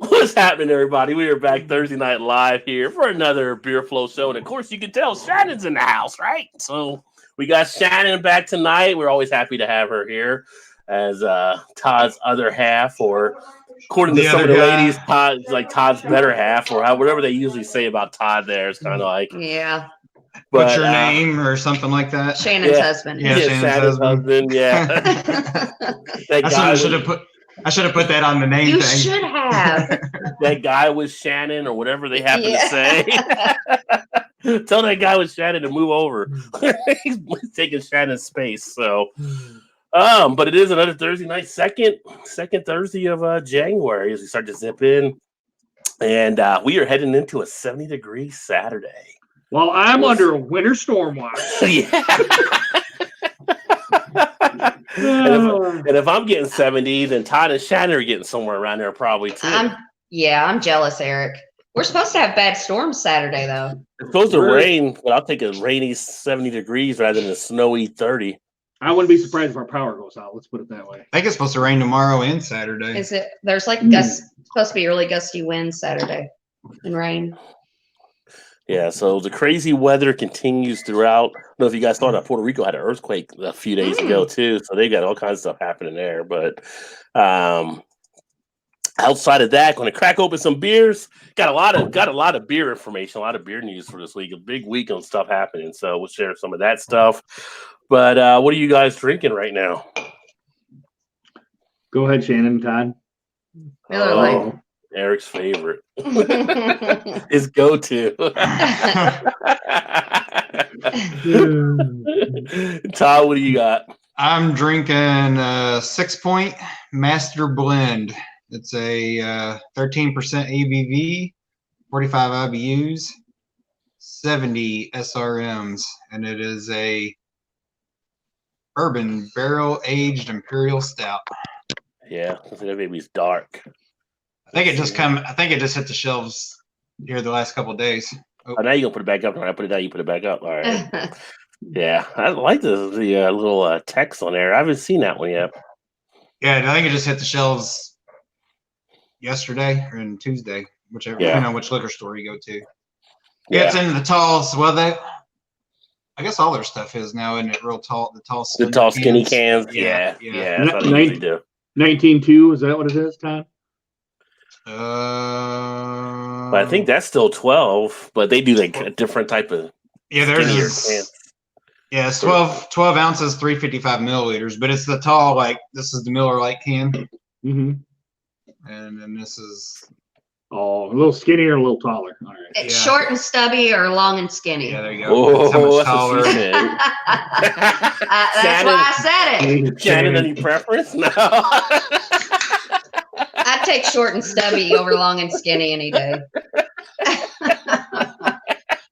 What's happening, everybody? We are back Thursday night live here for another Beer Flow show. And of course, you can tell Shannon's in the house, right? So we got Shannon back tonight. We're always happy to have her here as Todd's other half, or according to some of the ladies, Todd's like Todd's better half, or whatever they usually say about Todd there. It's kind of like, yeah. But, what's your name or something like that? Shannon's husband. Yeah, Shannon's husband. Yeah. I should have put that on the name you thing. You should have. That guy was Shannon, or whatever they happen to say. Tell that guy with Shannon to move over. He's taking Shannon's space. So, but it is another Thursday night, second Thursday of January as we start to zip in, and we are heading into a 70-degree Saturday. Well, I'm under a winter storm watch. Yeah. and if I'm getting 70, then Todd and Shannon are getting somewhere around there probably too. I'm jealous, Eric. We're supposed to have bad storms Saturday, though. It's supposed to rain, but I'll take a rainy 70 degrees rather than a snowy 30. I wouldn't be surprised if our power goes out. Let's put it that way. I think it's supposed to rain tomorrow and Saturday. Is it? There's like supposed to be really gusty winds Saturday and rain. Yeah, so the crazy weather continues throughout. I don't know if you guys saw that Puerto Rico had an earthquake a few days ago too, so they got all kinds of stuff happening there. But outside of that, going to crack open some beers. Got a lot of beer information, a lot of beer news for this week. A big week on stuff happening, so we'll share some of that stuff. But what are you guys drinking right now? Go ahead, Shannon, Todd. Miller Lite. Eric's favorite. His go-to. Todd, what do you got? I'm drinking 6 Point Master Blend. It's a 13% ABV, 45 IBUs, 70 SRMs, and it is a bourbon barrel-aged imperial stout. Yeah, I think that baby's dark. I think it just hit the shelves here the last couple of days. Oh, now you're gonna put it back up. When I put it down, you put it back up. All right. Yeah, I like the little text on there. I haven't seen that one yet. Yeah, I think it just hit the shelves yesterday or Tuesday, depending on which liquor store you go to. Yeah, it's in the talls. Well, I guess all their stuff is now, isn't it? Real tall, the tall skinny cans. Yeah. That's what they usually do. 19.2, is that what it is, Todd? But I think that's still 12, but they do like a different type of cans. Yeah, it's 12 ounces, 355 milliliters, but it's the tall, like this is the Miller Lite can. Mm-hmm. And then this is a little skinnier, a little taller. All right. It's short and stubby or long and skinny. Yeah, there you go. That's how much taller. That's why I said it. Shannon, any preference? No. I'd take short and stubby over long and skinny any day.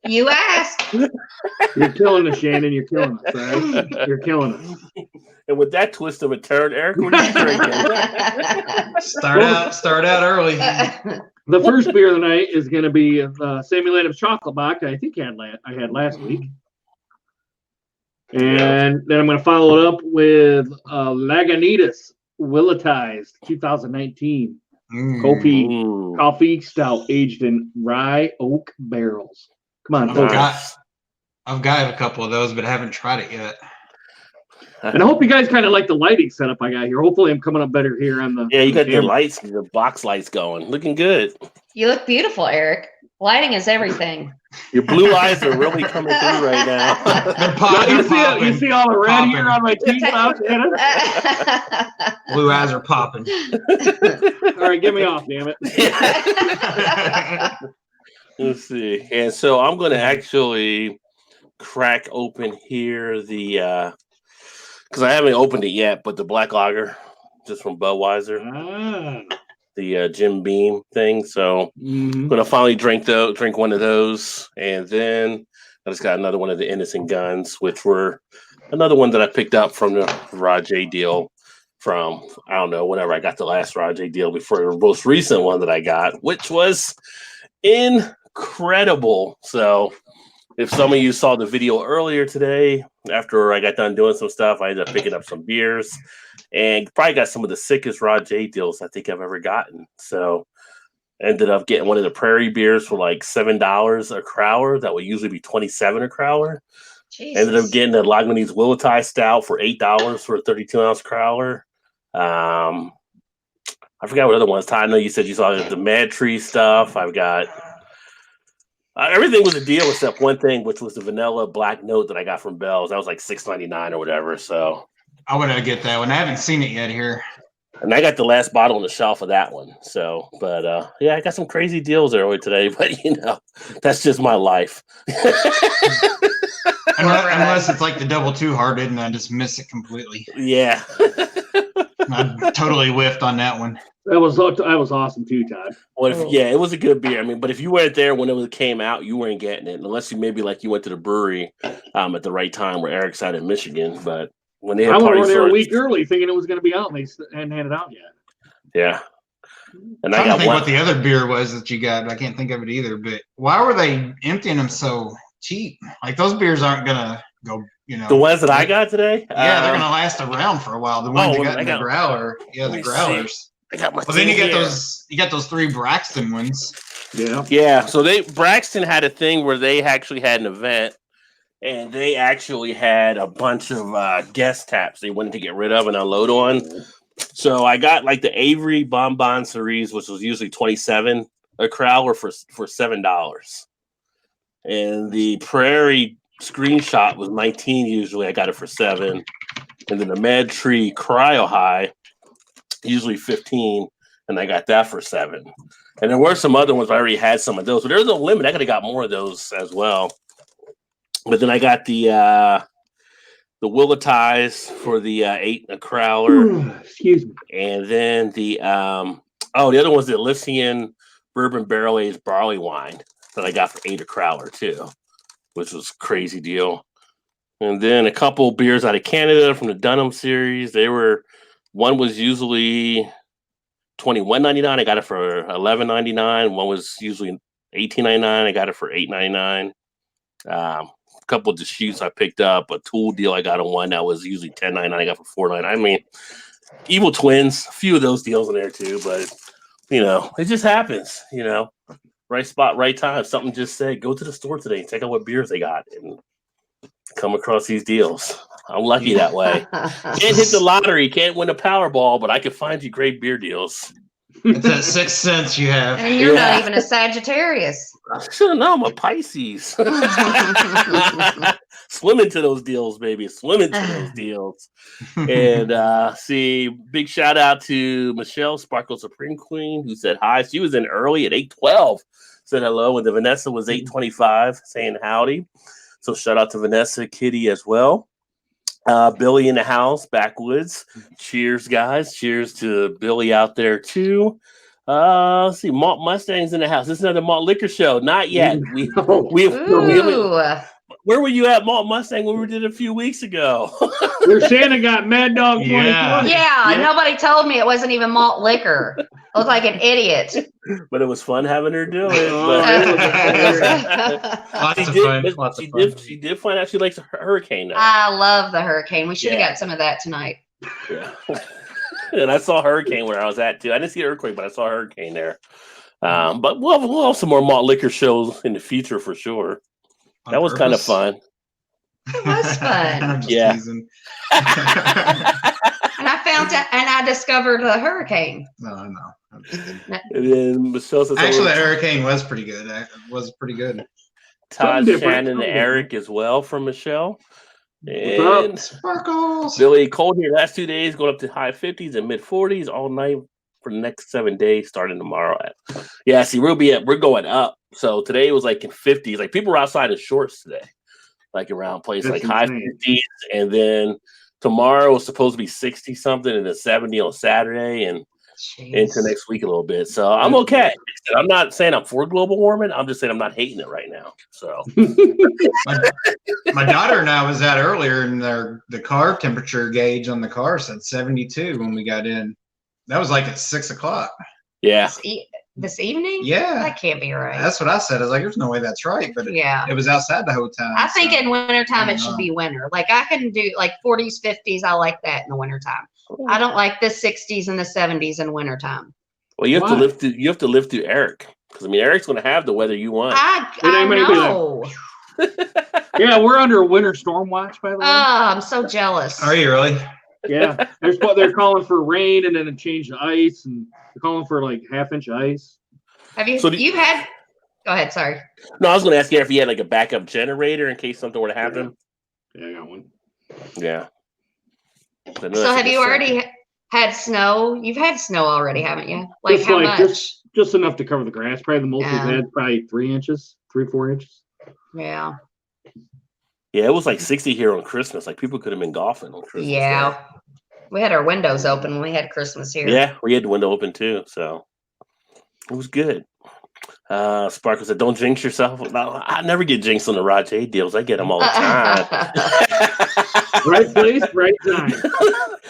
You asked. You're killing us, Shannon. You're killing us. Right? You're killing us. And with that twist of a turn, Eric, what are you drinking? Start out early. The first beer of the night is going to be Samuel Adams Chocolate Bock. I think I had last week. And then I'm going to follow it up with Lagunitas Willetized 2019 coffee stout aged in rye oak barrels. Come on, folks. I've got a couple of those, but I haven't tried it yet. And I hope you guys kind of like the lighting setup I got here. Hopefully, I'm coming up better here on the. Yeah, you got your lights, the box lights going, looking good. You look beautiful, Eric. Lighting is everything. Your blue eyes are really coming through right now. They're popping. You see all the red here on my teeth now, Shannon? Blue eyes are popping. All right, get me off, damn it. Let's see. And so I'm going to actually crack open here the because I haven't opened it yet, but the black lager just from Budweiser. The Jim Beam thing. So I'm going to finally drink one of those. And then I just got another one of the Innocent Guns, which were another one that I picked up from the Rajay deal from, I don't know, whenever I got the last Rajay deal before the most recent one that I got, which was incredible. So if some of you saw the video earlier today, after I got done doing some stuff, I ended up picking up some beers and probably got some of the sickest Rod J deals I think I've ever gotten. So ended up getting one of the Prairie beers for like $7 a crowler. That would usually be $27 a crowler. Jesus. Ended up getting the Lagunitas Willowtie Stout for $8 for a 32-ounce crowler. I forgot what other ones. Ty, I know you said you saw the Mad Tree stuff. I've got everything was a deal except one thing, which was the vanilla black note that I got from Bell's. That was like $6.99 or whatever. So I want to get that one. I haven't seen it yet here. And I got the last bottle on the shelf of that one. So, but yeah, I got some crazy deals earlier today, but you know, that's just my life. Unless it's like the double two hearted and I just miss it completely. Yeah. I totally whiffed on that one. That was awesome too, Todd. Yeah, it was a good beer. I mean, but if you weren't there when it came out, you weren't getting it unless you maybe like you went to the brewery at the right time where Eric's out in Michigan. But when they had I went there a week early thinking it was going to be out, and they hadn't had it out yet. Yeah. And I don't think what the other beer was that you got. I can't think of it either. But why were they emptying them so cheap? Like those beers aren't gonna go. You know, the ones that I got today. Yeah, they're gonna last around for a while. The ones you got in the growler. Yeah, the growlers. I got my. Well, then you get those. You got those 3 Braxton ones. Yeah. Yeah. So Braxton had a thing where they actually had an event. And they actually had a bunch of guest taps they wanted to get rid of and unload on. So I got like the Avery Bonbon Cerise, which was usually $27 a crowler for $7. And the Prairie Screenshot was $19 usually. I got it for $7. And then the Mad Tree Cryo High, usually $15, and I got that for $7. And there were some other ones. I already had some of those, but there was no limit. I could have got more of those as well. But then I got the Willowties for the 8 a crowler. Excuse me. And then the other one's the Elysian Bourbon Barrel Aged Barley Wine that I got for 8 a crowler too, which was a crazy deal. And then a couple beers out of Canada from the Dunham series. One was usually $21.99. I got it for $11.99. One was usually $18.99. I got it for $8.99. A couple of Deschutes I picked up, a Tool deal I got on one that was usually $10.99. I got for $4.99. I mean, Evil Twins, a few of those deals in there too, but you know, it just happens, you know, right spot, right time. Something just said, go to the store today and check out what beers they got and come across these deals. I'm lucky that way. Can't hit the lottery, can't win a Powerball, but I can find you great beer deals. It's that 6th sense you have. And you're not even a Sagittarius. I should know. I'm a Pisces. Swim into those deals, baby. Swim into those deals. And see, big shout out to Michelle, Sparkle Supreme Queen, who said hi. She was in early at 8:12. Said hello. And the Vanessa was 8:25 saying howdy. So shout out to Vanessa, Kitty as well. Billy in the house, Backwoods. Cheers, guys. Cheers to Billy out there too. Let's see, Malt Mustang's in the house. This is another malt liquor show. Not yet. Where were you at Malt Mustang when we did it a few weeks ago? Where Shannon got Mad Dog 2020. Yeah, nobody told me it wasn't even malt liquor. I was like an idiot. But it was fun having her do it. She did find out she likes a hurricane now. I love the hurricane. We should have got some of that tonight. Yeah. And I saw hurricane where I was at too. I didn't see earthquake, but I saw hurricane there. But we'll have some more malt liquor shows in the future for sure. That was kind of fun. It was fun. Yeah. And I found out, and I discovered the hurricane. No. And then Michelle says, actually, the hurricane was pretty good. It was pretty good. Todd, Shannon, and Eric as well from Michelle. And Sparkles. Billy, cold here last 2 days, going up to high 50s and mid 40s all night for the next 7 days, starting tomorrow. See, we're going up. So today was like in 50s. Like people were outside in shorts today, like around places like high 50s. And then tomorrow was supposed to be 60 something and then 70 on Saturday and into next week a little bit. So I'm okay. I'm not saying I'm for global warming. I'm just saying I'm not hating it right now. So my daughter and I was out earlier and the car temperature gauge on the car said 72 when we got in. That was like at 6 o'clock. Yeah. this evening? Yeah. That can't be right. That's what I said. I was like, there's no way that's right. But yeah. It was outside the whole time. I think so. in wintertime it should be winter. Like I can do like 40s, 50s. I like that in the wintertime. I don't like the 60s and the 70s in wintertime. Well, you have to live through. You have to live through Eric, because I mean, Eric's going to have the weather you want. I know. Yeah, we're under a winter storm watch, by the way. Oh, I'm so jealous. Are you really? Yeah, they're calling for rain and then a change to ice, and they're calling for like half-inch ice. Have you? You've had? Go ahead. Sorry. No, I was going to ask you if you had like a backup generator in case something were to happen. Yeah, I got one. Yeah. So have you already had snow? You've had snow already, haven't you? Like how much? Just enough to cover the grass. Probably the most we've had, probably 3 inches, 4 inches. Yeah. Yeah, it was like 60 here on Christmas. Like people could have been golfing on Christmas. Yeah. Day. We had our windows open when we had Christmas here. Yeah, we had the window open too, so it was good. Sparkle said, "Don't jinx yourself." No, I never get jinxed on the Rajay deals. I get them all the time. Right place, right time.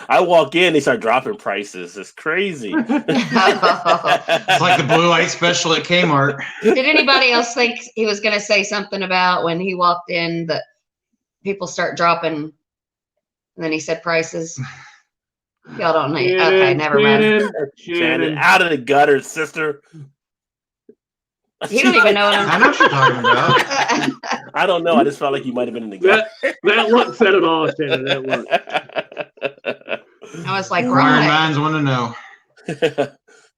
I walk in, they start dropping prices. It's crazy. It's like the blue light special at Kmart. Did anybody else think he was going to say something about when he walked in that people start dropping, and then he said prices? Y'all don't know. Okay, never mind. Shannon, out of the gutter, sister. He don't even know what I know what you're talking about. I don't know. I just felt like you might have been in the gutter. That look said it all, Shannon. That look. I was like, Iron minds want to know.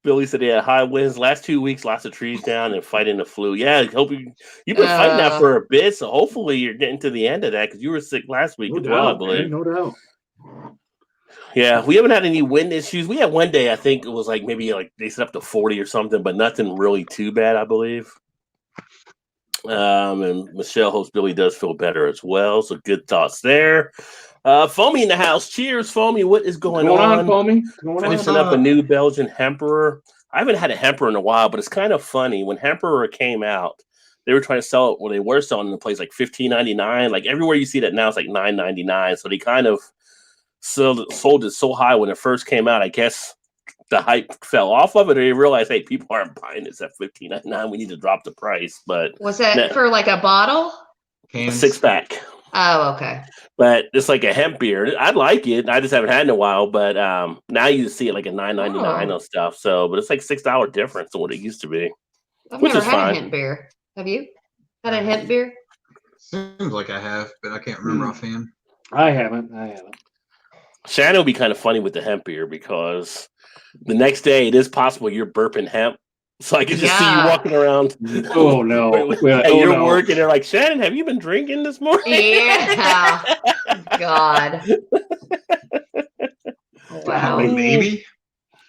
Billy said, "Yeah, high winds. Last 2 weeks, lots of trees down and fighting the flu. Yeah, hope you've been fighting that for a bit. So hopefully you're getting to the end of that because you were sick last week as well, I believe. No doubt. Yeah, we haven't had any wind issues. We had one day, I think it was like maybe like they set up to 40 or something, but nothing really too bad, I believe. And Michelle hopes Billy does feel better as well. So good thoughts there. Foamy in the house. Cheers, Foamy. What is going on? Foamy? Finishing up a new Belgian Hemperor. I haven't had a Hemperor in a while, but it's kind of funny. When Hemperor came out, they were trying to sell it. Well, they were selling in the place like $15.99. Like everywhere you see that now, it's like $9.99. So they kind of sold it so high when it first came out. I guess the hype fell off of it, or they realized, hey, people aren't buying this at $15.99. We need to drop the price. But was that for like a bottle? A 6-pack. Oh, okay. But it's like a hemp beer. I like it. I just haven't had it in a while. But now you see it like a $9.99 on stuff. So, but it's like $6 difference than what it used to be. I've never had a hemp beer. Have you had a hemp beer? Seems like I have, but I can't remember offhand. I haven't. Shannon will be kind of funny with the hemp beer because the next day it is possible you're burping hemp. So I can just see you walking around. Oh no! You're working. They're like, Shannon, have you been drinking this morning? Yeah. God. Wow. Maybe.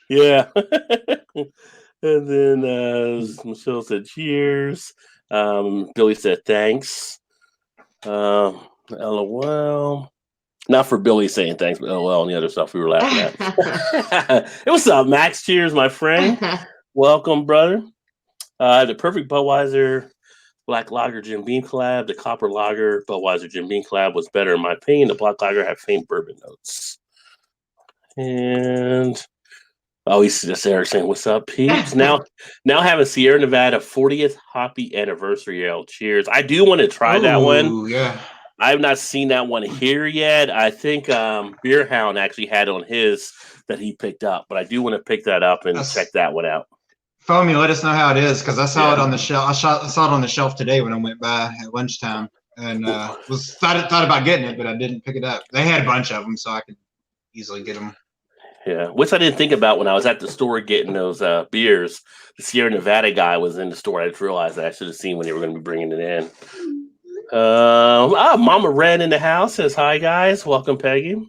Yeah. And then Michelle said, "Cheers." Billy said, "Thanks." LOL. Not for Billy saying thanks, but LOL and the other stuff we were laughing at. Hey, what's up, Max? Cheers, my friend. Welcome, brother. The perfect Budweiser Black Lager Jim Beam collab. The Copper Lager Budweiser Jim Beam collab was better in my opinion. The Black Lager had faint bourbon notes. And he's just Eric saying, "What's up, peeps?" now having Sierra Nevada 40th Hoppy Anniversary Ale. Cheers. I do want to try that one. Yeah. I have not seen that one here yet. I think Beer Hound actually had on his that he picked up, but I do want to pick that up and check that one out. Foamy, let us know how it is because I saw it on the shelf. I saw it on the shelf today when I went by at lunchtime, and thought about getting it, but I didn't pick it up. They had a bunch of them, so I could easily get them. Yeah, which I didn't think about when I was at the store getting those beers. The Sierra Nevada guy was in the store. I just realized that I should have seen when they were going to be bringing it in. Mama Red in the house says, "Hi, guys. Welcome, Peggy."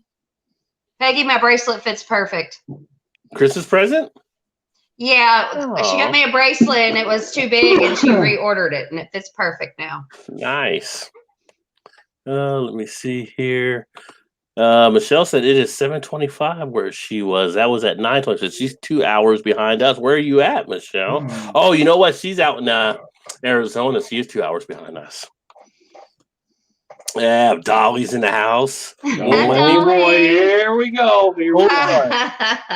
Peggy, my bracelet fits perfect. Christmas present? Yeah, she got me a bracelet and it was too big and she reordered it and it fits perfect now. Nice. Let me see here. Michelle said it is 7:25 where she was. That was at 9:20. So she's 2 hours behind us. Where are you at, Michelle? Oh, you know what? She's out in Arizona. She is 2 hours behind us. Yeah, Dolly's in the house. Oh boy, here we go. Here we go.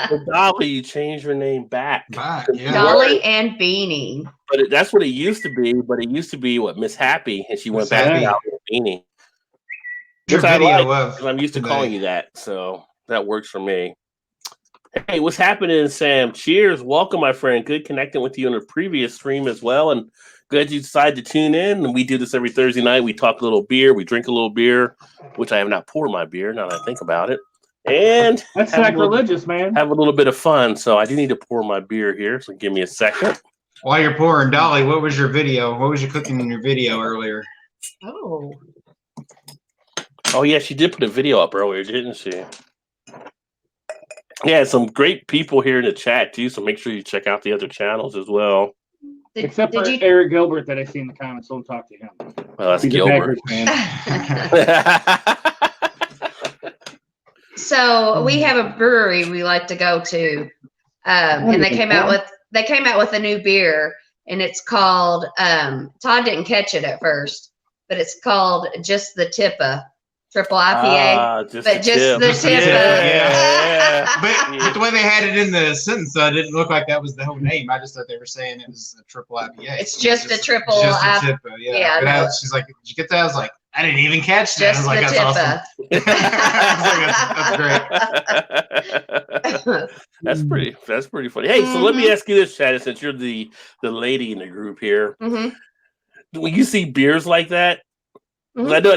So Dolly, you changed your name back. Yeah. Dolly and Beanie. But that's what it used to be. But it used to be what Miss Happy, and she went Miss back to Happy. Dolly and Beanie. Your Which I video like, of 'cause I'm used to today. calling you that, so that works for me. Hey, what's happening, Sam? Cheers. Welcome, my friend. Good connecting with you in a previous stream as well. And glad you decided to tune in. And we do this every Thursday night. We talk a little beer. We drink a little beer, which I have not poured my beer now that I think about it. And That's have sacrilegious, man. have a little bit of fun. So I do need to pour my beer here. So give me a second. While you're pouring, Dolly, what was your video? What was you cooking in your video earlier? Oh. Oh, yeah, she did put a video up earlier, didn't she? Yeah, some great people here in the chat, too. So make sure you check out the other channels as well. Except for Eric Gilbert that I see in the comments. Don't talk to him. Well, that's He's Gilbert. a Packers fan. So we have a brewery we like to go to, and they came out with a new beer, and it's called. Todd didn't catch it at first, but it's called Just the Tippa Triple IPA. Just but just the Tippa. Yeah. But the way they had it in the sentence, it didn't look like that was the whole name. I just thought they were saying it was a triple IPA. It's just a triple just IPA. a Tippa, yeah. But she's like, "Did you get that?" I was like, "I didn't even catch that." Just I was like, the "That's awesome." That's great. That's pretty funny. Hey, so let me ask you this, Chad, since you're the lady in the group here. When you see beers like that, I know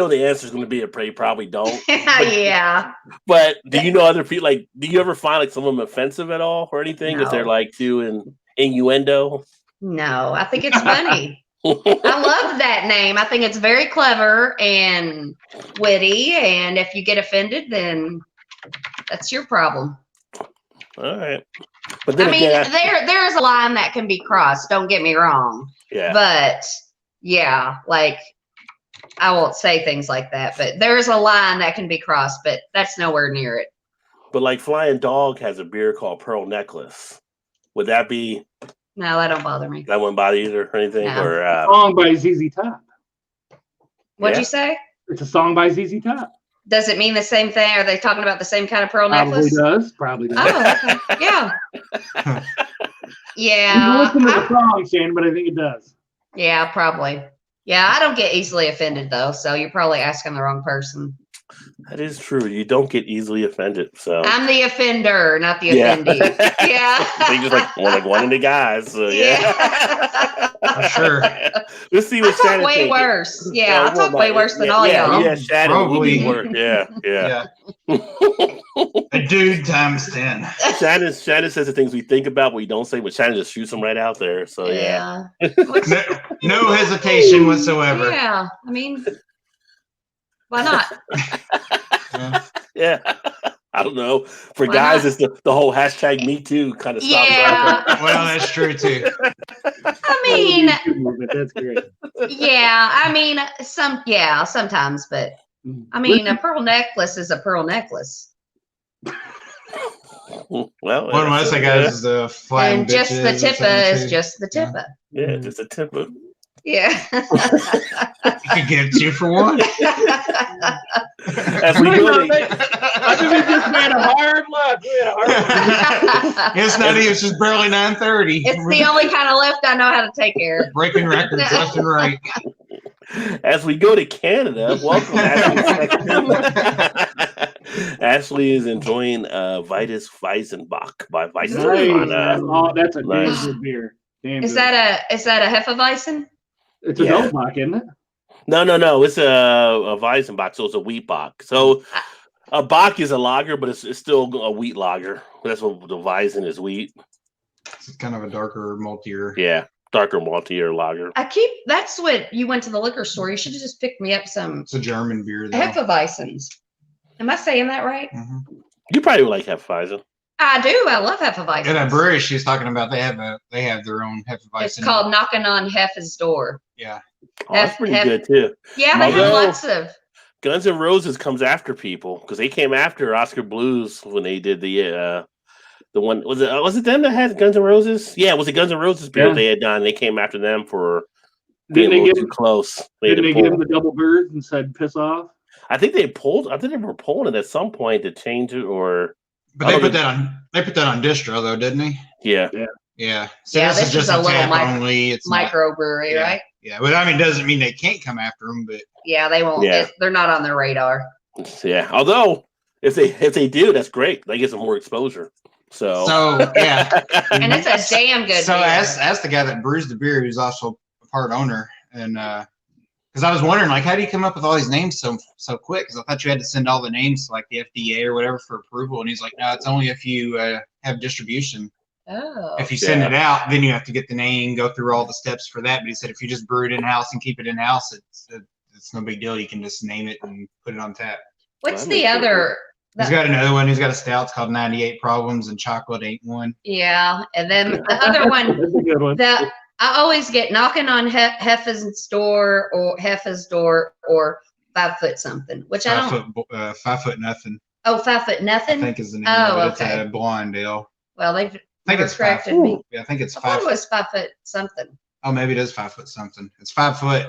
the answer is going to be you probably don't. Yeah. But do you know other people? Like, do you ever find like some of them offensive at all or anything? No. If they're like doing innuendo? No, I think it's funny. I love that name. I think it's very clever and witty. And if you get offended, then that's your problem. All right. But then there is a line that can be crossed. Don't get me wrong. Yeah. But yeah, like I won't say things like that. But there's a line that can be crossed, but that's nowhere near it. But like Flying Dog has a beer called Pearl Necklace. Would that be? No, that don't bother me. That wouldn't bother you or anything? No. Or a song by ZZ Top. What'd you say? It's a song by ZZ Top. Does it mean the same thing? Are they talking about the same kind of pearl necklace? Probably does. Oh, okay. Yeah. You can Yeah. listen to the song, Shannon, but I think it does. Yeah, probably. Yeah, I don't get easily offended though, so you're probably asking the wrong person. That is true. You don't get easily offended. So I'm the offender, not the offendee. Yeah. They just like one of the guys. So yeah. Sure. Let's see what I talk Shannon way thinking. worse. Yeah, I talk way worse than all y'all. Yeah, Shannon Probably. would be worse. Yeah. A dude times 10. Shannon says the things we think about, we don't say, but Shannon just shoots them right out there. So yeah. No hesitation whatsoever. Yeah, I mean, why not? Yeah. I don't know. For Why guys, not? it's the whole hashtag Me Too kind of stuff. Yeah. Well, that's true too. I mean, That's great. yeah, I mean, sometimes, but I mean, a pearl necklace is a pearl necklace. Well, One of us, I guess, is the flying And just the bitches or tippa something, is too. just the tippa. Yeah, just a tip of. Yeah. I could give it to you for one. As we go, I think we just made a hard left. It's not even, it's just barely 9:30. It's the only kind of lift I know how to take care of. Breaking records left and right. as we go to Canada, welcome, Ashley. Ashley is enjoying Vitus Weizenbach by Weizen. Oh, that's a damn Nice. good beer. Damn Is good. that a Hefeweizen? It's a Yeah. Dolbach, isn't it? No. It's a Weizenbach, so it's a wheat Bach. So a Bach is a lager, but it's still a wheat lager. That's what the Weizen is, wheat. It's kind of a darker, maltier. Yeah, darker maltier lager. That's what you went to the liquor store. You should have just picked me up some It's a German beer, though. Hefeweizens. Am I saying that right? Mhm. You probably would like Hefeweizen. I do. I love Hefeweizens. Yeah, that brewery she's talking about, they have their own Hefeweizen. It's called Knocking on Hefe's Door. Yeah. Oh, that's pretty Hef- good too. Yeah, they have Although- lots of. Guns N' Roses comes after people because they came after Oscar Blues when they did the one. Was it them that had Guns N' Roses? Yeah, it was the Guns N' Roses beer Yeah. they had done. They came after them for Being a little too close. Didn't they give him the double birds and said piss off? I think they were pulling it at some point to change it, or. But they put that on distro though, didn't they? Yeah. Yeah. So Yeah, this is just a little tap only. It's microbrewery, right? Yeah, but I mean, it doesn't mean they can't come after them, but yeah, they won't. Yeah. They're not on their radar. Yeah. Although if they do, that's great. They get some more exposure. So yeah. And it's a damn good So beer. ask the guy that brews the beer, who's also a part owner, and because I was wondering, like, how do you come up with all these names so quick? Because I thought you had to send all the names to like the FDA or whatever for approval, and he's like, no, it's only if you have distribution. Oh. If you send it out, then you have to get the name, go through all the steps for that. But he said if you just brew it in house and keep it in house, it's no big deal. You can just name it and put it on tap. What's the other? He's got another one. He's got a stout. It's called 98 Problems, and chocolate ain't one. Yeah, and then the other one That's a good one. that I always get knocking on Heffa's door or 5 foot something, which I don't. 5 foot nothing. Oh, 5 foot I nothing. think is the name Oh, of it. okay. It's a blonde ale. Well, they've I think it's 5 corrected me. foot. Yeah, I think it's I thought 5 it was 5 foot something. Oh, maybe it is 5 foot something. It's 5 foot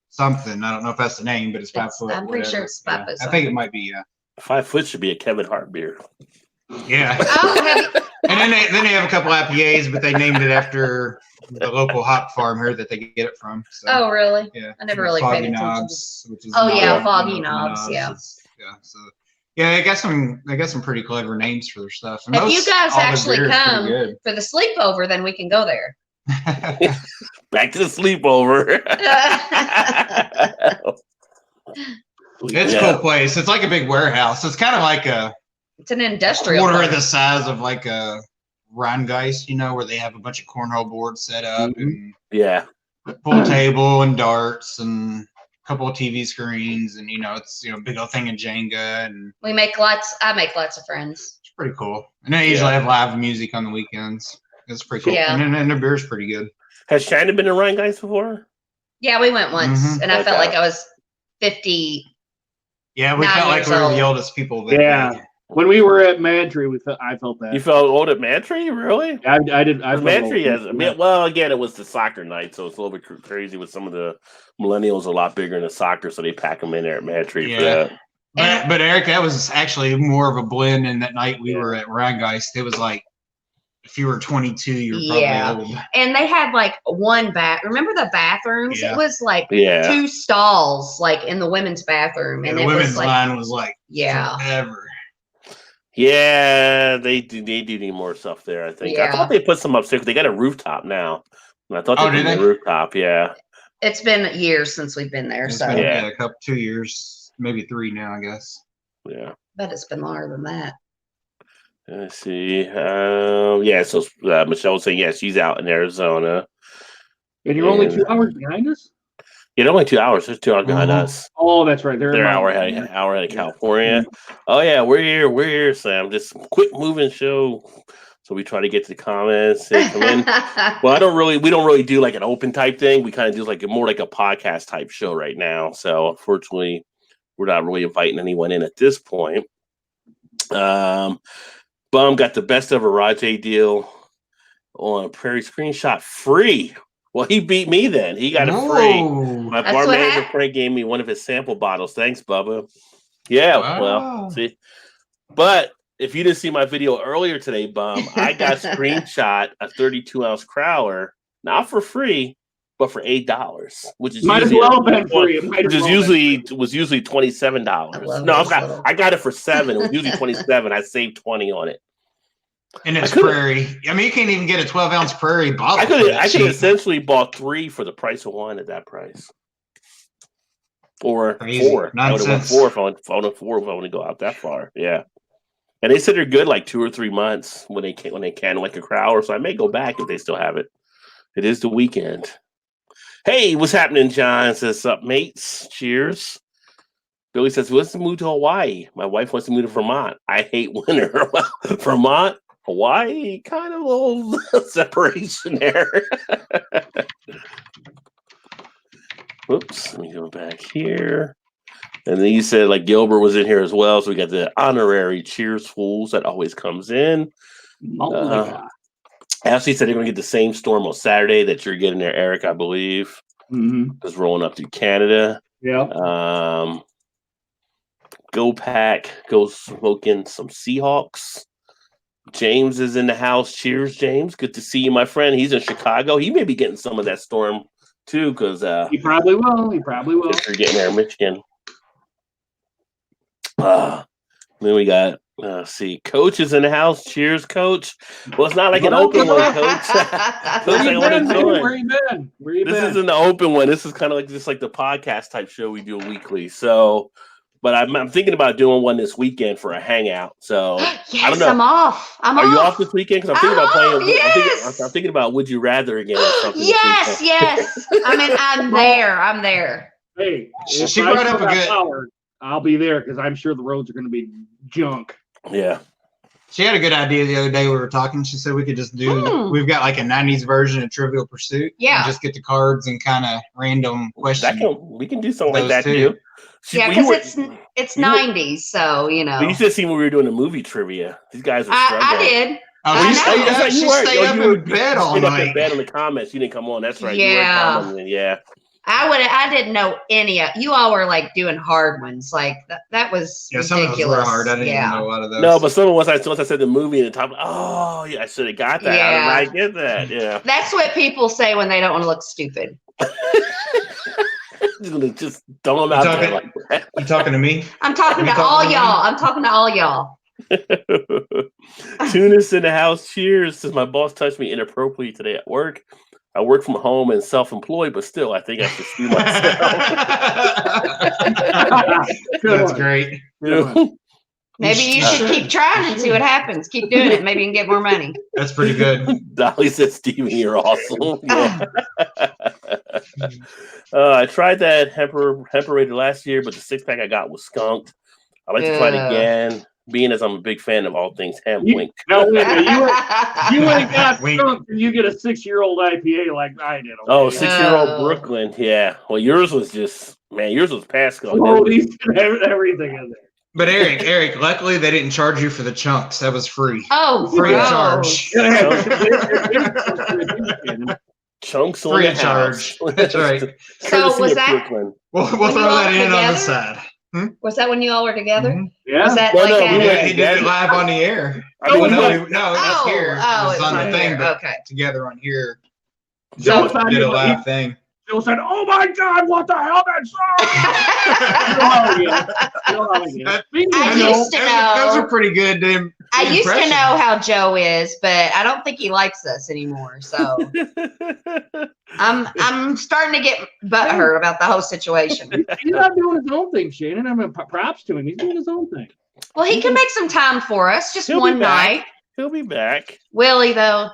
something. I don't know if that's the name, but it's 5 foot. I'm pretty sure it's 5 foot I think it might be. 5 foot should be a Kevin Hart beer. Yeah. Oh, And then they have a couple IPAs, but they named it after the local hop farm here that they get it from. So, oh, really? yeah. I never really Foggy paid attention. Knobs, which is Oh, yeah, knob, Foggy you know, Knobs, yeah. Yeah. So yeah, they got some pretty clever names for their stuff. And If you guys all their actually beer is pretty come good. for the sleepover, then we can go there. Back to the sleepover. It's a cool place. It's like a big warehouse. It's kind of like It's an industrial. quarter park. of the size of like a Rheingeist, where they have a bunch of cornhole boards set up and Yeah. pool table and darts and a couple of TV screens and it's big old thing of Jenga and I make lots of friends. it's pretty cool. And they usually have live music on the weekends. It's pretty cool. Yeah. And their beer's pretty good. Has Shannon been to Ryan Guys before? Yeah, we went once, Mhm. and I felt Okay. like I was 50. Yeah, we 9 felt like years we were the old. oldest people there. Yeah. When we were at Mantry, I felt that. You felt old at Mantry, really? I did. I felt Mantry old. has. I mean, well, again, it was the soccer night, so it's a little bit crazy with some of the millennials a lot bigger in the soccer, so they pack them in there at Mantry for Yeah. that. But Eric, that was actually more of a blend. And that night we were at Rheingeist, it was like if you were 22, you were probably Yeah. old. And they had like one remember the bathrooms? Yeah. It was like Yeah. 2 stalls, like in the women's bathroom, And and the it women's was like, line was like yeah. forever. Yeah, they do need more stuff there, I think. I Yeah. thought they put some upstairs. They got a rooftop now. And I thought Oh, they did put a they? rooftop, yeah. It's been years since we've been there, It's so been Yeah. a couple 2 years, maybe 3 now, I guess. Yeah. but it's been longer than that. Let's see. Yeah, so Michelle was saying, yeah, she's out in Arizona. And you're only 2 hours behind us? Yeah, they're only 2 hours. There's 2 hours behind Mhm. us. Oh, that's right. They're They're an in hour ahead of Yeah. California. Oh yeah, we're here, Sam. Just quick moving show. So we try to get to the comments and come in. Well, we don't really do like an open type thing. We kind of do like more like a podcast type show right now. So unfortunately, we're not really inviting anyone in at this point. Bum got the best ever Rajay deal on Prairie Screenshot free. Well, he beat me then. He got it free. Whoa. My That's bar what manager happened. Frank gave me one of his sample bottles. Thanks, Bubba. Yeah, Wow. well, see. But if you didn't see my video earlier today, Bum, I got screenshot a 32-ounce crowler, not for free, but for $8, which is Might as usually well have been free. It might which as is well have been usually was usually $27. I love No, those little- I got it for $7. It was usually $27. I saved $20 on it. And it's I could've- Prairie. I mean, you can't even get a 12-ounce Prairie bottle. I for could that I could cheap. essentially bought 3 for the price of 1 at that price. Or Crazy. 4. I would have went Nonsense. 4 if I want to go out that far. Yeah. And they said they're good like 2 or 3 months when they can like a crowler. So I may go back if they still have it. It is the weekend. Hey, what's happening, John? Says up, mates. Cheers. Billy says, let's move to Hawaii. My wife wants to move to Vermont. I hate winter. Well, Vermont, Hawaii, kind of a little separation there. Whoops, let me go back here. And then you said like Gilbert was in here as well. So we got the honorary cheers fools that always comes in. Oh my God. Ashley said they're going to get the same storm on Saturday that you're getting there, Eric, I believe. Just rolling up to Canada. Yeah. Go Pack, go smoking some Seahawks. James is in the house. Cheers, James. Good to see you, my friend. He's in Chicago. He may be getting some of that storm too, because he probably will. He probably will. If you're getting there in Michigan. Then we got see, Coach is in the house. Cheers, Coach. Well, it's not like an open one, Coach. Where you been, man? Where you been? This isn't the open one. This is kind of like just like the podcast type show we do weekly. So, but I'm thinking about doing one this weekend for a hangout. So yes, I don't know. I'm off. Are you off this weekend? Because I'm thinking about playing. Yes. I'm thinking about Would You Rather again. Or something yes. I mean, I'm there. Hey, she brought up a good. Power, I'll be there because I'm sure the roads are going to be junk. Yeah. She had a good idea the other day we were talking. She said we could just do, we've got like a 90s version of Trivial Pursuit. Yeah. Just get the cards and kind of random questions. We can do something like that too. Yeah, because it's 90s, so, you know. But you should see when we were doing the movie trivia. These guys are struggling. I did. Oh, she stayed up in bed all night. Up in bed on the comments. You didn't come on. That's right. Yeah. Yeah. I didn't know any of you all were like doing hard ones. Like that was ridiculous. Some of those were hard. I didn't even know a lot of those. No, but some of once I said the movie and the top, oh yeah, I should have got that. Yeah. How did I get that? Yeah. That's what people say when they don't want to look stupid. just throw them out there like that. You talking to me? I'm talking to all y'all. I'm talking to all y'all. Tunis in the house. Cheers. Says my boss touched me inappropriately today at work. I work from home and self-employed, but still, I think I should sue myself. That's great. Maybe you should keep trying and see what happens. Keep doing it. Maybe you can get more money. That's pretty good. Dolly said, Steven, you're awesome. Yeah. I tried that hemperated last year, but the 6-pack I got was skunked. I'd like to try it again. Being as I'm a big fan of all things hemp. Wink. No, you ain't got skunk and you get a 6-year-old IPA like I did. Okay? Oh, 6-year-old Brooklyn. Yeah. Well, yours was past skunk. Oh, everything in there. But Eric, luckily they didn't charge you for the chunks. That was free. Oh, free of charge. Chunks on free the of charge. That's right. So was that? We'll throw that in on the side. Was that when you all were together? Yeah. Was that he did it live on the air. No, that's here. It was on the thing, but together on here. So did a live thing. Joe said, "Oh my God, what the hell that song?" I used to know. Those are pretty good. I used to know how Joe is, but I don't think he likes us anymore. So I'm starting to get butthurt about the whole situation. He's not doing his own thing, Shannon. I mean, props to him. He's doing his own thing. Well, he can make some time for us, just one night. He'll be back. Will he though?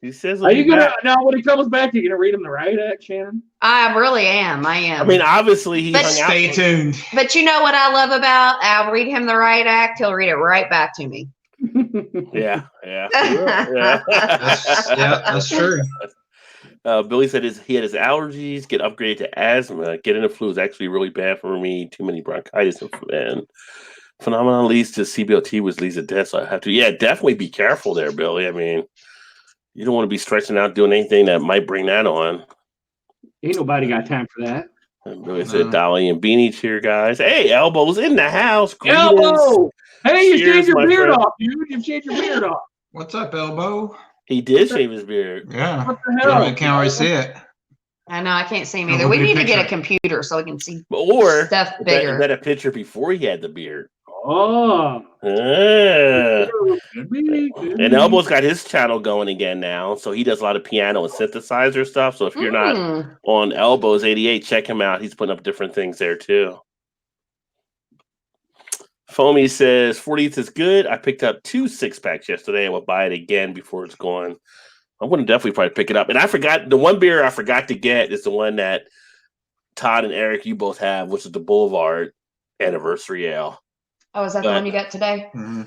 He says. Are you gonna now when he comes back? You gonna read him the riot act, Shannon? I really am. I am. I mean, obviously he hung out. Stay tuned. But you know what I love about? I'll read him the riot act. He'll read it right back to me. Yeah. That's true. Billy said he had his allergies, get upgraded to asthma, getting the flu is actually really bad for me. Too many bronchitis and phenomenon leads to CBOT, which leads to death. So I have to, definitely be careful there, Billy. I mean, you don't want to be stretching out doing anything that might bring that on. Ain't nobody got time for that. And Billy said, Dolly and Beanie cheer, guys. Hey, Elbo's in the house. Elbow! Hey, you shaved your beard off, dude. You shaved your beard off. What's up, Elbow? He did shave his beard. Yeah. What the hell? I can't always see it. I know, I can't see him either. We need to get a computer so we can see stuff bigger. Is that a picture before he had the beard? Oh. And Elbo's got his channel going again now. So he does a lot of piano and synthesizer stuff. So if you're not on Elbo's 88, check him out. He's putting up different things there too. Foamy says 40th is good. I picked up 2 6-packs yesterday. I will buy it again before it's gone. I'm going to definitely probably pick it up. And I forgot, the one beer I forgot to get is the one that Todd and Eric, you both have, which is the Boulevard Anniversary Ale. Oh, is that the one you got today? Mm-hmm.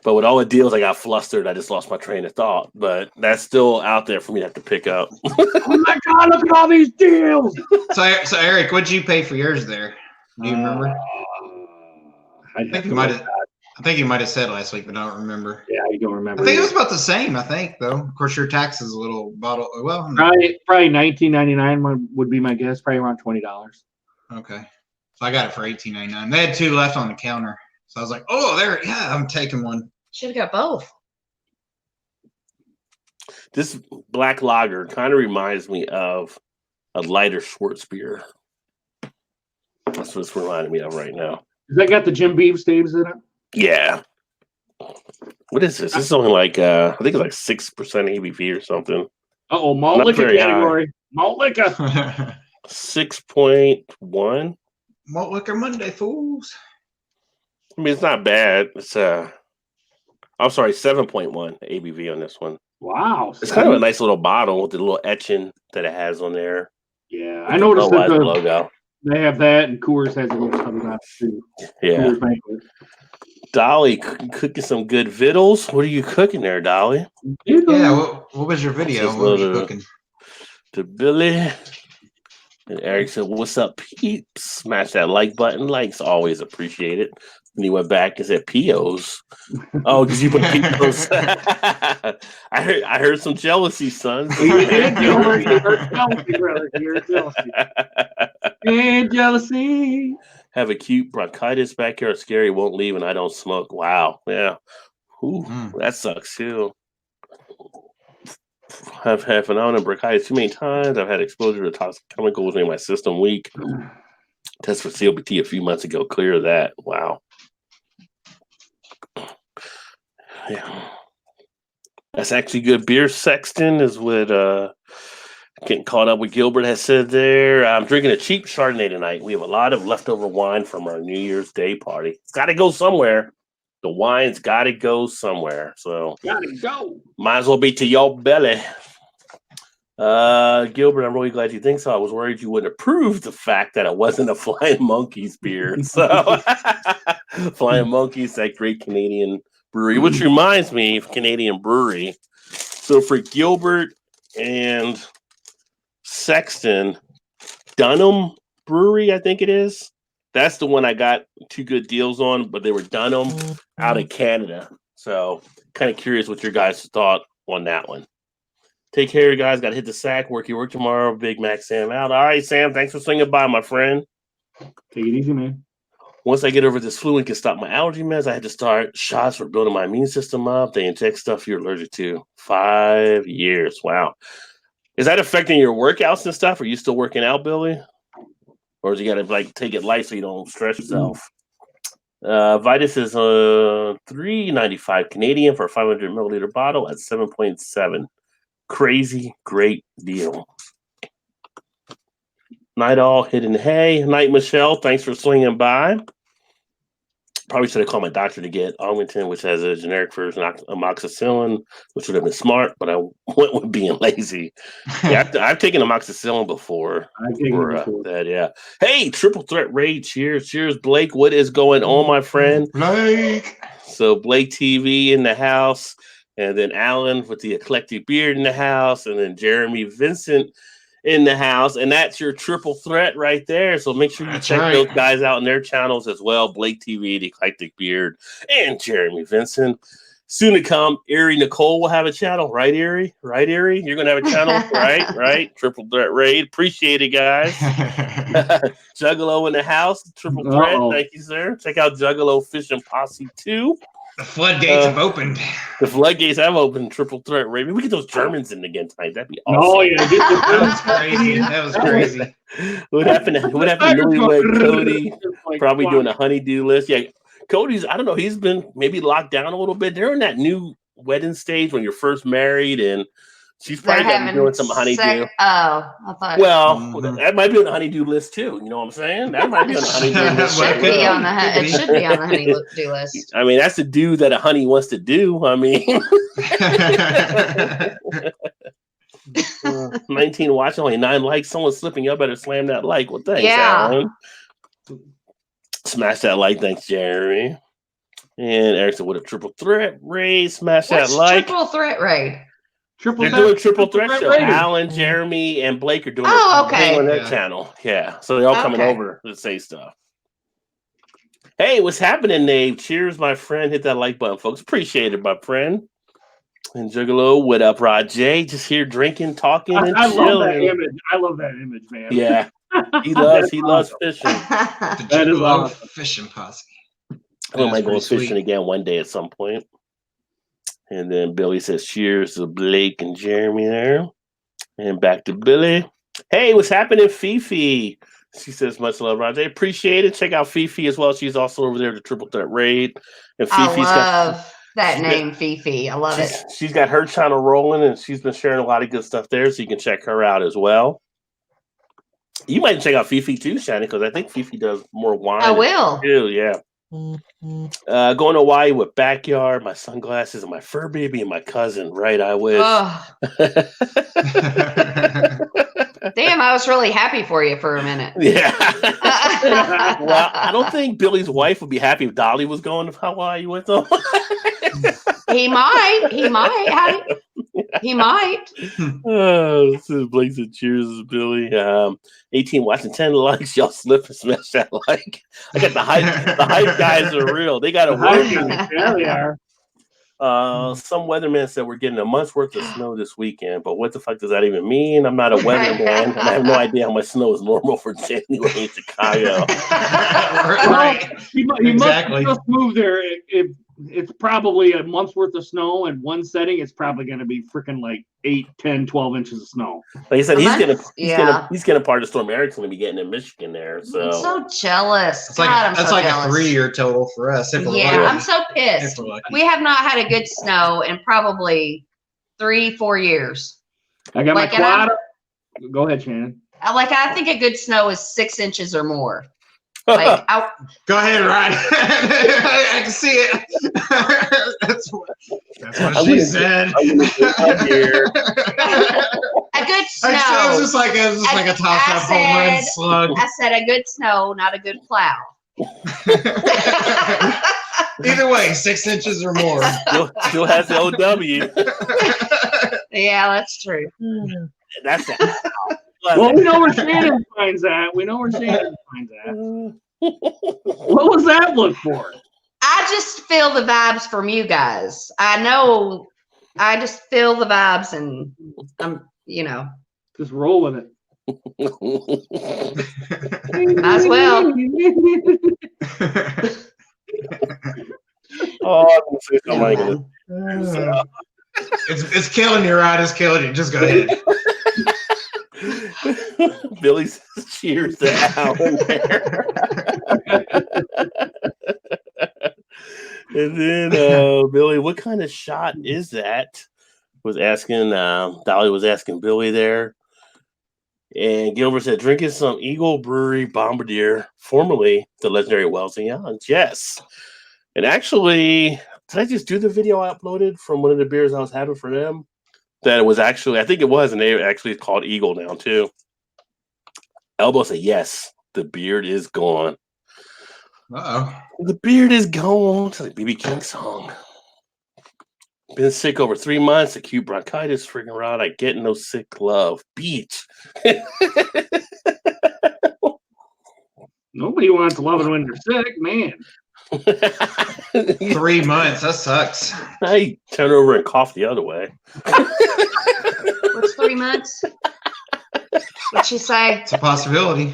But with all the deals, I got flustered. I just lost my train of thought. But that's still out there for me to have to pick up. Oh my God, look at all these deals. So Eric, what did you pay for yours there? Do you remember? I I think you might have said last week, but I don't remember. Yeah, you don't remember. I think it was about the same. I think though. Of course, your tax is a little bottle. Well, probably $19.99 would be my guess. Probably around $20. Okay, so I got it for $18.99. They had 2 left on the counter, so I was like, "Oh, there, yeah, I'm taking one." Should have got both. This black lager kind of reminds me of a lighter Schwartz beer. That's what it's reminding me of right now. Has that got the Jim Beam staves in it? Yeah. What is this? This is only like I think it's like 6% ABV or something. Malt Not liquor very category. High. Malt liquor. 6.1. Malt liquor Monday, fools. I mean, it's not bad. It's I'm sorry, 7.1 ABV on this one. Wow. It's kind of a nice little bottle with the little etching that it has on there. Yeah, I noticed that the logo. They have that, and Coors has a little something on it too. Yeah. Dolly cooking some good vittles. What are you cooking there, Dolly? Yeah. What was your video? What was you cooking? To Billy. And Eric said, "What's up, peeps? Smash that like button. Likes always appreciated." And he went back and said, "P.O.s." Oh, because you put P.O.s. I heard some jealousy, son. Jealousy. Have a cute bronchitis back here. Scary, won't leave, and I don't smoke. Wow. Yeah. Ooh, that sucks too. I've had phenomenal bronchitis too many times. I've had exposure to toxic chemicals in my system weak. Test for COPD a few months ago. Clear of that. Wow. Yeah. That's actually good. Beer Sexton is what getting caught up with Gilbert has said there. I'm drinking a cheap Chardonnay tonight. We have a lot of leftover wine from our New Year's Day party. It's got to go somewhere. The wine's got to go somewhere. So gotta go. Might as well be to your belly. Gilbert, I'm really glad you think so. I was worried you wouldn't approve the fact that it wasn't a Flying Monkeys beer. So Flying Monkeys, that great Canadian brewery, which reminds me of Canadian brewery. So for Gilbert and Sexton, Dunham Brewery, I think it is. That's the one I got 2 good deals on, but they were Dunham out of Canada. So kind of curious what your guys thought on that one. Take care, guys. Got to hit the sack. Work your work tomorrow. Big Mac Sam out. All right, Sam. Thanks for swinging by, my friend. Take it easy, man. Once I get over this flu and can stop my allergy meds, I had to start shots for building my immune system up. They inject stuff you're allergic to. 5 years. Wow. Is that affecting your workouts and stuff? Are you still working out, Billy? Or do you got to take it light so you don't stress yourself? Vitus is $3.95 Canadian for a 500 milliliter bottle at 7.7. Crazy great deal. Night all hidden hay. Night Michelle, thanks for swinging by. Probably should have called my doctor to get Augmentin, which has a generic version of amoxicillin, which would have been smart, but I went with being lazy. Yeah, I've taken amoxicillin before. That, yeah. Hey, Triple Threat Raid, cheers. Cheers, Blake. What is going on, my friend? Blake. So Blake TV in the house, and then Alan with the eclectic beard in the house, and then Jeremy Vincent in the house, and that's your triple threat right there. So make sure you check those guys out in their channels as well. Blake TV, the Eclectic Beard, and Jeremy Vincent. Soon to come, Erie Nicole will have a channel, right, Erie? Right, Erie? You're gonna have a channel, right? Triple Threat Raid. Appreciate it, guys. Juggalo in the house, Triple Threat. Thank you, sir. Check out Juggalo Fishing Posse 2. The floodgates have opened. The floodgates have opened. Triple Threat Raid. Maybe we get those Germans in again tonight. That'd be awesome. Oh yeah, that was crazy. That was crazy. What happened to Newlywed Cody? Probably doing a honeydew list. Yeah, Cody's. I don't know. He's been maybe locked down a little bit. They're in that new wedding stage when you're first married, and she's probably going to be doing some honeydew. I thought. Well, that might be on the honeydew list too. You know what I'm saying? That might be on the honeydew list. It should be on the honeydew list. I mean, that's the do that a honey wants to do. I mean, 19 watching, only 9 likes. Someone's slipping. Y'all better slam that like. Well, thanks, Alan. Smash that like. Thanks, Jeremy. And Eric said, "What a triple threat raid! Smash that like." Triple threat raid. They're doing triple threat show. Alan, Jeremy, and Blake are doing on their channel. Yeah, so they're all coming over to say stuff. Hey, what's happening, Nave? Cheers, my friend. Hit that like button, folks. Appreciate it, my friend. And Juggalo, what up, Rod J? Just here drinking, talking, and I chilling. love that image. I love that image, man. Yeah, he loves awesome. fishing. The That is Juggalo awesome. fishing posse. I might go pretty fishing sweet. again one day at some point. And then Billy says, cheers to Blake and Jeremy there. And back to Billy. Hey, what's happening, Fifi? She says, much love, Roger. Appreciate it. Check out Fifi as well. She's also over there at the Triple Threat Raid. And Fifi's I love that name, Fifi. I love it. She's got her channel rolling, and she's been sharing a lot of good stuff there, so you can check her out as well. You might check out Fifi too, Shannon, because I think Fifi does more wine. I will. Too, yeah. Going to Hawaii with backyard, my sunglasses, and my fur baby, and my cousin. Right, I wish. Oh. Damn, I was really happy for you for a minute. Yeah. Well, I don't think Billy's wife would be happy if Dolly was going to Hawaii with him. He might. He might. He might. Oh, this is Blake and cheers, Billy. 18 watching 10 likes. Y'all slip and smash that like. I got the hype. The hype guys are real. They got to work. Yeah, they are. Some weatherman said we're getting a month's worth of snow this weekend, but what the fuck does that even mean? I'm not a weatherman, and I have no idea how much snow is normal for January in Chicago. Right. He must just move there. It's probably a month's worth of snow, and one setting it's probably going to be freaking like 8, 10, 12 inches of snow. Like I said, he's getting part of the storm Eric's going to be getting in Michigan there. So I'm so jealous. It's like God, that's so like jealous. a 3-year total for us. If we're Yeah, lucky. I'm so pissed. If we're lucky. We have not had a good snow in probably 3-4 years. I got Like, my quad. Go ahead, Shannon. I think a good snow is 6 inches or more. Like, Go ahead, Ryan. I can see it. That's what she said. a good snow. It was just like a toss-up home run slug. I said a good snow, not a good plow. Either way, 6 inches or more. Still has the OW. Yeah, that's true. That's it. Well, we know where Shannon finds that. What was that look for? I just feel the vibes from you guys. I know. I just feel the vibes, and I'm, just rolling it. Might as well. Oh, I'm gonna say something like it's killing you, Rod. It's killing you. Just go ahead. Billy says cheers to Alan there. And then Billy, what kind of shot is that? Was asking Dolly was asking Billy there. And Gilbert said, drinking some Eagle Brewery Bombardier, formerly the legendary Wells and Young. Yes. And actually, did I just do the video I uploaded from one of the beers I was having for them? That it was actually, I think it was, and they actually called Eagle now too. Elbow said, yes, the beard is gone. Uh-oh. The beard is gone. It's like BB King song. Been sick over 3 months. Acute bronchitis, freaking Rod. I get no sick love. Beach. Nobody wants loving when they're sick, man. 3 months. That sucks. I turn over and cough the other way. What's 3 months? What'd she say? It's a possibility.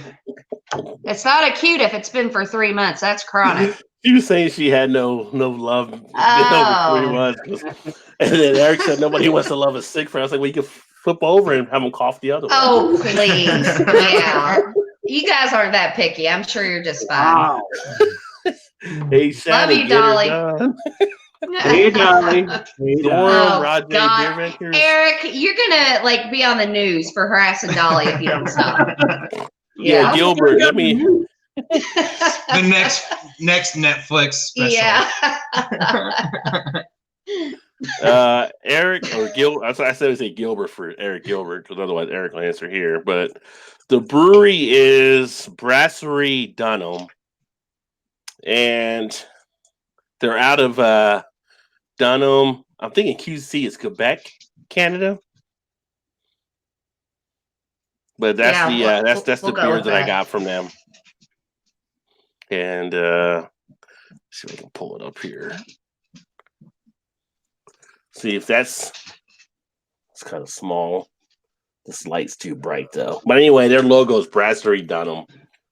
It's not acute if it's been for 3 months. That's chronic. She was saying she had no love over 3 months. And then Eric said nobody wants to love a sick friend. I was like, well, you can flip over and have them cough the other way. Oh, please. Yeah. You guys aren't that picky. I'm sure you're just fine. Wow. Hey, Shannon, Love you, Dolly. Hey, Dolly. Hey, Dolly. Oh, Roger, God. BeerVentures. Eric, you're gonna be on the news for harassing Dolly if you don't stop. Yeah, Gilbert, let me. The next Netflix special. Yeah. Eric or Gil. I said to say Gilbert for Eric Gilbert because otherwise Eric will answer here. But the brewery is Brasserie Dunham, and they're out of Dunham. I'm thinking QC is Quebec, Canada. But that's that's the beer that I got from them. And See if I can pull it up here. See if it's kind of small. This light's too bright though. But anyway, their logo is Brasserie Dunham.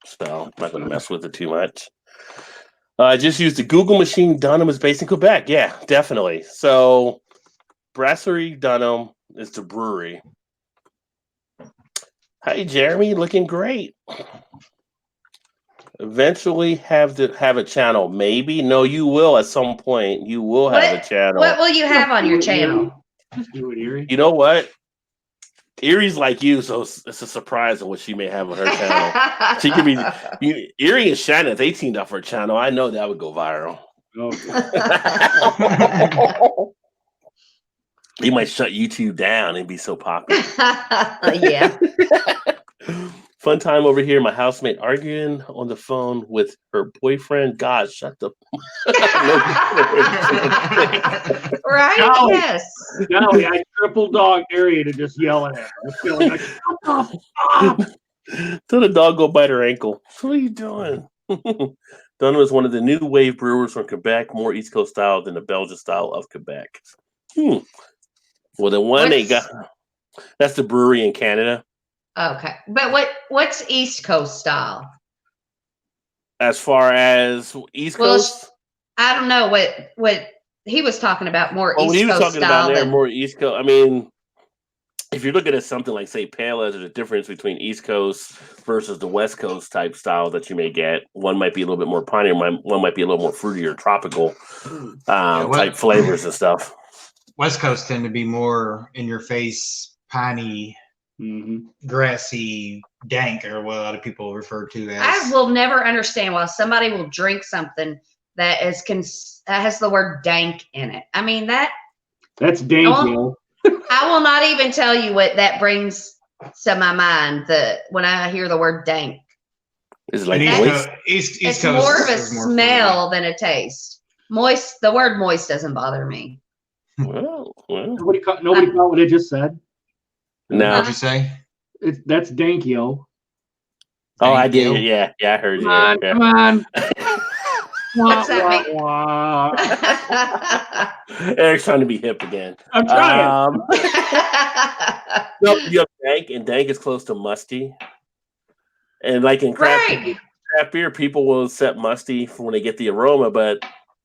So I'm not going to mess with it too much. I just used the Google machine. Dunham is based in Quebec. Yeah, definitely. So Brasserie Dunham is the brewery. Hey, Jeremy, looking great. Eventually have a channel. Maybe. No, you will at some point. You will have a channel. What will you have on your channel? Just do it, Erie. You know what? Erie's like you, so it's a surprise on what she may have on her channel. She could be Erie and Shannon. If they teamed up for a channel, I know that would go viral. Oh. They might shut YouTube down and be so popular. Yeah. Fun time over here. My housemate arguing on the phone with her boyfriend. God, shut the. Right? No. Yes. No, I triple dog area to just yell at her. Just yelling like, stop. Till the dog go bite her ankle. What are you doing? Dunham is one of the new wave brewers from Quebec, more East Coast style than the Belgian style of Quebec. Well, the one they got, that's the brewery in Canada. Okay. But what's East Coast style? As far as East Coast? I don't know what he was talking about, more East he was Coast talking style about there, than more East Coast. I mean, if you're looking at something like, say, pale ale, there's a difference between East Coast versus the West Coast type style that you may get. One might be a little bit more piney, one might be a little more fruity or tropical type flavors and stuff. West Coast tend to be more in your face, piney, grassy, dank, or what a lot of people refer to as. I will never understand why somebody will drink something that has the word dank in it. I mean that's dank. I will not even tell you what that brings to my mind when I hear the word dank. Is it like East it's Coast more of a smell than a taste. Moist. The word moist doesn't bother me. Well. Nobody caught what I just said. No. What'd you say? That's dankio. Oh, I did. Yeah, I heard you. Come on. What's that mean? Eric's trying to be hip again. I'm trying. No, you have dank, and dank is close to musty. And like in craft beer, people will accept musty for when they get the aroma, but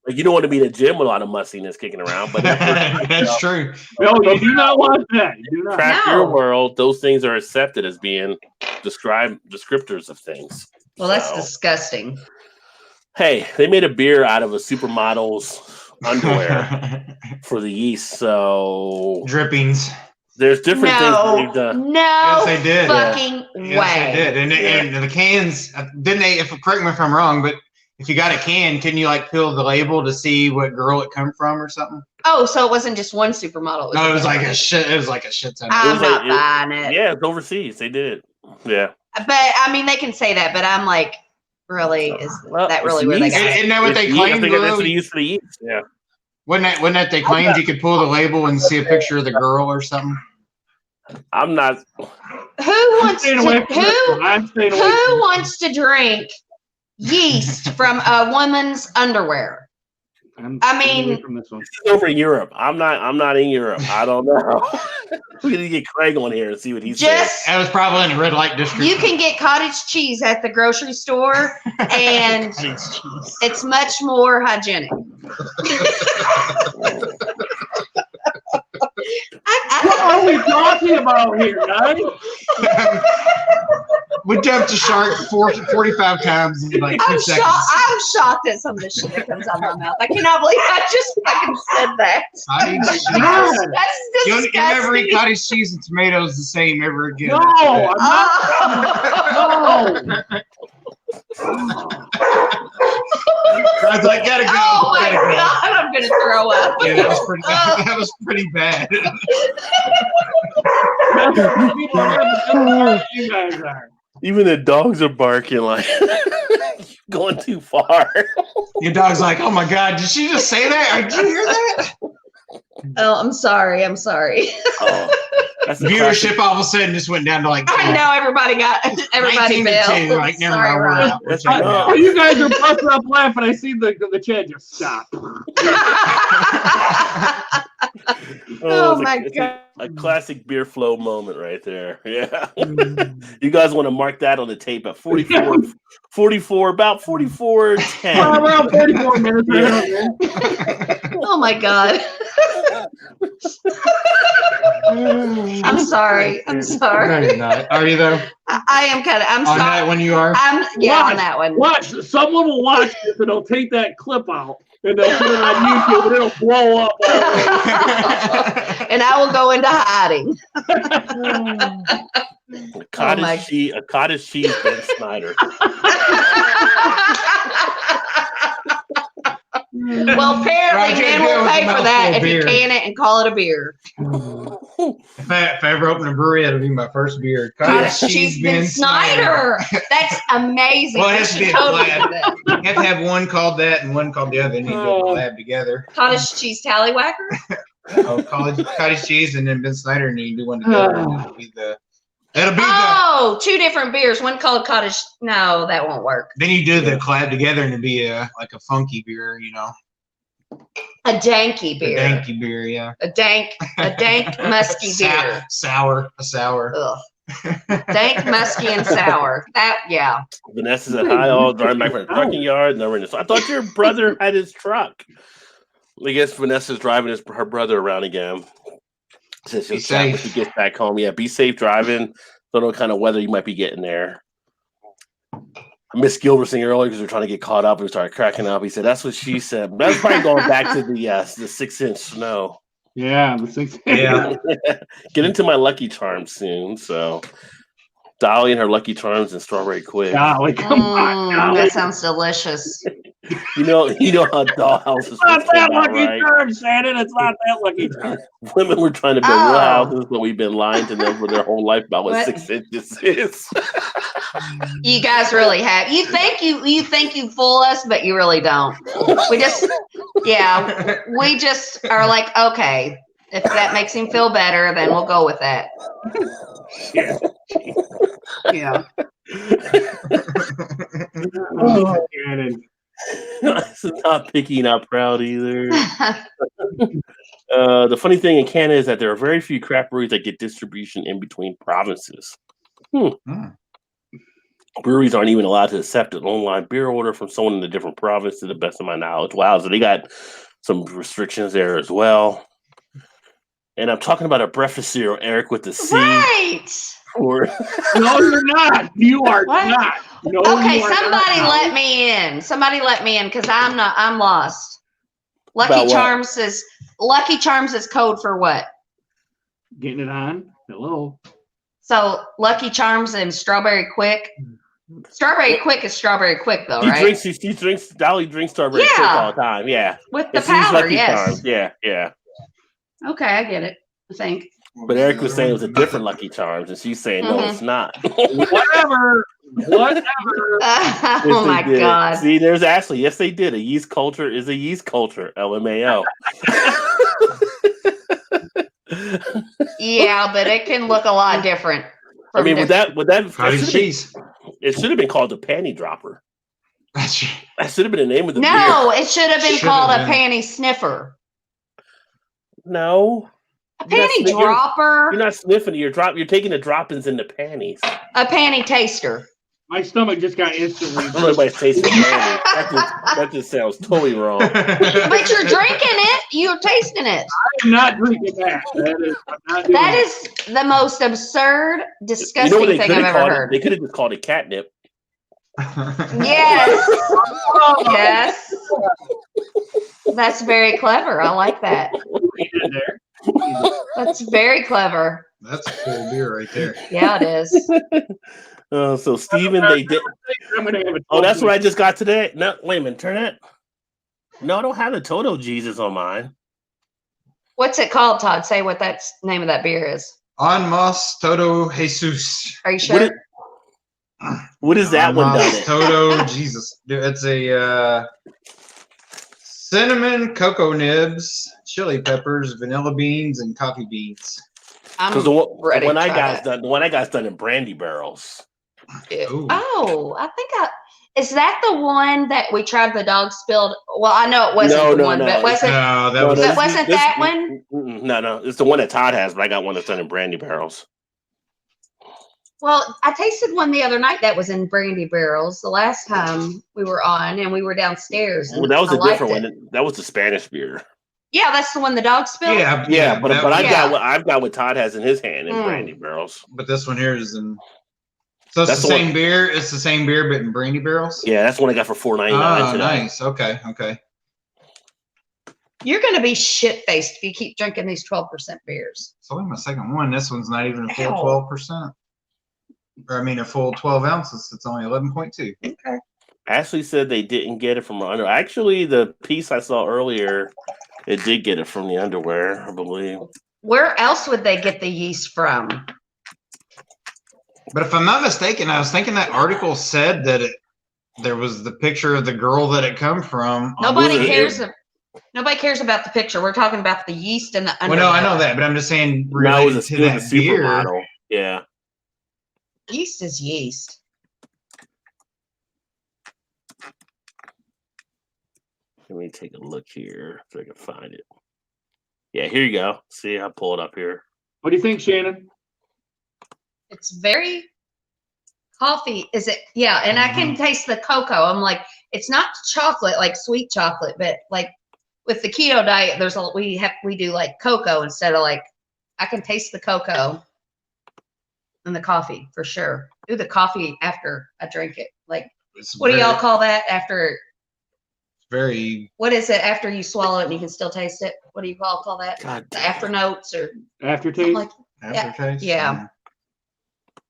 like you don't want to be in a gym with a lot of mustiness kicking around. But that's true. No, you do not want that. You do not. Craft beer world, those things are accepted as being descriptors of things. Well, that's disgusting. Hey, they made a beer out of a supermodel's underwear for the yeast, so drippings. There's different things they've done. No, yes, they did. Fucking way. Yes, they did. And the cans, didn't they? Correct me if I'm wrong, but if you got a can, can you like peel the label to see what girl it come from or something? Oh, so it wasn't just one supermodel. No, it was like a shit. It was like a shit ton. I'm not buying it. Yeah, it's overseas. They did it. Yeah. But I mean, they can say that, but I'm like, really, is that really where they got it? Isn't that what they claimed? That's what they used for the yeast. Yeah. Wasn't that they claimed you could pull the label and see a picture of the girl or something? I'm not. Who wants to drink yeast from a woman's underwear? I mean, this is over in Europe. I'm not in Europe. I don't know. We need to get Craig on here and see what he says. That was probably in the red light district. You can get cottage cheese at the grocery store, and it's much more hygienic. What are we talking about here, guys? We jumped a shark 45 times in like 2 seconds. I'm shocked at some of the shit that comes out of my mouth. I cannot believe I just fucking said that. That's disgusting. You'll never eat cottage cheese and tomatoes the same ever again. No, I'm not. No. I was like, gotta go. Oh my God, I'm gonna throw up. Yeah, that was pretty bad. You guys are. Even the dogs are barking like going too far. Your dog's like, oh my God, did she just say that? Did you hear that? Oh, I'm sorry. Oh. That's the Viewership all of a sudden just went down to like I know everybody 19 to 2. bailed. Like, never Sorry, mind, we're Rob. out. We're That's checking right. out. Well, you guys are busting up laughing. I see the chat just stop. Oh it's my it's God. a classic beer flow moment right there. Yeah. You guys want to mark that on the tape at 44, about 44:10. Around 44 minutes. Yeah. Oh my God. I'm sorry. I'm No, sorry. you're not. Are you though? I am kind of. I'm On that sorry. one, you are. On that one. Watch, someone will watch this and they'll take that clip out and they'll put it on YouTube and it'll blow up. And I will go into hiding. A cottage cheese Ben Snyder. Well, apparently, Roger, man go will with pay a for that mouthful if of you beer. can it and call it a beer. If I ever open a brewery, that'll be my first beer. Cottage cheese Ben Snyder. That's amazing. Well, it We has to should be a totally collab. do that. You have to have one called that and one called the other. They need to go collab together. Cottage cheese tallywhacker. Oh, cottage cheese and then Ben Snyder, and you do one together. And it'll be the. Oh, two different beers. One called cottage. No, that won't work. Then you do the collab together, and it'd be like a funky beer, you know. A danky beer. A danky beer, yeah. A dank musky beer. Sour. Ugh. Dank, musky, and sour. Yeah. Vanessa's at high all driving back from the parking yard, and they're in this. I thought your brother had his truck. I guess Vanessa's driving her brother around again. Says she'll chat when she gets back home. Yeah, be safe driving. Don't know what kind of weather you might be getting there. I missed Gilbert saying earlier because we were trying to get caught up and we started cracking up. He said, that's what she said. But that's probably going back to the 6-inch snow. Yeah, the 6. Yeah. Get into my Lucky Charms soon. So Dolly and her Lucky Charms and Strawberry Quick. Golly, come on. Golly. That sounds delicious. You know how Dollhouse is. It's not that Lucky right? Charms, Shannon. It's not that Lucky Charms. Women were trying to build real houses, but we've been lying to them for their whole life about what 6 inches is. You guys really have. You think you fool us, but you really don't. We just are like, okay, if that makes him feel better, then we'll go with that. Yeah. Oh, Shannon. It's not picky, not proud either. The funny thing in Canada is that there are very few craft breweries that get distribution in between provinces. Breweries aren't even allowed to accept an online beer order from someone in a different province, to the best of my knowledge. Wow, so they got some restrictions there as well. And I'm talking about a breakfast cereal, Eric, with the C. Right. Or No, you're not. You are not. No, Okay, you are somebody not. let me in. Somebody let me in because I'm lost. Lucky Charms is code for what? Getting it on. Hello. So Lucky Charms and Strawberry Quick. Strawberry Quick is Strawberry Quick though, right? Dolly drinks Strawberry Quick all the time. Yeah. With the It's these powder, Lucky yes. Charms. Yeah. Okay, I get it. I think. But Eric was saying it was a different Lucky Charms, and she's saying no, it's not. Whatever. Oh my did. God. See, there's Ashley. Yes, they did. A yeast culture is a yeast culture. LMAO. Yeah, but it can look a lot different. I mean, would that Cottage cheese. It should have been called a panty dropper. That should have been the name of the beer. No, it should have been called a panty sniffer. No. A panty dropper. You're not sniffing. You're taking the droppings in the panties. A panty taster. My stomach just got instantly. I don't know anybody's tasting panties. That just sounds totally wrong. But you're drinking it. You're tasting it. I'm not drinking that. That is the most absurd, disgusting thing I've ever heard. They could have just called it catnip. Yes. Yes. That's very clever. I like that. That's very clever. That's a full beer right there. Yeah, it is. So Steven, they did. Oh, that's what I just got today. No, wait a minute. Turn it. No, I don't have the Toto Jesus on mine. What's it called, Todd? Say what that name of that beer is. On Mas Todo Jesus. Are you sure? What is that one done in? Toto Jesus. It's a cinnamon, cocoa nibs, chili peppers, vanilla beans, and coffee beans. Because I'm the ready one to I try got that. done, the one I got done in brandy barrels. Ooh. Oh, I think is that the one that we tried the dog spilled? Well, I know it wasn't the one, but wasn't No, that No, was but wasn't that one? No, it's the one that Todd has, but I got one that's done in brandy barrels. Well, I tasted one the other night that was in brandy barrels the last time we were on, and we were downstairs. And Well, that was I a different liked one. it. That was the Spanish beer. Yeah, that's the one the dog spilled. yeah, but that I've was- got what Todd has in his hand in Mm. brandy barrels. But this one here is in. So it's That's the the same one- beer. It's the same beer, but in brandy barrels. Yeah, that's one I got for $4.99 Oh, today. nice. Okay. You're going to be shit faced if you keep drinking these 12% beers. It's only my second one. This one's not even a full Ow. 12%. Or I mean, a full 12 ounces. It's only 11.2. Okay. Ashley said they didn't get it from under. Actually, the piece I saw earlier, it did get it from the underwear, I believe. Where else would they get the yeast from? But if I'm not mistaken, I was thinking that article said that there was the picture of the girl that it come from. Nobody was it? cares. Nobody cares about the picture. We're talking about the yeast and the Well, underwear. no, I know that, but I'm just saying No, related it was to a that beer. supermodel. Yeah. Yeast is yeast. Let me take a look here so I can find it. Yeah, here you go. See, I'll pull it up here. What do you think, Shannon? It's very coffee. Is it? Yeah, and I can taste the cocoa. I'm like, it's not chocolate, like sweet chocolate, but like with the keto diet, we do like cocoa instead of like. I can taste the cocoa and the coffee for sure. Ooh, the coffee after I drink it. Like, what do y'all call that after? Very. What is it after you swallow it and you can still taste it? What do you call that? God The damn. after notes or Aftertaste? like Aftertaste. yeah.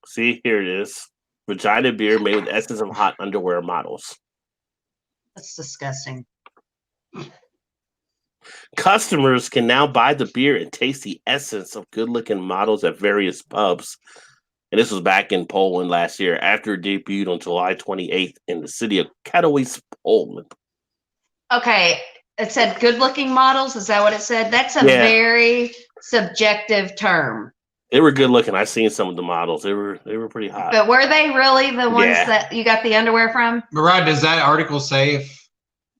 See, here it is. Vagina beer made with essence of hot underwear models. That's disgusting. Customers can now buy the beer and taste the essence of good-looking models at various pubs. And this was back in Poland last year after it debuted on July 28th in the city of Katowice, Poland. Okay, it said good-looking models. Is that what it said? That's a Yeah. very subjective term. They were good looking. I've seen some of the models. They were pretty hot. But were they really the ones Yeah. that you got the underwear from? But Rod, does that article say if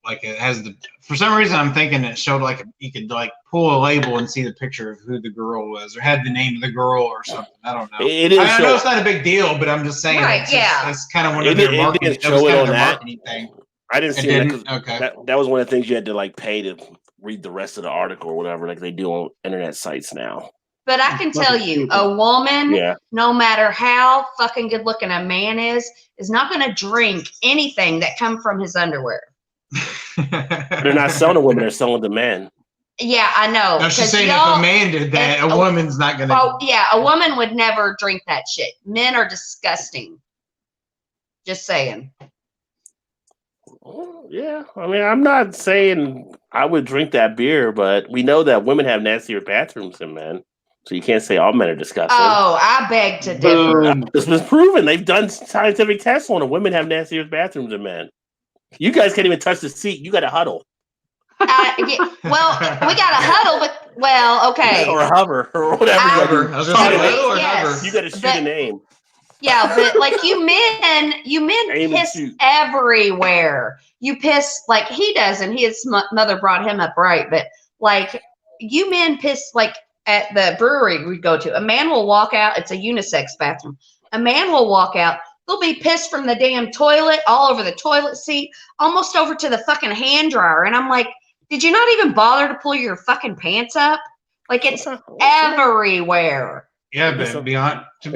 like it has the? For some reason, I'm thinking it showed like you could like pull a label and see the picture of who the girl was, or had the name of the girl or something. I don't know. It didn't I show. know it's not a big deal, but I'm just saying. Right, It's yeah. It's kind of one It of their didn't- it marketing. didn't That was show it kind of on their that. marketing thing. I didn't It see that didn't. 'cause Okay. that was one of the things you had to like pay to read the rest of the article or whatever, like they do on internet sites now. But I can tell you, a woman, Yeah. no matter how fucking good looking a man is not going to drink anything that come from his underwear. They're not selling to women; they're selling to men. Yeah, I know. No, she's 'cause saying if y'all- a man did that, if a woman's not gonna. Oh yeah, a woman would never drink that shit. Men are disgusting. Just saying. Well, yeah, I mean, I'm not saying I would drink that beer, but we know that women have nastier bathrooms than men, so you can't say all men are disgusting. Oh, I beg to differ. Boom. This was proven. They've done scientific tests on it. Women have nastier bathrooms than men. You guys can't even touch the seat. You got to huddle Well, we got a huddle, but okay. or hover or whatever. Hover. I was gonna say Okay, huddle or yes. hover. You got to shoot But- a name. Yeah, but like you men Aim and piss shoot. everywhere. You piss like he doesn't. His mother brought him up right, but like you men piss like at the brewery we go to. A man will walk out. It's a unisex bathroom. A man will walk out. There'll be piss from the damn toilet all over the toilet seat, almost over to the fucking hand dryer. And I'm like, did you not even bother to pull your fucking pants up? Like it's everywhere. Yeah, but to be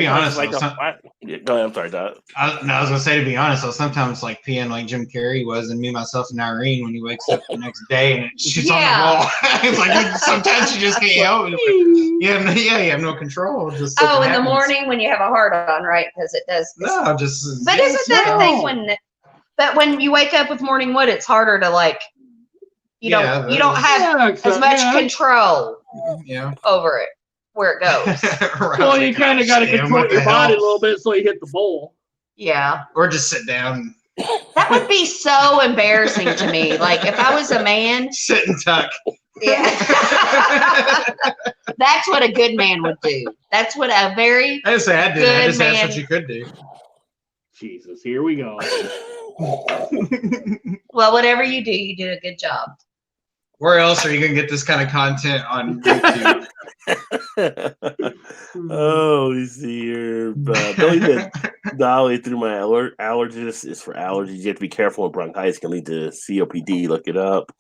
honest, like though, go ahead. I'm sorry, Doc. I was gonna say to be honest, though, sometimes like peeing like Jim Carrey was, and me, myself, and Irene when he wakes up the next day and it shits on the wall. It's like sometimes you just can't help it. You have no control. Just Oh, something in the happens. morning when you have a hard on, right? Because it does. No, just. But yeah, isn't that a no. thing when you wake up with morning wood, it's harder to like you don't have as much control Yeah. over it where it goes. Right. Well, you kind of got to Damn, control what your the body a hell? little bit so you hit the bowl. Yeah. Or just sit down, That would be so embarrassing to me. Like if I was a man, sit and tuck. Yeah. That's what a good man would do. That's what a very I didn't say I did. I good just asked man. what you could do. Jesus, here we go. Well, whatever you do a good job. Where else are you gonna get this kind of content on YouTube? Oh, you see here. Billy said Dolly through my allergist is for allergies. You have to be careful with bronchitis. Can lead to COPD. Look it up.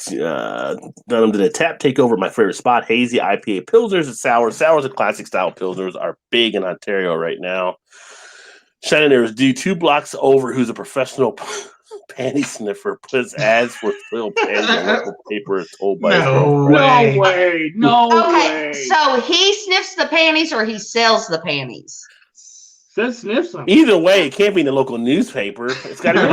Dunham did a tap takeover. My favorite spot: hazy IPA pilsners and sours. Sours and classic style pilsners are big in Ontario right now. Shannon, there was dude 2 blocks over who's a professional panty sniffer. Puts ads for sale panties on local paper. Told by his girlfriend. No way. No Okay, way. so he sniffs the panties or he sells the panties? Says sniff some. Either way, it can't be in the local newspaper. It's got to be.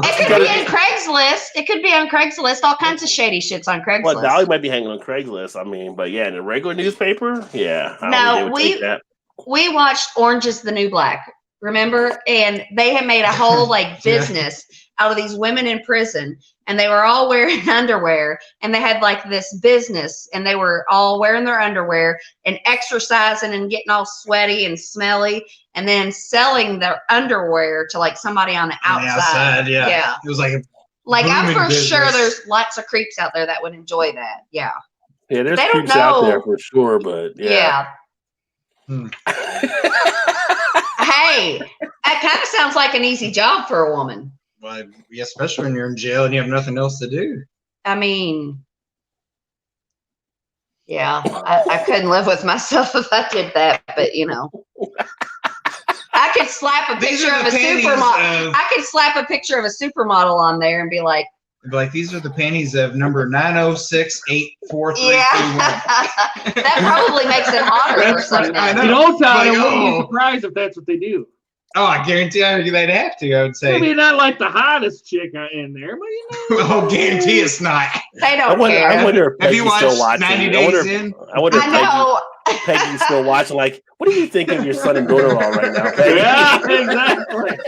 It could be on Craigslist. It could be on Craigslist. All kinds of shady shits on Craigslist. Well, Dolly might be hanging on Craigslist. I mean, but yeah, in a regular newspaper, yeah. I don't No, think they would take that. We watched Orange is the New Black, remember? And they had made a whole like business out of these women in prison, and they were all wearing underwear, and they had like this business, and they were all wearing their underwear and exercising and getting all sweaty and smelly, and then selling their underwear to like somebody on the outside. Yeah. It was like a I'm booming for sure business. there's lots of creeps out there that would enjoy that. Yeah. Yeah, there's They don't creeps out there know. for sure, but yeah. Hey, that kind of sounds like an easy job for a woman. Well, yeah, especially when you're in jail and you have nothing else to do. I mean, yeah, I couldn't live with myself if I did that, but you know. I could slap a These picture are of the a panties supermodel. of- I could slap a picture of a supermodel on there and be like, these are the panties of number 9068433. yeah. That probably makes it hotter or something. I know. You know, Todd, I Like, wouldn't be oh. surprised if that's what they do. Oh, I guarantee they'd have to, I would say. I mean, not like the hottest chick in there, but you know. Oh, guarantee it's not. They I don't care. wonder if Have you Peggy's still watched watching. 90 Days In? I wonder if I know. Peggy's still watching. Like, what do you think of your son and daughter-in-law right now, Peggy? Yeah, exactly.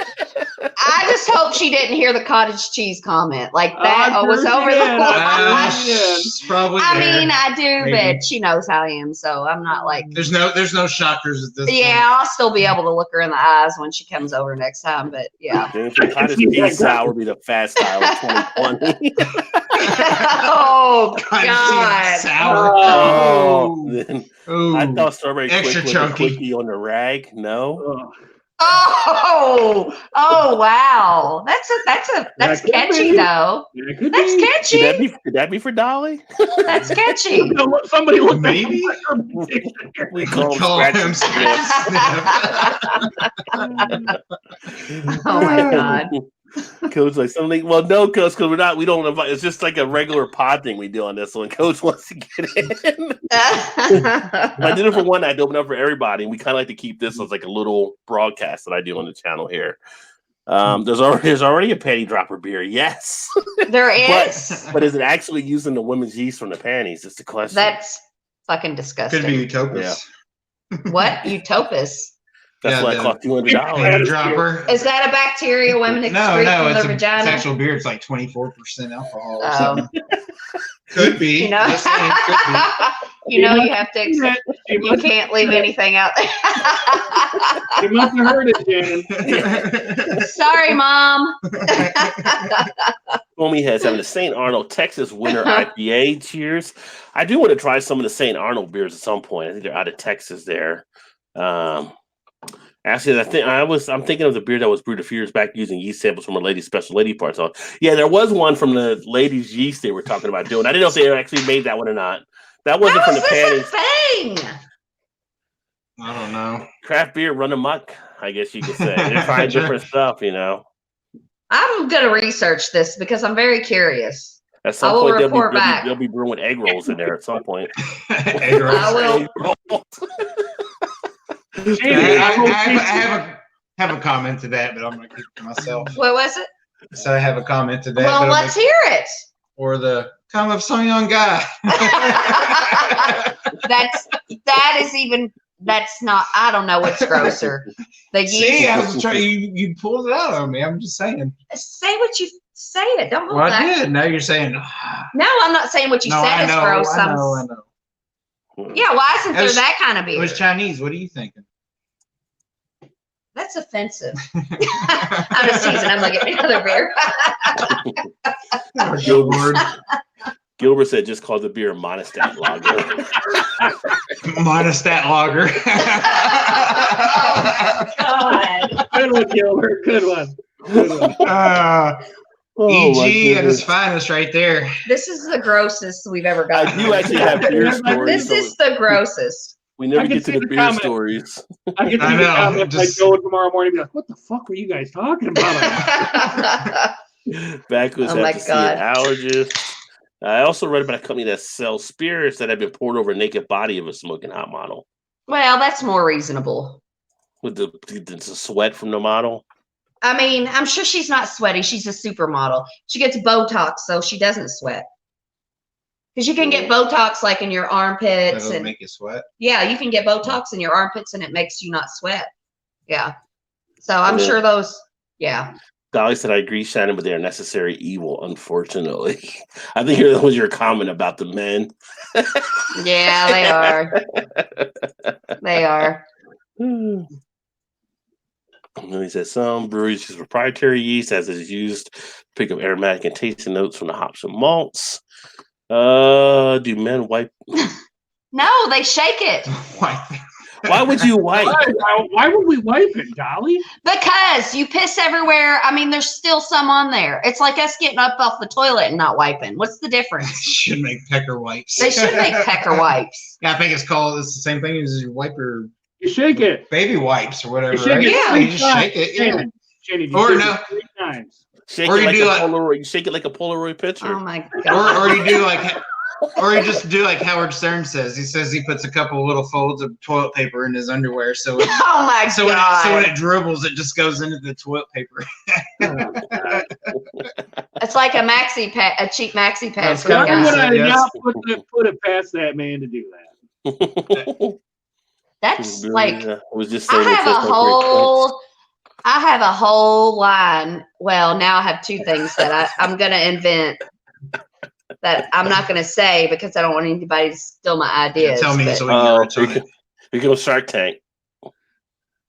I just hope she didn't hear the cottage cheese comment. Like that I'm was sure over she the did. line. It's probably I there. mean, I do, Maybe. but she knows how I am, so I'm not like. There's no shockers at this Yeah, I'll still be able to look her in the eyes when she comes over next time. But yeah. Jennifer Cottage cheese sour would be the fast style of 2020. Oh point. God. Sour. Oh, then Ooh. I thought strawberry Extra quick was a chunky. quickie on the rag. No, Oh wow. That's could catchy be. though. Yeah, it could That's be. catchy. could that be for Dolly? That's catchy. Somebody look Maybe. We call Call him him scratch Oh my God. Coach like something. Well, no, Coach, because we don't invite. It's just like a regular pod thing we do on this one. Coach wants to get in. If I did it for one, I'd open up for everybody, and we kind of like to keep this as like a little broadcast that I do on the channel here. There's already a panty dropper beer. Yes, There is. but is it actually using the women's yeast from the panties? It's the question. That's fucking disgusting. Could be Utopus. What? Utopus? That's Yeah, why it the- cost $200. Panty dropper. Is that a bacteria women excrete No, from it's their it's vagina? actual beer. It's like 24% alcohol or Oh. something. Could be. You know, Just saying, could be. you know, you have to. Accept, you can't leave anything out there. You must have heard it, Jan. Sorry, Mom. Homie has having the St. Arnold Texas Winter IPA. Cheers! I do want to try some of the St. Arnold beers at some point. I think they're out of Texas there. Actually, I'm thinking of the beer that was brewed a few years back using yeast samples from a lady's special lady parts. So yeah, there was one from the ladies' yeast they were talking about doing. I didn't know if they actually made that one or not. That wasn't How from is the this a panties. thing? I don't know. Craft beer run amok, I guess you could say. They're trying different stuff, you know. I'm gonna research this because I'm very curious. At some I will point, report back. they'll be brewing egg rolls in there at some point. Egg rolls. I will. I have a comment to that, but I'm going to keep it to myself. What was it? So I have a comment to that. Well, but I'm let's gonna- hear it. Or the come of some young guy. That's not. I don't know what's grosser. The See, yeast. I was trying. You pulled it out on me. I'm just saying. Say what you Say it. Don't hold Well, back. I did. Now you're saying. No, I'm not saying what you No, said I is know. gross. I know. Yeah, why isn't It there was- that kind of It beer? was Chinese. What are you thinking? That's offensive. I'm just teasing. I'm like, get me another beer. Gilbert said just call the beer Monostat Lager. Monostat lager. God. Good one, Gilbert. Good one. Good one. EG at its finest right there. This is the grossest we've ever got. I do actually have beer stories. This is the grossest. We never I can get to see the the beer comment. stories. I get to I the know, comment just- like Joe tomorrow morning. Be like, what the fuck were you guys talking about? Back was Oh my have to see an allergist. I also read about a company that sells spirits that have been poured over a naked body of a smoking hot model Well, that's more reasonable. with the sweat from the model. I mean, I'm sure she's not sweaty. She's a supermodel. She gets Botox, so she doesn't sweat. Because you can get Botox like in your That armpits, doesn't and make you sweat. yeah, you can get Botox in your armpits, and it makes you not sweat. Yeah. So I'm Yeah. sure those. Yeah. Dolly said, I agree, Shannon, but they are necessary evil, unfortunately. I think that was your comment about the men. Yeah, they are. They are. And then he said, some breweries use proprietary yeast as is used to pick up aromatic and tasting notes from the hops and malts. Do men wipe? No, they shake it. Why would you wipe? Why would we wipe it, Dolly? Because you piss everywhere. I mean, there's still some on there. It's like us getting up off the toilet and not wiping. What's the difference? Should make pecker wipes. They should make pecker wipes. Yeah, I think it's the same thing as your wiper You shake it. baby wipes or whatever. You shake right? it. Yeah. You just shake it. Yeah. Shannon, Or shake no. it 3 times. Shake Or it you like do a like- Polaroid. You shake it like a Polaroid picture. Oh my god. Or you do like, or you just do like Howard Stern says. He says he puts a couple little folds of toilet paper in his underwear, so it, Oh my so when god. it dribbles, it just goes into the toilet paper. It's like a cheap maxi pad. That's for the Why kinda would guys. I Yes. not put it past that man to do that? That's like I was just I saying have a whole line. Well, now I have 2 things that I'm gonna invent that I'm not gonna say because I don't want anybody to steal my ideas. Tell me but- so we can get rich on it. You're going to Shark Tank.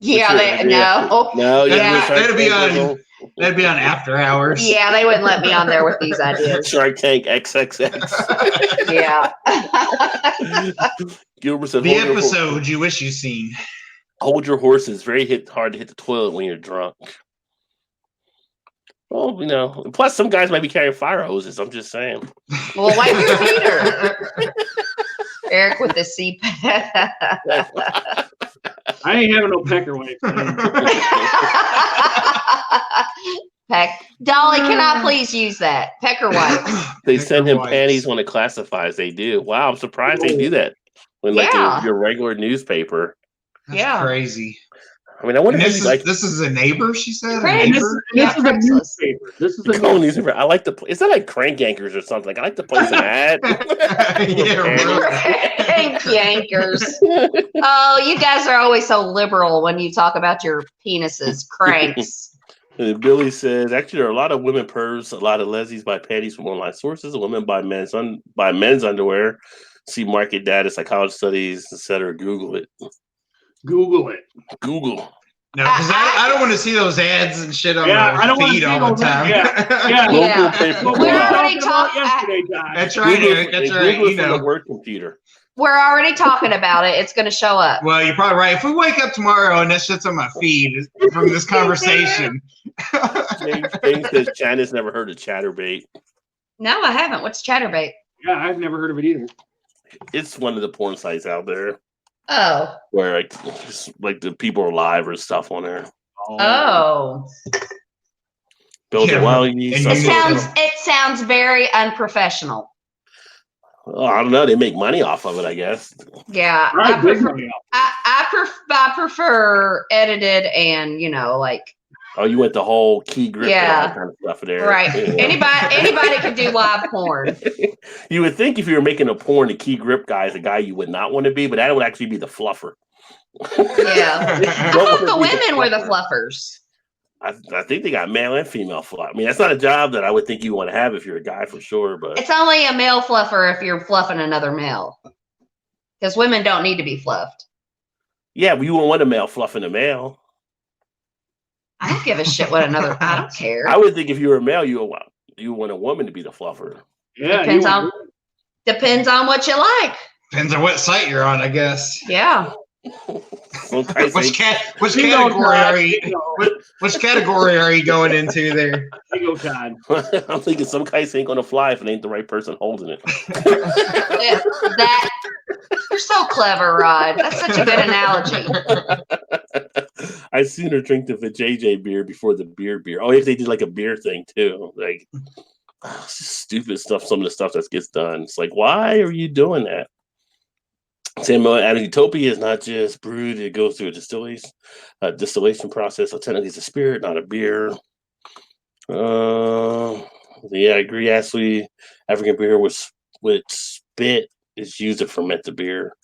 yeah, What's your idea? No, you're Yeah. gonna Shark That'd be Tank, on- That'd be on After Hours. Yeah, they wouldn't let me on there with these ideas. Shark Tank XXX. Yeah. Gilbert said, The episode you wish you seen. hold your horses. Very hard to hit the toilet when you're drunk. Well, plus some guys might be carrying fire hoses. I'm just saying. Well, wipe your feet. Eric with the CPAP. I ain't having no pecker wipe. Dolly, can I please use that? Pecker wipes. They send him wipes. panties when it classifies. They do. Wow, I'm surprised they do that. When like Yeah. your regular newspaper. That's Yeah. crazy. I mean, I wonder And how this you is like this is a neighbor, she said. A Crazy. And this, neighbor? and this Yeah, is a Craigslist. newspaper. This is a call newspaper. newspaper. I like is that like Crank Yankers or something? I like to place an ad. Yeah, really. Thank yankers. Oh, you guys are always so liberal when you talk about your penises, cranks. And Billy says, actually, there are a lot of women pervs, a lot of lesbians buy panties from online sources, women buy men's underwear. See market data, psychology studies, etc. Google it. Google it. Google. No, because I don't want to see those ads and shit on Yeah, I my don't wanna feed see all the those- time. Yeah. Yeah. Local paper. What we We're were already talking about talk- yesterday, John. That's right, Eric. That's right. Google You it from the know. word computer. We're already talking about it. It's going to show up. Well, you're probably right. If we wake up tomorrow and that shit's on my feed from this conversation, James says China's never heard of Chatterbait. No, I haven't. What's Chatterbait? Yeah, I've never heard of it either. It's one of the porn sites out there Oh. where like the people are live or stuff on there. Oh. Build Yeah, a while and you you It sounds very unprofessional. I don't know. They make money off of it, I guess. Yeah. Right, I good prefer, money off. I prefer edited and, like, Oh, you went the whole key grip and all Yeah. that kind of stuff there. right. Yeah. Anybody could do live porn. You would think if you were making a porn, the key grip guy is a guy you would not want to be, but that would actually be the fluffer. Yeah. I Don't thought the wanna be women were the fluffer. fluffers. I think they got male and female fluff. I mean, that's not a job that I would think you want to have if you're a guy for sure. But It's only a male fluffer if you're fluffing another male, because women don't need to be fluffed. yeah, but you wouldn't want a male fluffing a male. I don't give a shit what another. I don't care. I would think if you were a male, you want a woman to be the fluffer. Yeah, Depends on what you like. Depends on what site you're on, I guess. Yeah. Which category are you? Which category are you going into there? Bingo time. I'm thinking some kites ain't gonna fly if it ain't the right person holding it. That you're so clever, Rod. That's such a good analogy. I'd sooner drink the JJ beer before the beer. Oh, if they did like a beer thing too, like it's just stupid stuff. Some of the stuff that gets done, it's like, why are you doing that? Same and Utopia is not just brewed; it goes through a distillation process. So technically, it's a spirit, not a beer. Yeah, I agree. Actually, African beer with spit is used to ferment the beer.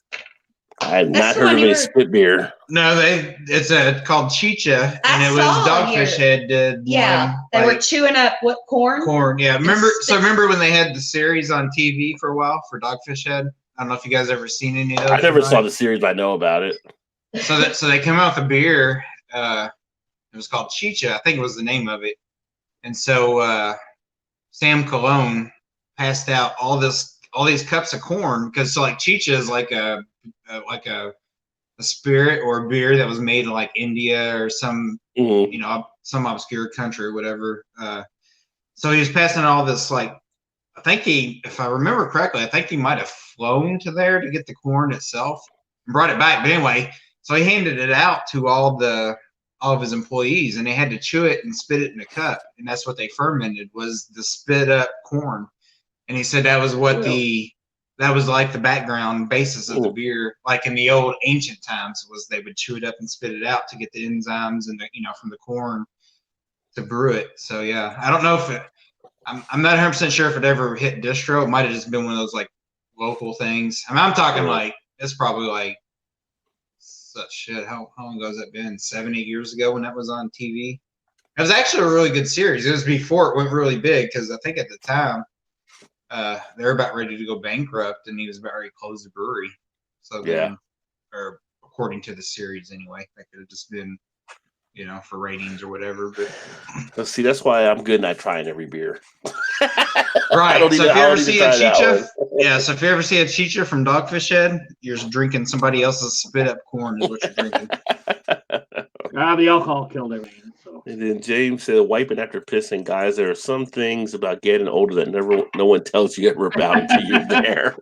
I had not heard of any spit beer. No, it's called Chicha, and it was Dogfish Head did. Yeah, they were chewing up what corn? Corn, yeah. Remember when they had the series on TV for a while for Dogfish Head? I don't know if you guys ever seen any of those. I never saw the series, but I know about it. So they came out with a beer. It was called Chicha, I think it was the name of it. And so Sam Cologne passed out all these cups of corn because like Chicha is like a spirit or a beer that was made in like India or some some obscure country or whatever. So he was passing all this like. I think if I remember correctly, I think he might have flown to there to get the corn itself and brought it back. But anyway, so he handed it out to all of his employees, and they had to chew it and spit it in a cup, and that's what they fermented was the spit up corn. And he said that was that was like the background basis of the beer, like in the old ancient times, was they would chew it up and spit it out to get the enzymes and from the corn to brew it. So yeah, I don't know if it. I'm not 100% sure if it ever hit distro. It might have just been one of those like local things. I mean, I'm talking like it's probably like such shit. How long ago has that been? 7-8 years ago when that was on TV. It was actually a really good series. It was before it went really big because I think at the time they were about ready to go bankrupt and he was about ready to close the brewery. So then, or according to the series anyway, that could have just been. For ratings or whatever. But see, that's why I'm good and I try every beer. Right. So if you ever see a Chicha, so if you ever see a Chicha from Dogfish Head, you're drinking somebody else's spit up corn is what you're drinking. The alcohol killed everything. So. And then James said, wiping after pissing, guys, there are some things about getting older that no one tells you ever about until you're there.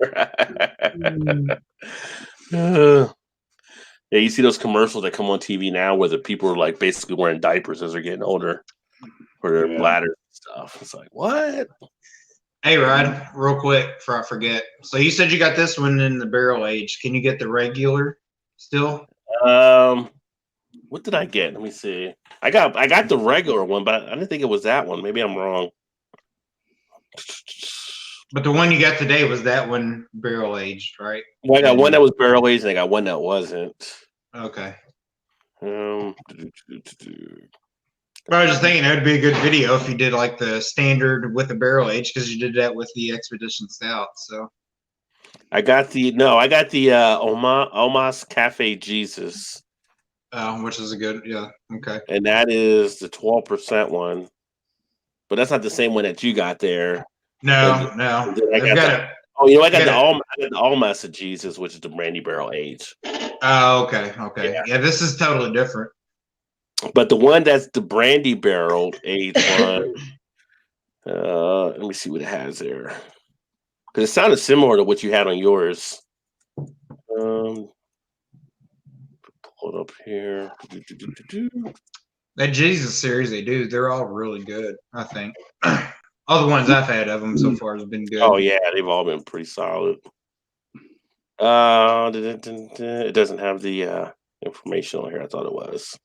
Yeah, you see those commercials that come on TV now where the people are like basically wearing diapers as they're getting older for their bladder and stuff. It's like, what? Hey, Rod, real quick before I forget. So you said you got this one in the barrel age. Can you get the regular still? What did I get? Let me see. I got the regular one, but I didn't think it was that one. Maybe I'm wrong. But the one you got today was that one barrel aged, right? Well, I got one that was barrel aged and I got one that wasn't. Okay. But I was just thinking it would be a good video if you did like the standard with the barrel age because you did that with the Expedition Stout. So I got the Omas Cafe Jesus. Which is a good, okay. And that is the 12% one. But that's not the same one that you got there. No. I got the Almas of Jesus, which is the brandy barrel age. Oh, okay. Yeah, this is totally different. But the one that's the brandy barrel aged one, let me see what it has there. Because it sounded similar to what you had on yours. Pull it up here. That Jesus series they're all really good, I think. All the ones I've had of them so far has been good. Oh yeah, they've all been pretty solid. It doesn't have the information on here. I thought it was.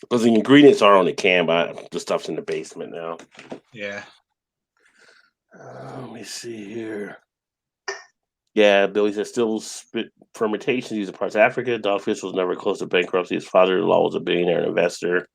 Because the ingredients are on the can, but the stuff's in the basement now. Yeah. Let me see here. Yeah, Billy says still spit fermentation used in parts of Africa. Dogfish was never close to bankruptcy. His father-in-law was a billionaire and investor.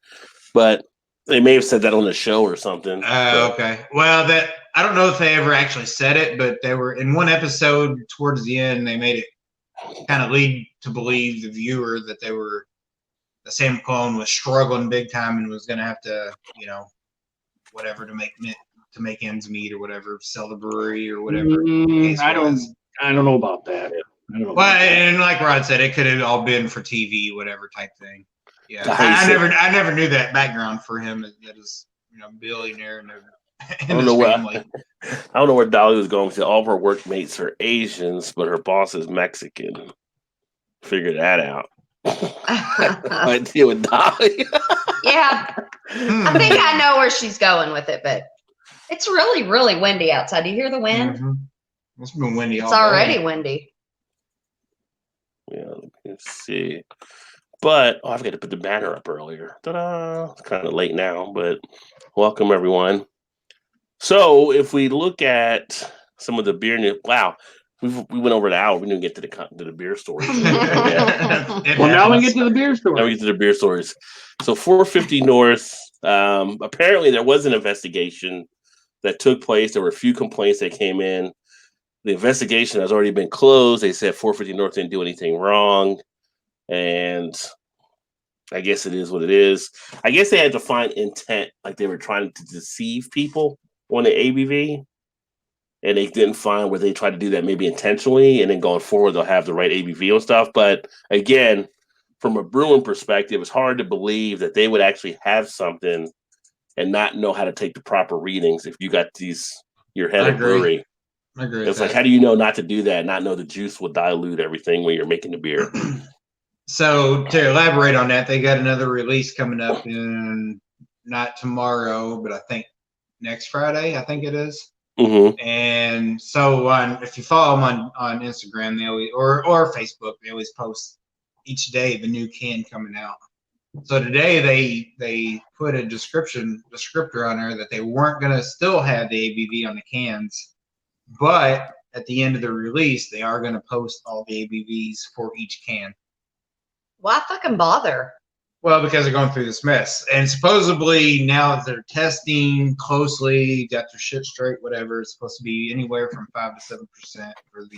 But they may have said that on the show or something. Okay. Well, that I don't know if they ever actually said it, but they were in one episode towards the end. They made it kind of lead to believe the viewer that the Sam McClone was struggling big time and was going to have to, whatever to make ends meet or whatever, sell the brewery or whatever. I don't know about that. Well, and like Rod said, it could have all been for TV, whatever type thing. Yeah, I never knew that background for him. That is, billionaire and I don't know where Dolly was going. She said all of her workmates are Asians, but her boss is Mexican. Figure that out. I deal with Dolly. Yeah, I think I know where she's going with it, but it's really, really windy outside. Do you hear the wind? Mm-hmm. It's been windy. It's already windy. Yeah, let's see. But I've got to put the banner up earlier. Ta-da! It's kind of late now, but welcome everyone. So if we look at some of the beer news, wow, we went over an hour. We didn't get to the beer stories. Well, now we get to the beer stories. Now we get to the beer stories. So 450 North. Apparently, there was an investigation that took place. There were a few complaints that came in. The investigation has already been closed. They said 450 North didn't do anything wrong. And I guess it is what it is. I guess they had to find intent, like they were trying to deceive people on the ABV. And they didn't find where they tried to do that maybe intentionally. And then going forward, they'll have the right ABV and stuff. But again, from a brewing perspective, it's hard to believe that they would actually have something and not know how to take the proper readings if you got your head of brewery. I agree. It's like, how do you know not to do that? Not know the juice will dilute everything when you're making the beer. So to elaborate on that, they got another release coming up in not tomorrow, but I think next Friday. I think it is. Mm-hmm. And so if you follow them on Instagram, they always or Facebook, they always post each day the new can coming out. So today they put a descriptor on there that they weren't going to still have the ABV on the cans, but at the end of the release, they are going to post all the ABVs for each can. Why fucking bother? Well, because they're going through this mess. And supposedly now that they're testing closely, got their shit straight, whatever, it's supposed to be anywhere from 5 to 7% for the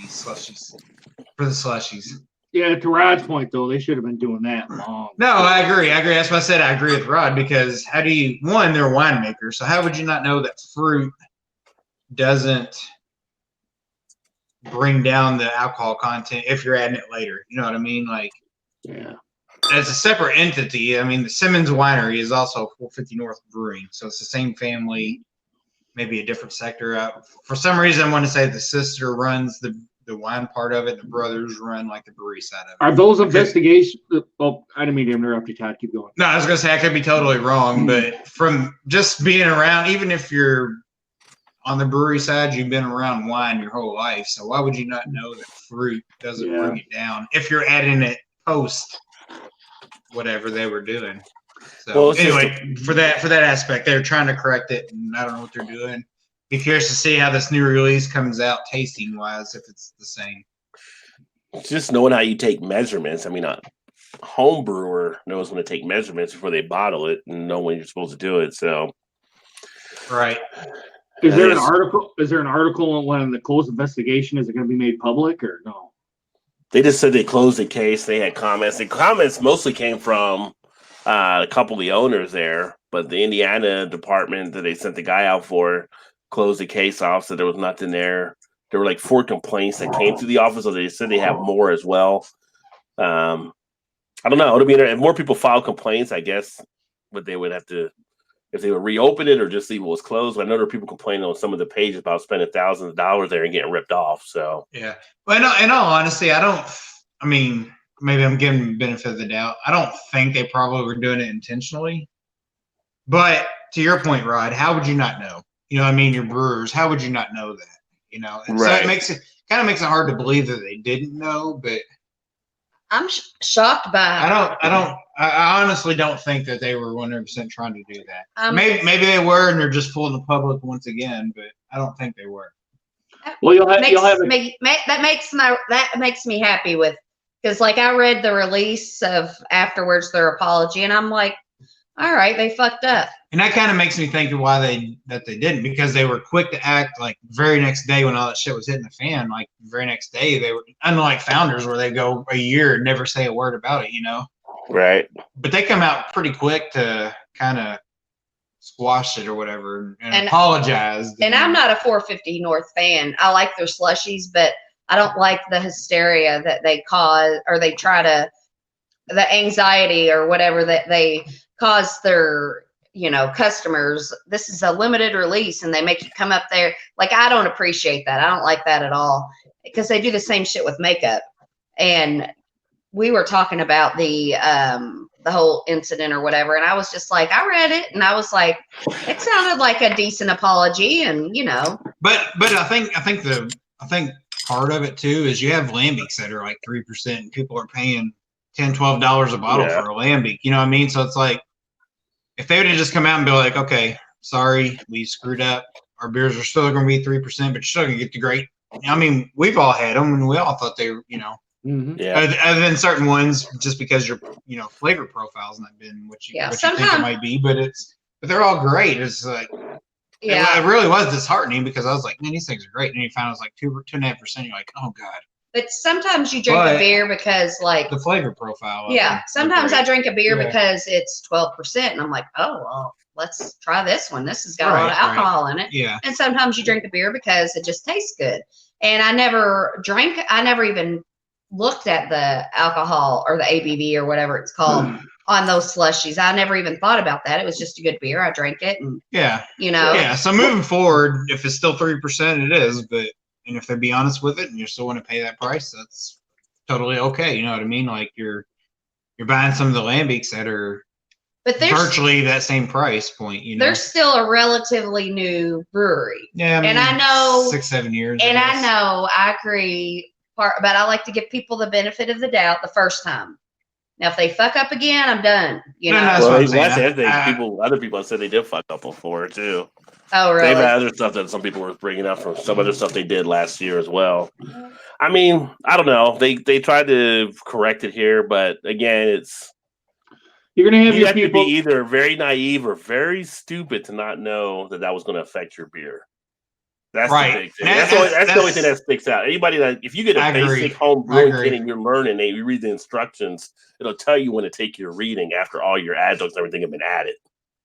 slushies. Yeah, to Rod's point, though, they should have been doing that long. No, I agree. That's why I said I agree with Rod, because how do you, one, they're winemakers, so how would you not know that fruit doesn't bring down the alcohol content if you're adding it later? You know what I mean? Like, yeah. As a separate entity, I mean, the Simmons Winery is also 450 North Brewing, so it's the same family, maybe a different sector. For some reason, I want to say the sister runs the wine part of it, the brothers run like the brewery side of it. Are those investigations? Oh, I didn't mean to interrupt you, Todd. Keep going. No, I was going to say I could be totally wrong, but from just being around, even if you're on the brewery side, you've been around wine your whole life, so why would you not know that fruit doesn't bring it down if you're adding it post whatever they were doing? So anyway, for that aspect, they're trying to correct it, and I don't know what they're doing. Be curious to see how this new release comes out tasting wise, if it's the same. Just knowing how you take measurements. I mean, a home brewer knows when to take measurements before they bottle it and know when you're supposed to do it. So, right. Is there an article? Is there an article on when the closed investigation? Is it going to be made public or no? They just said they closed the case. They had comments. The comments mostly came from a couple of the owners there, but the Indiana department that they sent the guy out for closed the case off, so there was nothing there. There were like 4 complaints that came to the office, so they said they have more as well. I don't know. It'll be if more people file complaints, I guess, but they would have to, if they would reopen it or just leave it was closed. I know there are people complaining on some of the pages about spending thousands of dollars there and getting ripped off. So yeah, well, in all honesty, I mean, maybe I'm giving them the benefit of the doubt. I don't think they probably were doing it intentionally. But to your point, Rod, how would you not know? You know what I mean? You're brewers. How would you not know that? You know, and right. So it kind of makes it hard to believe that they didn't know. But I'm shocked by. I honestly don't think that they were 100% trying to do that. Maybe they were, and they're just fooling the public once again. But I don't think they were. Well, you'll have that makes me happy with, because like I read the release of afterwards their apology, and I'm like, all right, they fucked up. And that kind of makes me think of why they didn't, because they were quick to act like very next day when all that shit was hitting the fan. Like very next day, they were, unlike Founders where they go a year and never say a word about it, you know? Right. But they come out pretty quick to kind of squash it or whatever and apologize. And I'm not a 450 North fan. I like their slushies, but I don't like the hysteria that they cause, or they try to, the anxiety or whatever that they cause their, customers. This is a limited release and they make you come up there. Like, I don't appreciate that. I don't like that at all, because they do the same shit with makeup. And we were talking about the whole incident or whatever. And I was just like, I read it and I was like, it sounded like a decent apology. And, but I think part of it too is you have lambics that are like 3% and people are paying $10-12 a bottle for a lambic. You know what I mean? So it's like, if they would have just come out and be like, okay, sorry, we screwed up. Our beers are still going to be 3%, but you're still going to get the great. I mean, we've all had them and we all thought they were, other than certain ones, just because your, flavor profile's not been what you think it might be, but they're all great. It's like, it really was disheartening, because I was like, man, these things are great. And you found it was like 2.5%. You're like, oh God. But sometimes you drink a beer because, like, the flavor profile. Sometimes I drink a beer because it's 12%, and I'm like, oh well, let's try this one. This has got a lot of alcohol in it. Yeah. And sometimes you drink a beer because it just tastes good. And I never even looked at the alcohol or the ABV or whatever it's called on those slushies. I never even thought about that. It was just a good beer. I drank it, and So moving forward, if it's still 3%, it is, but. And if they be honest with it and you still want to pay that price, that's totally okay. You know what I mean? Like you're buying some of the lambics that are virtually that same price point. They're still a relatively new brewery. Yeah, I mean, and I know 6-7 years. And I know I agree, but I like to give people the benefit of the doubt the first time. Now, if they fuck up again, I'm done. Other people have said they did fuck up before too. Oh, really? They've had other stuff that some people were bringing up from some other stuff they did last year as well. I mean, I don't know. They tried to correct it here, but again, you have to be either very naive or very stupid to not know that was going to affect your beer. That's the big thing. That's the only thing that sticks out. Anybody if you get a basic home brewing kit and you're learning, and you read the instructions, it'll tell you when to take your reading after all your adjuncts and everything have been added.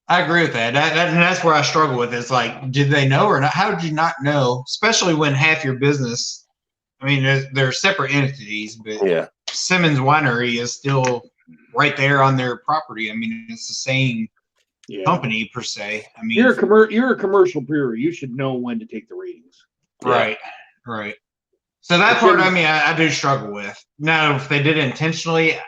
I agree with that. And that's where I struggle with. It's like, did they know or not? How did you not know? Especially when half your business, I mean, they're separate entities, but Simmons Winery is still right there on their property. I mean, it's the same company per se. I mean, you're a commercial brewery. You should know when to take the readings. Right. So that part, I mean, I do struggle with. Now, if they did it intentionally,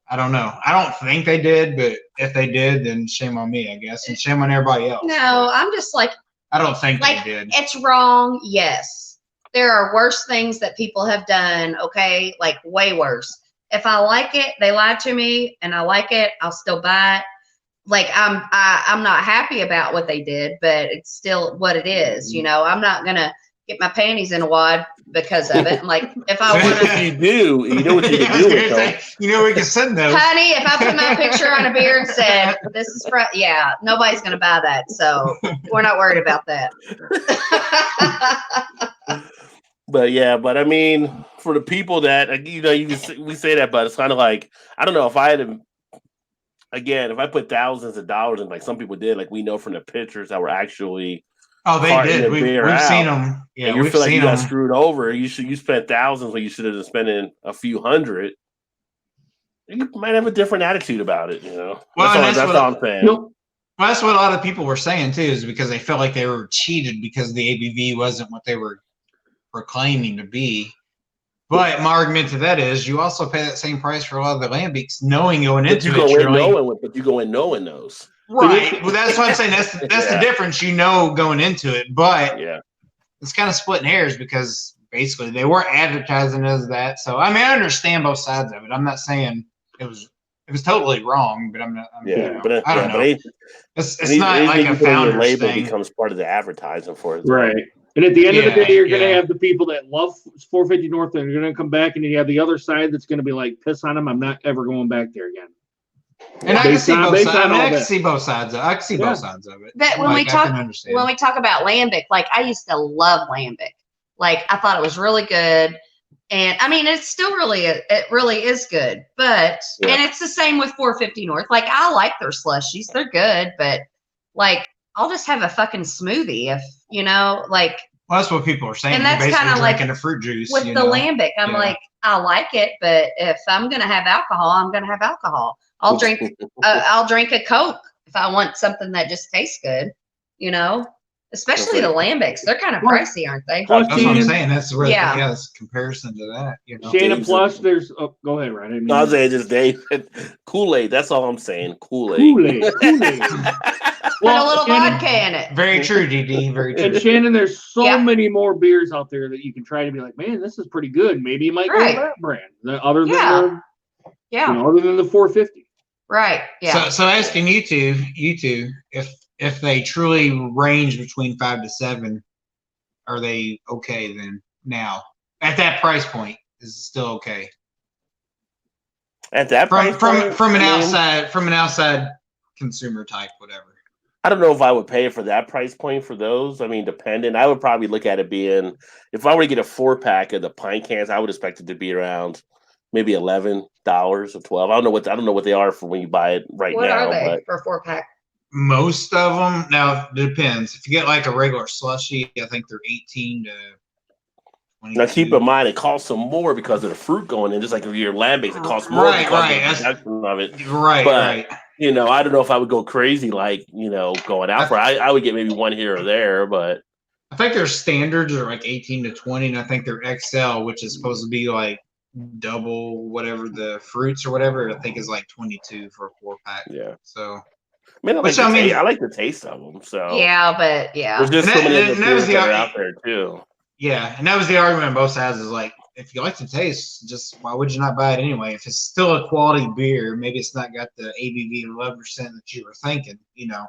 I don't know. I don't think they did, but if they did, then shame on me, I guess, and shame on everybody else. No, I'm just like, I don't think they did. It's wrong. Yes, there are worse things that people have done. Okay, like way worse. If I like it, they lied to me, and I like it, I'll still buy it. Like I'm not happy about what they did, but it's still what it is. I'm not gonna get my panties in a wad because of it. I'm like, if I want to, you do, you know what you can do with them. We can send those. Honey, if I put my picture on a beer and said, this is nobody's going to buy that. So we're not worried about that. But I mean, for the people that, we say that, but it's kind of like, I don't know, if I put thousands of dollars in, like some people did, like we know from the pictures that were actually, oh, they did. We've seen them. Yeah, you feel like you got screwed over. You spent thousands when you should have been spending a few hundred. You might have a different attitude about it, Well, that's all I'm saying. Well, that's what a lot of people were saying too, is because they felt like they were cheated because the ABV wasn't what they were proclaiming to be. But my argument to that is, you also pay that same price for a lot of the lambics, knowing going into it. But you go in knowing those. Right. Well, that's what I'm saying. That's the difference, going into it. But it's kind of splitting hairs, because basically they were advertising as that. So I mean, I understand both sides of it. I'm not saying it was totally wrong, but I don't know. It's not like a Founders label thing. becomes part of the advertising for it. Right. And at the end of the Yeah, day, you're going to yeah. have the people that love 450 North and you're going to come back, and then you have the other side that's going to be like, piss on them. I'm not ever going back there again. And I can see both sides. I mean, I can that. see both sides. I can see both sides of it. But when Like, we talk, I can understand. when we talk about lambic, like I used to love lambic. Like I thought it was really good, and I mean it's still it really is good. But and it's the same with 450 North. Like I like their slushies, they're good, but like I'll just have a fucking smoothie if you know, like. Well, that's what people are saying. And that's You're basically kind of like drinking a fruit juice with the lambic. I'm like, I like it, but if I'm gonna have alcohol, I'm gonna have alcohol. I'll drink a Coke if I want something that just tastes good. You know, especially the lambics. They're kind of pricey, aren't they? That's what I'm saying. That's the that's a comparison to that. You know, Shannon. Plus, there's. Oh, go ahead, Ryan. I mean, I was saying just David Kool-Aid. That's all I'm saying. Kool-Aid. Kool-Aid. Put a little vodka in it. Very true, DD. Very true. And Shannon, there's so many more beers out there that you can try to be like, man, this is pretty good. Maybe you might go to that brand, other than other than the 450. Right. Yeah. So asking you two, if they truly range between 5 to 7, are they okay then? Now at that price point, is it still okay? At that price point, from an outside consumer type, whatever. I don't know if I would pay for that price point for those. I mean, dependent. I would probably look at it being, if I were to get a 4-pack of the pint cans, I would expect it to be around maybe $11 or $12. I don't know what they are for when you buy it now. What are they for a 4-pack? Most of them now it depends. If you get like a regular slushie, I think they're 18 to 22. Now keep in mind it costs them more because of the fruit going in. Just like if you're lambics, it costs more because of the production of it. Right. You know, I don't know if I would go crazy like, you know, going out for it. I would get maybe one here or there, but I think their standards are like 18 to 20, and I think their XL, which is supposed to be like double whatever the fruits or whatever, I think is like 22 for a 4-pack. Yeah. So I mean, I like the taste of them. So there's just so many other beers that are out there too. Yeah, and that was the argument on both sides. Is like, if you like the taste, just why would you not buy it anyway? If it's still a quality beer, maybe it's not got the ABV of 11% that you were thinking. You know,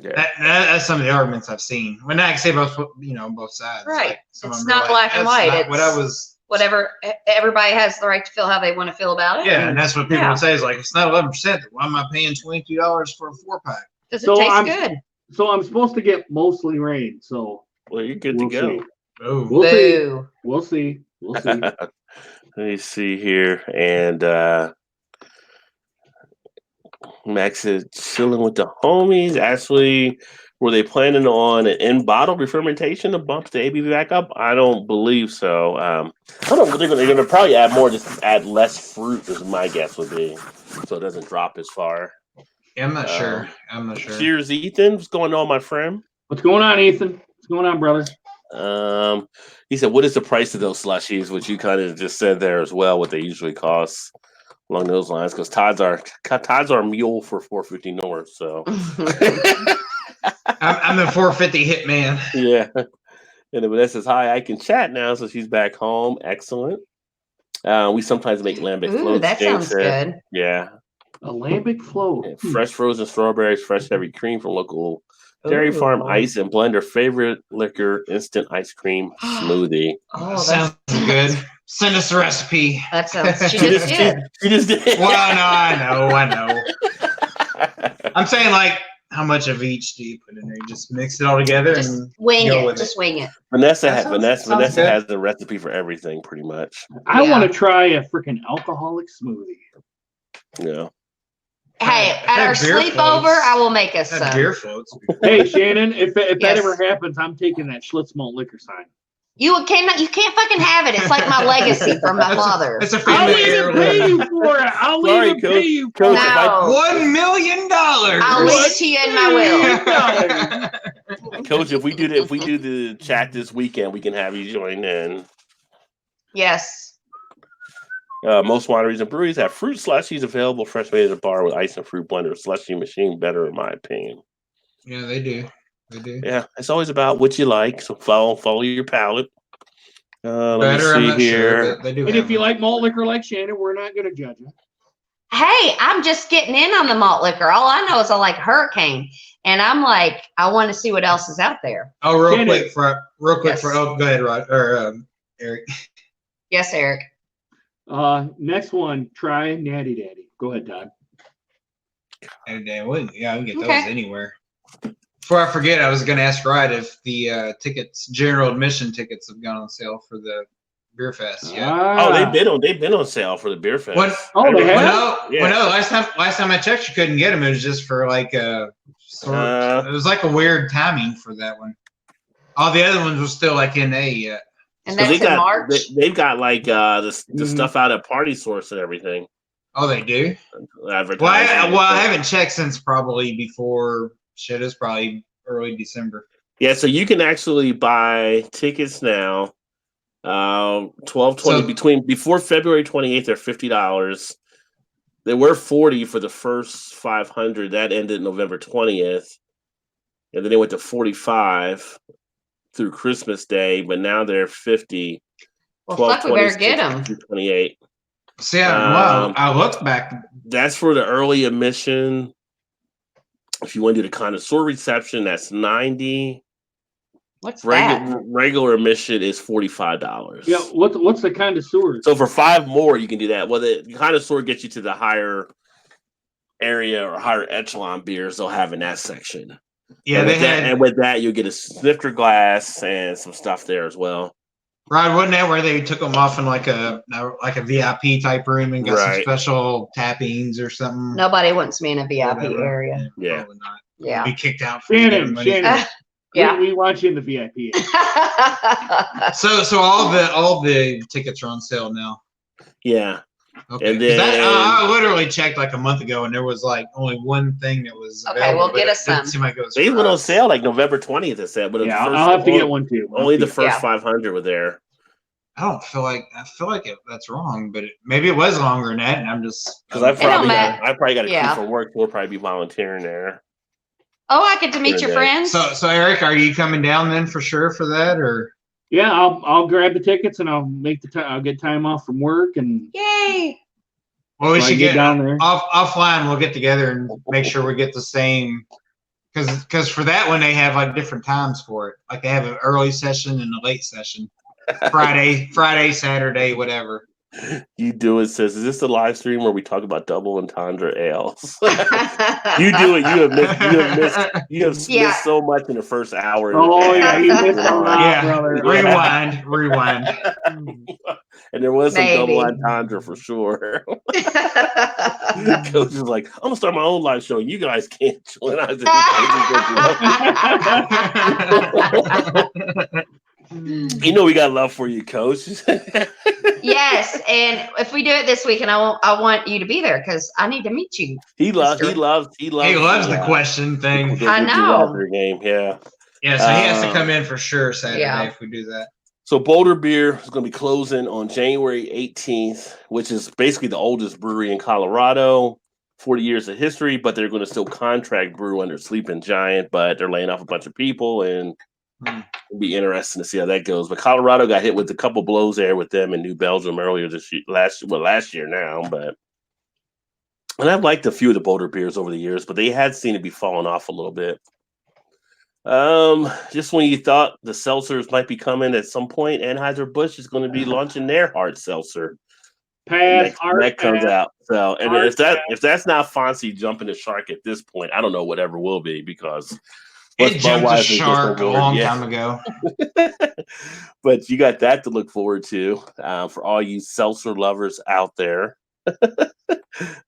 that's some of the arguments I've seen. When I say both sides, right? Like, it's not black and white. It's what I was. Whatever. Everybody has the right to feel how they want to feel about it. Yeah, and that's what people would say is like, it's not 11%. Why am I paying $22 for a 4-pack? Does it taste good? So I'm supposed to get mostly rain. So you're good to go. Oh, We'll see. Let me see here. And Max is chilling with the homies. Actually, were they planning on an in-bottle re-fermentation to bump the ABV back up? I don't believe so. I don't know. They're going to probably add more, just add less fruit, as my guess would be, so it doesn't drop as far. Yeah, I'm not sure. Cheers, Ethan. What's going on, my friend? What's going on, Ethan? What's going on, brother? He said, what is the price of those slushies? Which you kind of just said there as well, what they usually cost along those lines, because Todd's our mule for 450 North. So I'm the 450 hit man. Yeah. And then Vanessa says, hi, I can chat now, so she's back home. Excellent. We sometimes make lambic floats. That sounds good. Yeah. A lambic float. Yeah, fresh frozen strawberries, fresh heavy cream from local dairy farm, ice and blender, favorite liquor, instant ice cream smoothie. Oh, sounds good. Send us a recipe. That sounds. She just did. She just did. Well, I know. I'm saying, like, how much of each do you put in there? You just mix it all together and wing it. Just wing it. Vanessa has the recipe for everything, pretty much. I want to try a freaking alcoholic smoothie. Yeah. Hey, at our sleepover, I will make us some beer floats. Hey, Shannon, if that ever happens, I'm taking that Schlitz malt liquor sign. You can't fucking have it. It's like my legacy from my father. It's a family heirloom. I'll even pay you for it. I'll even pay you for it. $1 million. I'll leave it to you in my will. Coach, if we do the chat this weekend, we can have you join in. Yes. Most wineries and breweries have fruit slushies available fresh made at the bar with ice and fruit blender. Slushie machine better, in my opinion. Yeah, they do. Yeah, it's always about what you like. So follow your palate. Let me see here. Sure, they do. And if you like malt liquor like Shannon, we're not going to judge you. hey, I'm just getting in on the malt liquor. All I know is I like Hurricane. And I'm like, I want to see what else is out there. Oh, real Shannon. quick Yes. oh, go ahead, Rod or Eric. Yes, Eric. Next one, try Natty Daddy. Go ahead, Todd. Yeah, we can get those Okay. anywhere. Before I forget, I was going to ask Rod if the general admission tickets have gone on sale for the Beer Fest yet. Oh, they've been on sale for the Beer Fest. What? Oh, they have? No. Last time I checked, you couldn't get them. It was just for like it was like a weird timing for that one. All the other ones were still like in A yet. And So that's in March. They've got like the stuff out at Party Source and everything. Oh, they do. Advertising. Well, I haven't checked since probably before. Shit, it's probably early December. Yeah, so you can actually buy tickets now. 12/20 before February 28th, they're $50. They were $40 for the first 500. That ended November 20th, and then they went to $45 through Christmas Day. But now they're $50. Well, fuck, we better get them. 28. See, I looked back. That's for the early admission. If you want to do the connoisseur reception, that's $90. What's that? Regular admission is $45. Yeah, what's the connoisseur? So for 5 more, you can do that. Well, the connoisseur gets you to the higher area or higher echelon beers they'll have in that section. Yeah, and with that, you'll get a snifter glass and some stuff there as well. Rod, wasn't that where they took them off in like a VIP type room and got some special tappings or something? Nobody wants me in a VIP area. Yeah. Probably not. Yeah. Be kicked out for Shannon. Yeah. We want you in the VIP. So all the tickets are on sale now. Yeah. Okay. And then I literally checked like a month ago, and there was like only one thing that was available. Okay, well, get us some. They went on sale like November 20th. It said, but I'll have to get one too. Only the first 500 were there. I feel like that's wrong, but maybe it was longer than that, and I'm just because I probably got a key for work. We'll probably be volunteering there. Oh, I get to meet your friends. So Eric, are you coming down then for sure for that, or? Yeah, I'll grab the tickets and I'll make I'll get time off from work and. Yay! Well, we should get down there offline. We'll get together and make sure we get the same. Because for that one they have like different times for it. Like they have an early session and a late session. Friday, Saturday, whatever. You do it, says, is this the live stream where we talk about double entendre ales? You do it. You have missed so much in the first hour. Oh yeah, you missed a lot, brother. Rewind. And there was some double entendre for sure. Coach is like, I'm gonna start my own live show. You guys can't join. You know we got love for you, Coach. Yes, and if we do it this week, and I want you to be there because I need to meet you. He loves the question thing. I know. Game, yeah. Yeah, so he has to come in for sure Saturday if we do that. So Boulder Beer is going to be closing on January 18th, which is basically the oldest brewery in Colorado. 40 years of history, but they're going to still contract brew under Sleeping Giant, but they're laying off a bunch of people, and it'll be interesting to see how that goes. But Colorado got hit with a couple blows there with them in New Belgium earlier this year, last year now. And I've liked a few of the Boulder beers over the years, but they had seemed to be falling off a little bit. Just when you thought the seltzers might be coming at some point, Anheuser-Busch is going to be launching their hard seltzer. That comes out. So, and if that's not Fonzie jumping the shark at this point, I don't know whatever will be, because it jumped the shark a long time ago. But you got that to look forward to for all you seltzer lovers out there.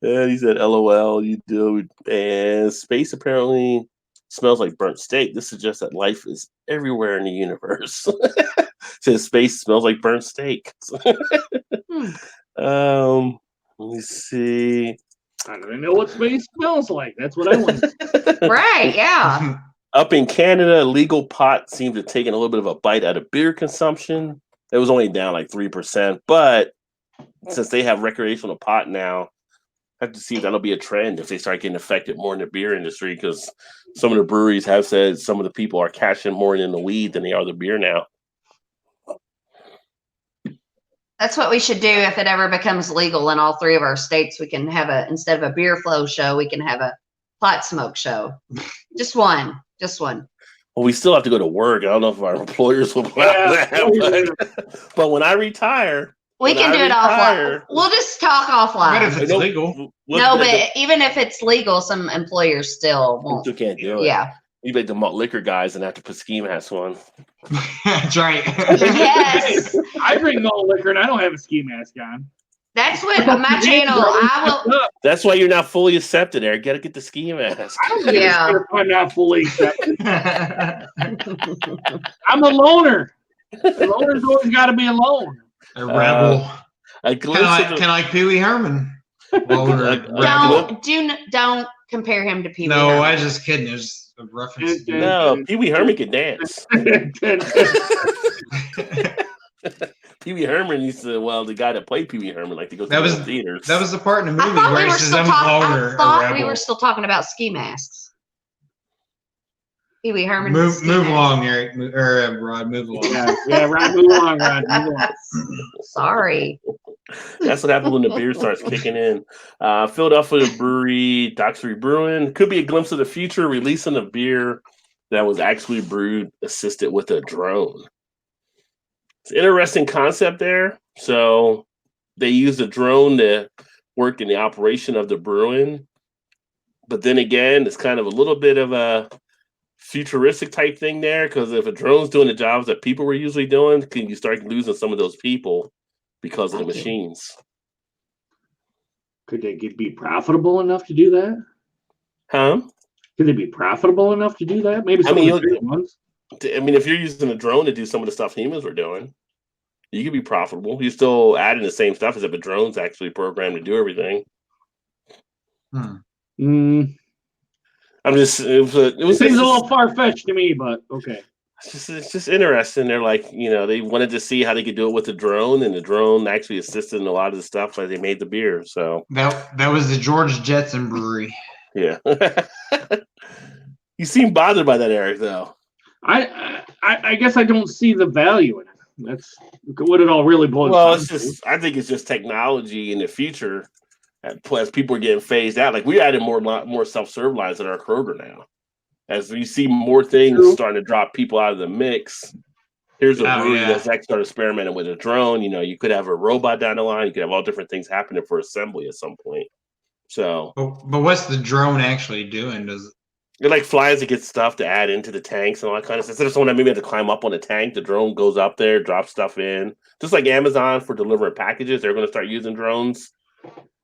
And he said, "LOL, you do." And space apparently smells like burnt steak. This suggests that life is everywhere in the universe. Says space smells like burnt steak. Let me see. I don't know what space smells like. That's what I want. Right, yeah. Up in Canada, legal pot seems to have taken a little bit of a bite out of beer consumption. It was only down like 3%, but since they have recreational pot now, I have to see if that'll be a trend if they start getting affected more in the beer industry, because some of the breweries have said some of the people are cashing more in the weed than they are the beer now. That's what we should do if it ever becomes legal in all 3 of our states. We can have instead of a beer flow show, we can have a pot smoke show. Just one. Well, we still have to go to work. I don't know if our employers will allow that, but when I retire, we can do it offline. We'll just talk offline. But if it's legal. No, but even if it's legal, some employers still won't. You can't do it. Yeah. You make the malt liquor guys and have to put ski masks on. That's right. Yes. I drink malt liquor and I don't have a ski mask on. That's what on my channel I will. That's why you're not fully accepted, Eric. Got to get the ski mask. Yeah. I'm not fully accepted. I'm a loner. The loner's always got to be alone. A rebel. Kind of like Pee Wee Herman. Loner, don't compare him to Pee Wee. No, Herman. I was just kidding. There's a reference. No, Pee Wee Herman can dance. Pee Wee Herman used to, the guy that played Pee Wee Herman, like to go to the theaters. That was the part in the movie where he says, I'm a loner. I thought we were still talking about ski masks. Pee Wee Herman. Move along, Eric. Or Rod, move along. Yeah, Rod, move along, Rod. Move along. Sorry. That's what happens when the beer starts kicking in. Philadelphia brewery, Doxery Brewing, could be a glimpse of the future, releasing a beer that was actually brewed assisted with a drone. It's an interesting concept there. So they used a drone to work in the operation of the brewing. But then again, it's kind of a little bit of a futuristic type thing there, because if a drone's doing the jobs that people were usually doing, can you start losing some of those people because of the machines? Could they be profitable enough to do that? Huh? Could they be profitable enough to do that? Maybe some of the big ones. I mean, if you're using a drone to do some of the stuff humans were doing, you could be profitable. You're still adding the same stuff as if a drone's actually programmed to do everything. I'm just, it seems a little far-fetched to me, but okay. It's just interesting. They're like, they wanted to see how they could do it with the drone, and the drone actually assisted in a lot of the stuff as they made the beer. So that was the George Jetson Brewery. Yeah. You seem bothered by that, Eric, though. I guess I don't see the value in it. That's what it all really boils down to. I think it's just technology in the future. As people are getting phased out, like we're adding more self-serve lines in our Kroger now. As we see more things starting to drop people out of the mix, here's a brewery that's actually started experimenting with a drone. You could have a robot down the line. You could have all different things happening for assembly at some point. So, but what's the drone actually doing? It like flies to get stuff to add into the tanks and all that kind of stuff. Instead of someone that maybe had to climb up on the tank, the drone goes up there, drops stuff in. Just like Amazon for delivering packages, they're going to start using drones.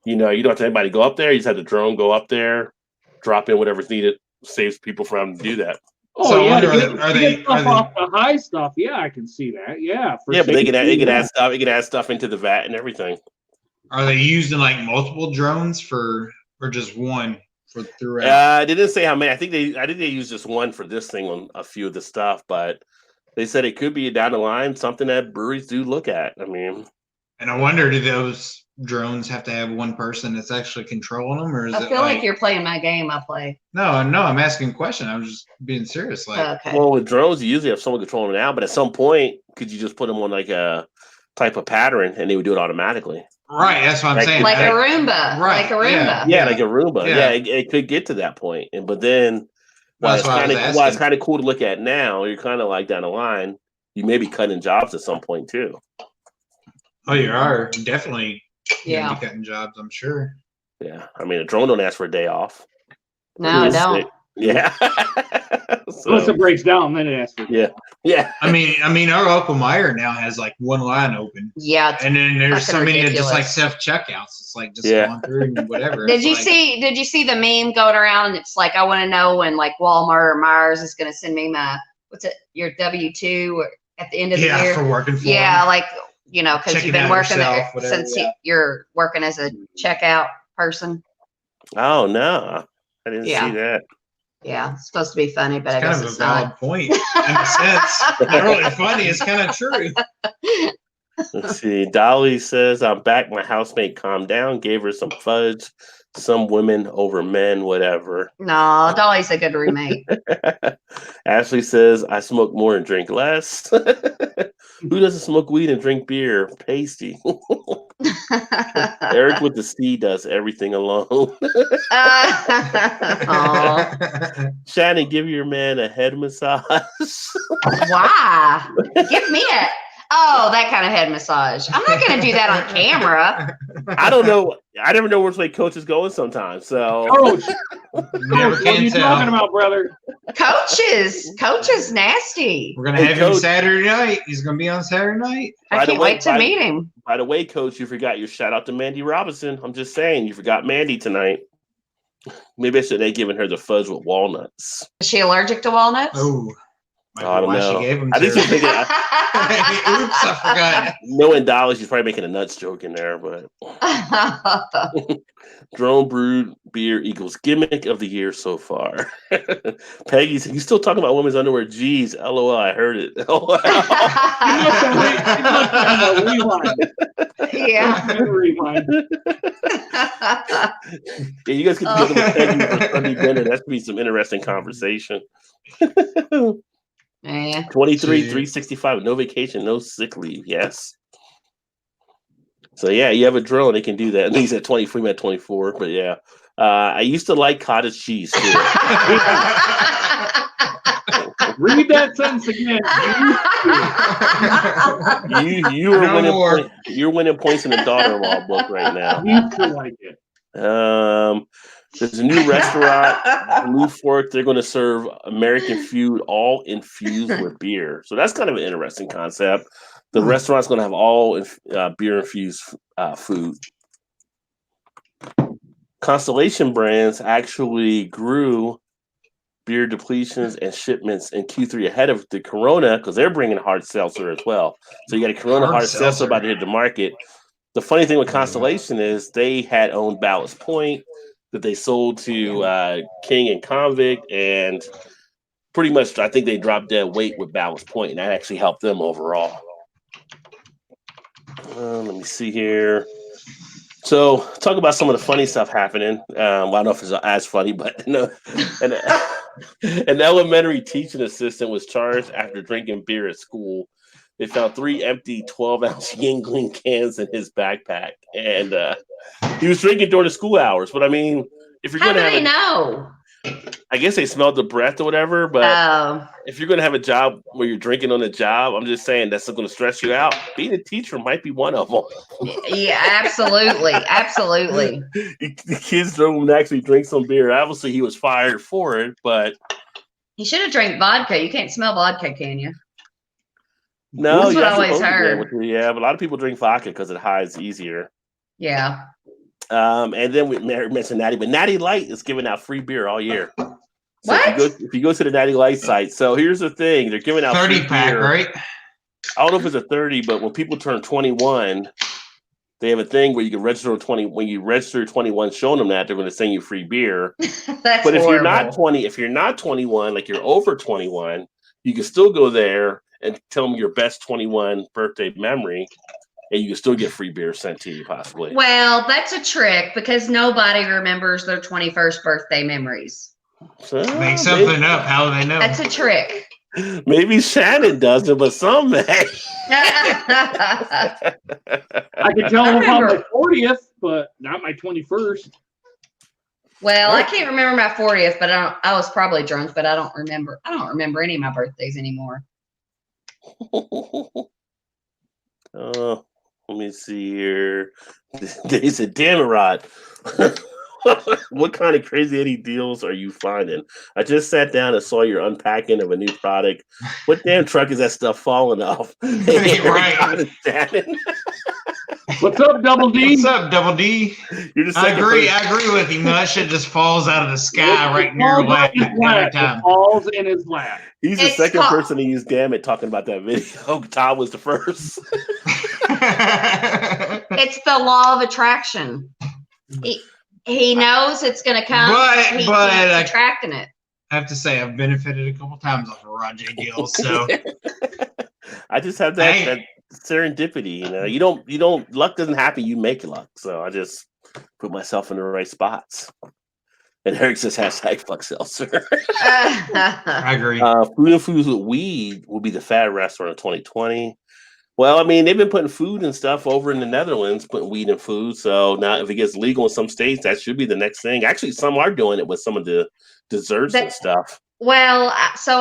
You don't have to have anybody go up there. You just have the drone go up there, drop in whatever's needed, saves people from having to do that. Oh, so yeah, are they off the high stuff? Yeah, I can see that. Yeah, but they could add stuff. It could add stuff into the vat and everything. Are they using like multiple drones or just one for throughout? They didn't say how many. I think they used just one for this thing on a few of the stuff, but they said it could be down the line something that breweries do look at. I mean, and I wonder, do those drones have to have one person that's actually controlling them, or is I feel like you're playing my game I play? No, I'm asking a question. I was just being serious. Well, with drones, you usually have someone controlling them now, but at some point, could you just put them on like a type of pattern and they would do it automatically? Right, that's what I'm saying. Like a Roomba. Right. Like a Roomba. Yeah, like a Roomba. Yeah, it could get to that point. But then while it's kind of cool to look at now, you're kind of like down the line, you may be cutting jobs at some point too. Oh, you are definitely cutting jobs, I'm sure. Yeah. I mean, a drone don't ask for a day off. No, I don't. Yeah. Unless it breaks down, then it asks for Yeah. I mean, our local Meijer now has like one line open. Yeah. And then there's so many that just like self checkouts. It's like just going through and whatever. Did you see the meme going around? It's like, I want to know when like Walmart or Myers is going to send me your W-2 at the end of the year. Yeah, for working for them. Yeah, like, because you've been working there since you're working as a checkout person. Oh, no. I didn't see that. Yeah, it's supposed to be funny, but it's I guess kind of a valid point in a sense. Not really funny. It's kind of true. Let's see. Dolly says, I'm back. My housemate calmed down, gave her some fudge. Some women over men, whatever. No, Dolly's a good roommate. Ashley says, I smoke more and drink less. Who doesn't smoke weed and drink beer? Pasty. Eric with the C does everything alone. Shannon, give your man a head massage. Why? Give me it. Oh, that kind of head massage. I'm not going to do that on camera. I don't know. I never know which way Coach is going sometimes. So, Coach, Never what are can you tell. talking about, brother? Coach is nasty. We're gonna Hey, have him Coach. Saturday night. He's gonna be on Saturday night. I can't wait to meet him. By the way, Coach, you forgot your shout out to Mandy Robinson. I'm just saying, you forgot Mandy tonight. Maybe I should have given her the fudge with walnuts. Is she allergic to walnuts? Oh, I don't know. She gave him I think to she's thinking. her. Oops, I forgot. Knowing Dolly, she's probably making a nuts joke in there, but drone brewed beer equals gimmick of the year so far. Peggy said, you still talking about women's underwear? Geez, LOL, I heard it. Yeah. Rewind. Yeah, you guys get together with Peggy for Sunday dinner. That's gonna be some interesting conversation. Yeah. 23, 365, no vacation, no sick leave. Yes. So yeah, you have a drone, it can do that. And he's at 23, I'm at 24, but yeah. I used to like cottage cheese too. Read that sentence again. You're winning points in the daughter-in-law book right now. You feel like it. There's a new restaurant, Blue Fork. They're going to serve American food, all infused with beer. So that's kind of an interesting concept. The restaurant's going to have all beer infused food. Constellation Brands actually grew beer depletions and shipments in Q3 ahead of the Corona because they're bringing hard seltzer as well. So you got a Corona hard seltzer about to hit the market. The funny thing with Constellation is they had owned Ballast Point that they sold to King and Convict, and pretty much I think they dropped dead weight with Ballast Point, and that actually helped them overall. Let me see here. So talk about some of the funny stuff happening. I don't know if it's as funny, but no. An elementary teaching assistant was charged after drinking beer at school. They found 3 empty 12-ounce Yingling cans in his backpack, and he was drinking during the school hours. But I mean, if you're How going to do they know? I guess they smelled the breath or whatever. But if you're going to have a job where you're drinking on the job, I'm just saying that's going to stress you out. Being a teacher might be one of them. Yeah, absolutely, absolutely. The kids drove him to actually drink some beer. Obviously, he was fired for it, but he should have drank vodka. You can't smell vodka, can you? No, that's what I always heard. Yeah, but a lot of people drink vodka because it hides easier. Yeah. And then we mentioned Natty, but Natty Light is giving out free beer all year. So what? If you go to the Natty Light site, so here's the thing: they're giving out 30-pack, right? I don't know if it's a 30, but when people turn 21, they have a thing where you can register 20. When you register 21, showing them that they're going to send you free beer. That's but if horrible. you're not 21, like you're over 21, you can still go there and tell them your best 21 birthday memory, and you can still get free beer sent to you, possibly. Well, that's a trick because nobody remembers their 21st birthday memories. So, make something up. How do they know? That's a trick. Maybe Shannon doesn't, but some may. I can tell them about my 40th, but not my 21st. Well, I can't remember my 40th, but I was probably drunk, but I don't remember. I don't remember any of my birthdays anymore. Let me see here. They said, damn it, Rod. What kind of crazy Eddie deals are you finding? I just sat down and saw your unpacking of a new product. What damn truck is that stuff falling off? Right. What's up, Double D? What's up, Double D? I agree with him. That shit just falls out of the sky right in your lap every time. It falls in his lap. He's the second person to use damn it talking about that video. Todd was the first. It's the law of attraction. He knows it's going to come. But he's attracting it. I have to say, I've benefited a couple times off of Rod J deals. So I just have that serendipity. You don't. Luck doesn't happen. You make luck. So I just put myself in the right spots. And Eric says hashtag fuck seltzer. I agree. Food and Foods with Weed will be the fad restaurant of 2020. Well, I mean, they've been putting food and stuff over in the Netherlands, putting weed in food. So now if it gets legal in some states, that should be the next thing. Actually, some are doing it with some of the desserts and stuff. Well, so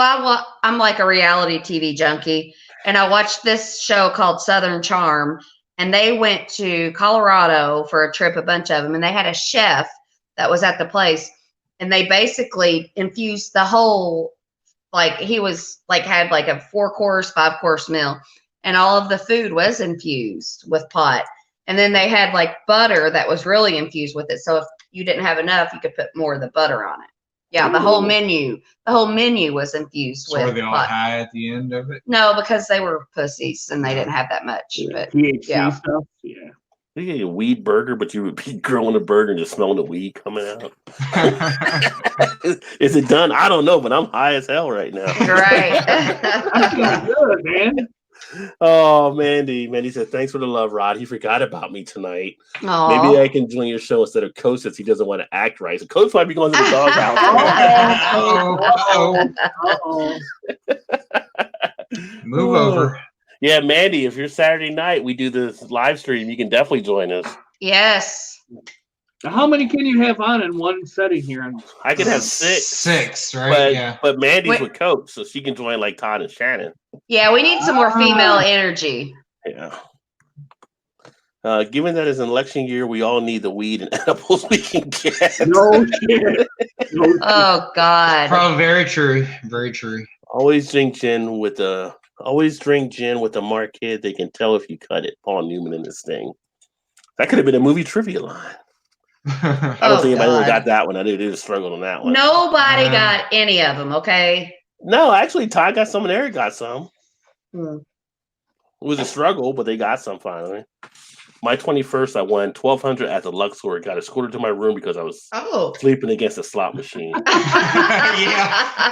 I'm like a reality TV junkie, and I watched this show called Southern Charm, and they went to Colorado for a trip, a bunch of them, and they had a chef that was at the place, and they basically infused the whole, like he was like had like a 4-course, 5-course meal, and all of the food was infused with pot. And then they had like butter that was really infused with it. So if you didn't have enough, you could put more of the butter on it. Yeah, the whole menu was infused with Were they all pot. high at the end of it? No, because they were pussies and they didn't have that much. But THC stuff. Yeah. You get a weed burger, but you would be grilling a burger and just smelling the weed coming out. Is it done? I don't know, but I'm high as hell right now. right. I feel good, man. Oh, Mandy said, thanks for the love, Rod. He forgot about me tonight. Aww. Maybe I can join your show instead of Coach since he doesn't want to act right. So Coach might be going to the doghouse. Move over. Yeah, Mandy, if you're Saturday night, we do this live stream. You can definitely join us. Yes. How many can you have on in one setting here? I could have 6. 6, right? But, yeah. But Mandy's with Coach, so she can join like Todd and Shannon. Yeah, we need some more female energy. Yeah. Given that it's an election year, we all need the weed and edibles we can get. No shit. Oh God. Probably very true. Very true. Always drink gin with a mark kid. They can tell if you cut it. Paul Newman in this thing. That could have been a movie trivia line. I don't think anybody got that one. I did struggle on that one. Nobody got any of them. Okay. No, actually, Todd got some and Eric got some. Hmm. It was a struggle, but they got some finally. My 21st, I won $1,200 at the Luxor. Got escorted to my room because I was sleeping against a slot machine. Yeah,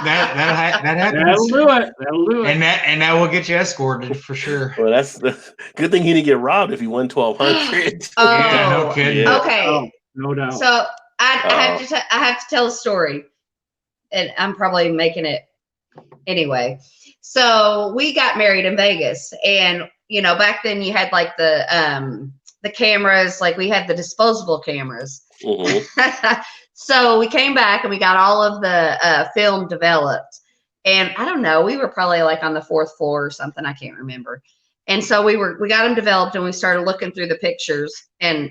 that happens. That'll do it. That'll do it. And that will get you escorted for sure. Well, that's the good thing he didn't get robbed if he won $1,200. Yeah, no kidding. Yeah. Okay. Oh, no doubt. So I have to tell a story, and I'm probably making it anyway. So we got married in Vegas, and back then you had like the cameras, like we had the disposable cameras. Mm-hmm. So we came back and we got all of the film developed, and I don't know, we were probably like on the 4th floor or something, I can't remember. And so we got them developed, and we started looking through the pictures, and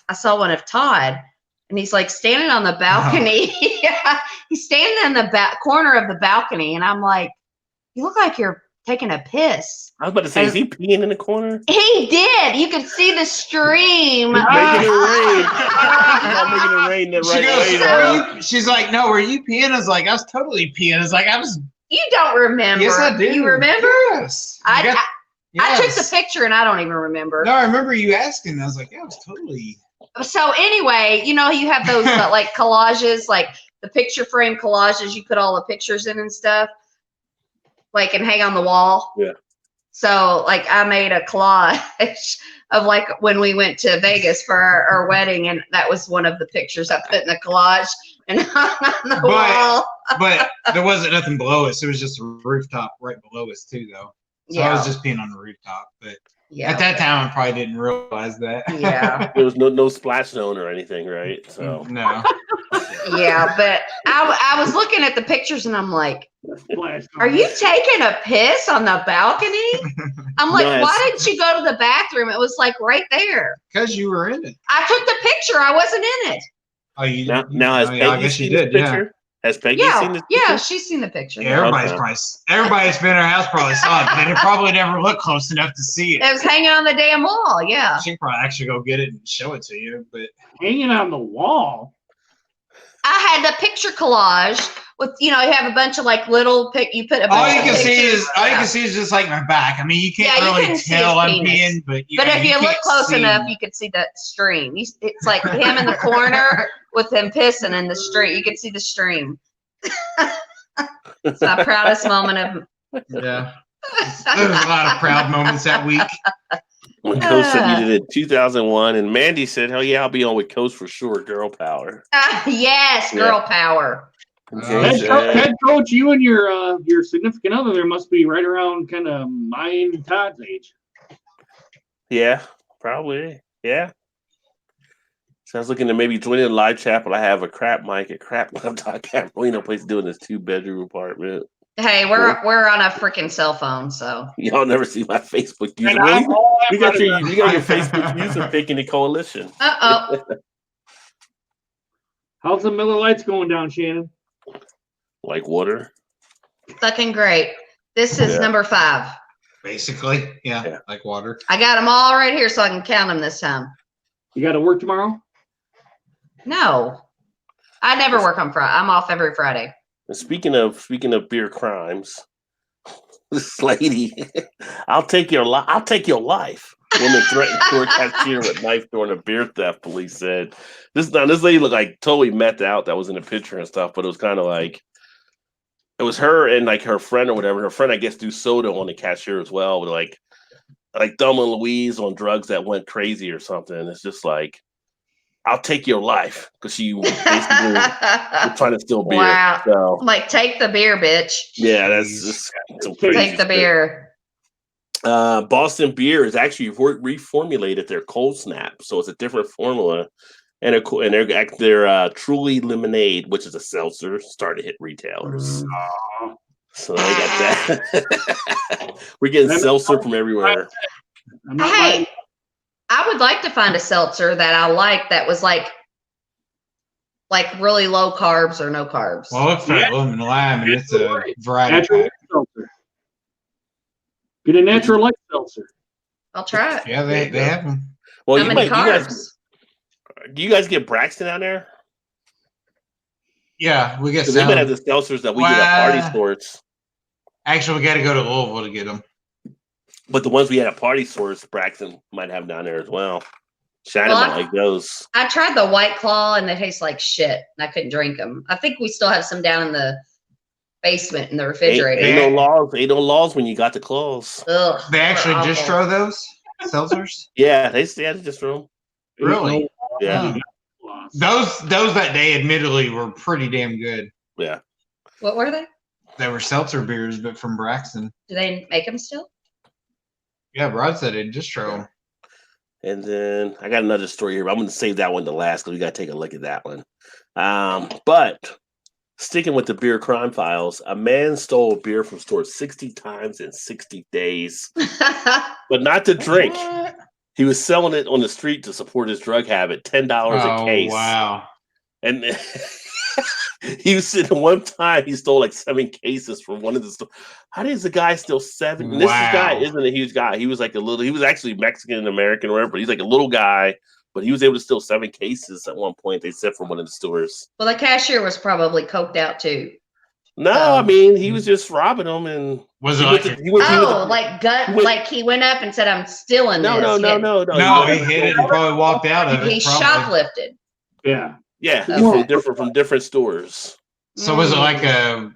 I saw one of Todd, and he's like standing on the balcony. Oh. He's standing in the corner of the balcony, and I'm like, you look like you're taking a piss. I was about to say, is he peeing in the corner? He did. You could see the stream. He's making it rain. He's not making it rain the right way. She's like, no, were you peeing? I was like, I was totally peeing. I was like, I was. You don't remember. Yes, I do. You remember? Yes. I took the picture and I don't even remember. No, I remember you asking. I was like, yeah, I was totally. So anyway, you have those like collages, like the picture frame collages. You put all the pictures in and stuff, like, and hang on the wall. Yeah. So like I made a collage of like when we went to Vegas for our wedding, and that was one of the pictures I put in the collage and hung on the wall. But there wasn't nothing below us. It was just a rooftop right below us too, though. So I was just peeing on the rooftop. But at that time, I probably didn't realize that. Yeah. There was no splash zone or anything, right? So no. Yeah, but I was looking at the pictures and I'm like, are you taking a piss on the balcony? I'm like, why didn't you go to the bathroom? It was like right there. Because you were in it. I took the picture. I wasn't in it. Oh, you now has Peggy seen this picture? Yeah. Has Peggy seen this picture? Yeah, she's seen the picture. Yeah, everybody's been in her house probably saw it, but they probably never looked close enough to see it. It was hanging on the damn wall. Yeah. She can probably actually go get it and show it to you, but hanging on the wall. I had the picture collage with, you have a bunch of like little you put a bunch all you can of see is just like my back. I mean, you can't really tell I'm peeing, but if you look close enough, you could see that stream. It's like him in the corner with him pissing in the stream. You can see the stream. It's my proudest moment of. Yeah. There was a lot of proud moments that week. When Coach said he did it in 2001, and Mandy said, "Hell yeah, I'll be on with Coach for sure." Girl power. Yes, girl power. Head coach, you and your significant other there must be right around kind of mine and Todd's age. Yeah, probably. Yeah. So I was looking to maybe join in live chat, but I have a crap mic, a crap laptop. I can't really no place to do in this 2-bedroom apartment. Hey, we're on a freaking cell phone, so Y'all never see my Facebook user. Well, you got your Facebook user pick in the coalition. How's the Miller Lights going down, Shannon? Like water. Fucking great. This is number 5. Basically, yeah, like water. I got them all right here so I can count them this time. You got to work tomorrow? No, I never work on Friday. I'm off every Friday. And speaking of beer crimes, this lady, I'll take your life. Woman threatened store cashier with knife during a beer theft. Police said this lady looked like totally met out. That was in the picture and stuff, but it was kind of like it was her and like her friend or whatever. Her friend, I guess, do soda on the cashier as well. But like Thelma and Louise on drugs that went crazy or something. It's just like, I'll take your life because she basically was trying to steal beer. Wow. So, like, take the beer, bitch. Yeah, that's just some crazy take the shit. beer. Boston Beer has actually reformulated their Cold Snap, so it's a different formula, and their Truly Lemonade, which is a seltzer, started to hit retailers. So they got that. We're getting seltzer from everywhere. Hey, I would like to find a seltzer that I like that was like really low carbs or no carbs. Well, it's like lemon lime, and it's a variety pack. Seltzer. Get a natural light seltzer. I'll try it. Yeah, they have them. Well, How many carbs? Do you guys get Braxton out there? Yeah, we get some. They might have the seltzers that we get at party stores. Actually, we got to go to Louisville to get them. But the ones we had at party stores, Braxton might have down there as well. Shannon might like those. I tried the White Claw, and they taste like shit. And I couldn't drink them. I think we still have some down in the basement in the refrigerator. Ain't no laws when you got the claws. Ugh, they actually distro those seltzers? Yeah, they distro them. Really? Yeah. Those that day, admittedly, were pretty damn good. Yeah. What were they? They were seltzer beers, but from Braxton. Do they make them still? Yeah, Rod said it distro them. And then I got another story here, but I'm going to save that one to last because we got to take a look at that one. But sticking with the beer crime files, a man stole beer from stores 60 times in 60 days, but not to drink. What? He was selling it on the street to support his drug habit, $10 a case. Wow. And he was sitting one time, he stole like 7 cases from one of the stores. How does the guy steal 7? Wow. This guy isn't a huge guy. He was actually Mexican and American or whatever, but he's like a little guy, but he was able to steal 7 cases at one point, they said, from one of the stores. Well, the cashier was probably coked out too. No, I mean, he was just robbing them, and was it like he went up and said, "I'm stealing this." No. He hit it and probably walked out of it. He shoplifted. Yeah, from different stores. So was it like a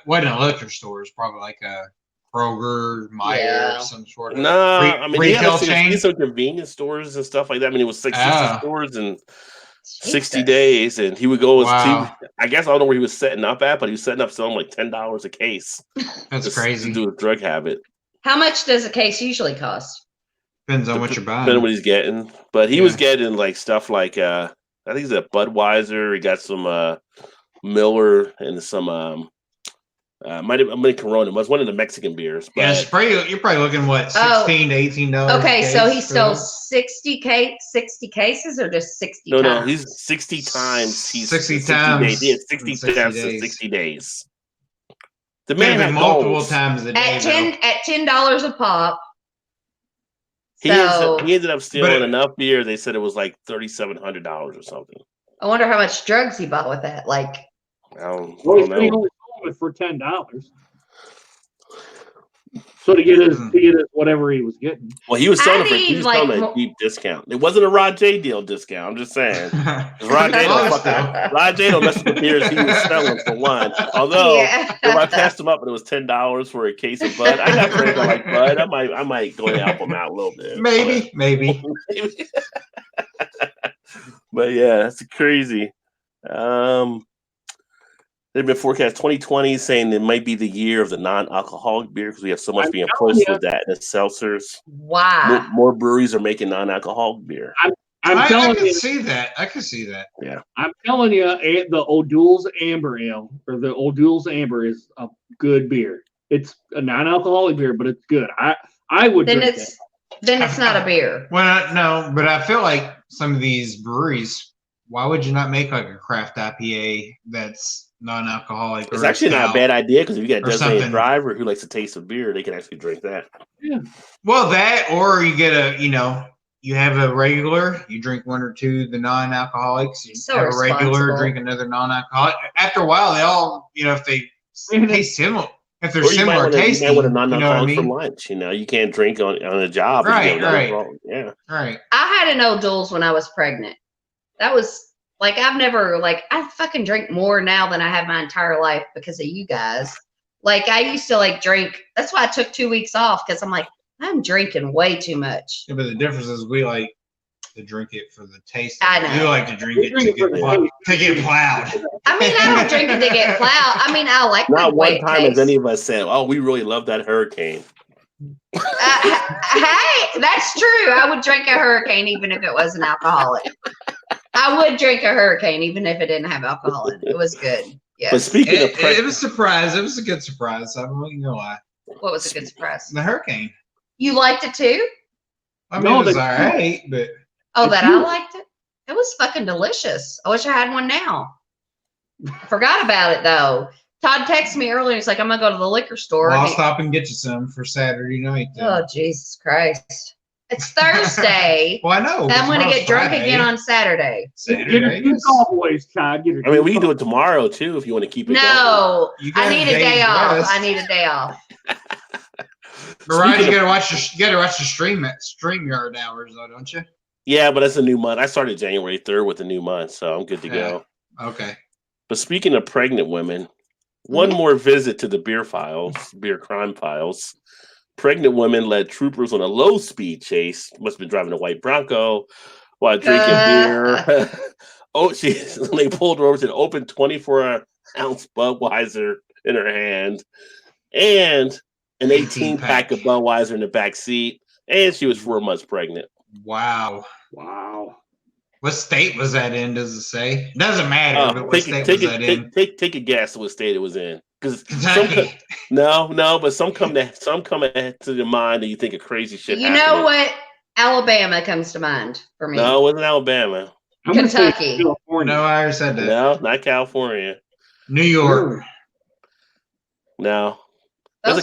wasn't a liquor store? It's probably like a Kroger, Meyer, some sort of retail chain. Some convenience stores and stuff like that. I mean, it was 60 stores and 60 days, and he would go I guess I don't know where he was setting up at, but he was setting up selling like $10 a case. That's crazy. To do a drug habit. How much does a case usually cost? Depends on what you're buying. Depends on what he's getting. But he was getting like stuff like I think he's a Budweiser. He got some Miller and some might have been Corona. It was one of the Mexican beers. But you're probably looking what, $16 to $18. Okay, so he stole 60 cases or just 60 times? No, he's 60 times. He's 60 times. Days. He had 60 times in 60 days. The man had multiple times a day. At $10 a pop. He ended up stealing enough beer. They said it was like $3,700 or something. I wonder how much drugs he bought with that. Like, I don't know. For $10. So to get his whatever he was getting. Well, he was selling it for need, he was like, selling a deep discount. It wasn't a Rod J deal discount. I'm just saying. 'Cause Rod J don't mess with the beers he was selling for one. Although if I passed him up and it was $10 for a case of Bud, I got friends that like Bud. I might go and help him out a little bit. Maybe. But yeah, that's crazy. They've been forecast 2020 saying it might be the year of the non-alcoholic beer because we have so much being pushed with that and the seltzers. Wow. More breweries are making non-alcoholic beer. I'm telling you, I can see that. Yeah. I'm telling you, the O'Doul's Amber Ale or the O'Doul's Amber is a good beer. It's a non-alcoholic beer, but it's good. I would Then drink it's not a beer. Well, no, but I feel like some of these breweries. Why would you not make like a craft IPA that's non-alcoholic? It's actually not a bad idea because if you got a designated something. driver who likes the taste of beer, they can actually drink that. Yeah. Well, that or you get you have a regular, you drink one or two of the non-alcoholics, you So have a regular, responsible. drink another non-alcoholic. After a while, they all, if they taste similar, if they're similar tasting, you might want a non-alcoholic what I mean? for lunch. You can't drink on a job. Right. Yeah. Right. I had an O'Doul's when I was pregnant. That was like, I fucking drink more now than I have my entire life because of you guys. Like, I used to drink. That's why I took 2 weeks off because I'm like, I'm drinking way too much. Yeah, but the difference is we like to drink it for the taste. I know. You like to drink it to get plowed. I mean, I don't drink it to get plowed. I mean, I like Not the one way it time has tastes. any of us said, "Oh, we really love that hurricane." Hey, that's true. I would drink a hurricane even if it wasn't alcoholic. I would drink a hurricane even if it didn't have alcohol in it. It was good. Yes. But speaking of it was a surprise. It was a good surprise. I'm not gonna lie. What was a good surprise? The hurricane. You liked it too? I mean, it was all right, but I liked it. It was fucking delicious. I wish I had one now. I forgot about it though. Todd texted me earlier. He's like, I'm gonna go to the liquor store. I'll stop and get you some for Saturday night. Then. Oh, Jesus Christ. It's Thursday. Well, I know. I'm going to get drunk again on Saturday. Saturday. Always, Todd. I mean, we can do it tomorrow too if you want to keep it going. No, I need a day off. I need a day off. Mariah, you gotta watch the StreamYard hours though, don't you? Yeah, but that's a new month. I started January 3rd with a new month, so I'm good to go. Okay. But speaking of pregnant women, one more visit to the beer crime files. Pregnant women led troopers on a low-speed chase. Must have been driving a white Bronco while drinking beer. They pulled her over to an open 24-ounce Budweiser in her hand and an 18-pack of Budweiser in the back seat. And she was 4 months pregnant. Wow. What state was that in? Does it say? It doesn't matter. But what state was that in? Take a guess what state it was in. Because Kentucky. But some come to your mind and you think of crazy shit. You know what? Alabama comes to mind for me. No, it wasn't Alabama. Kentucky. No, I already said that. No, not California. New York. No. There's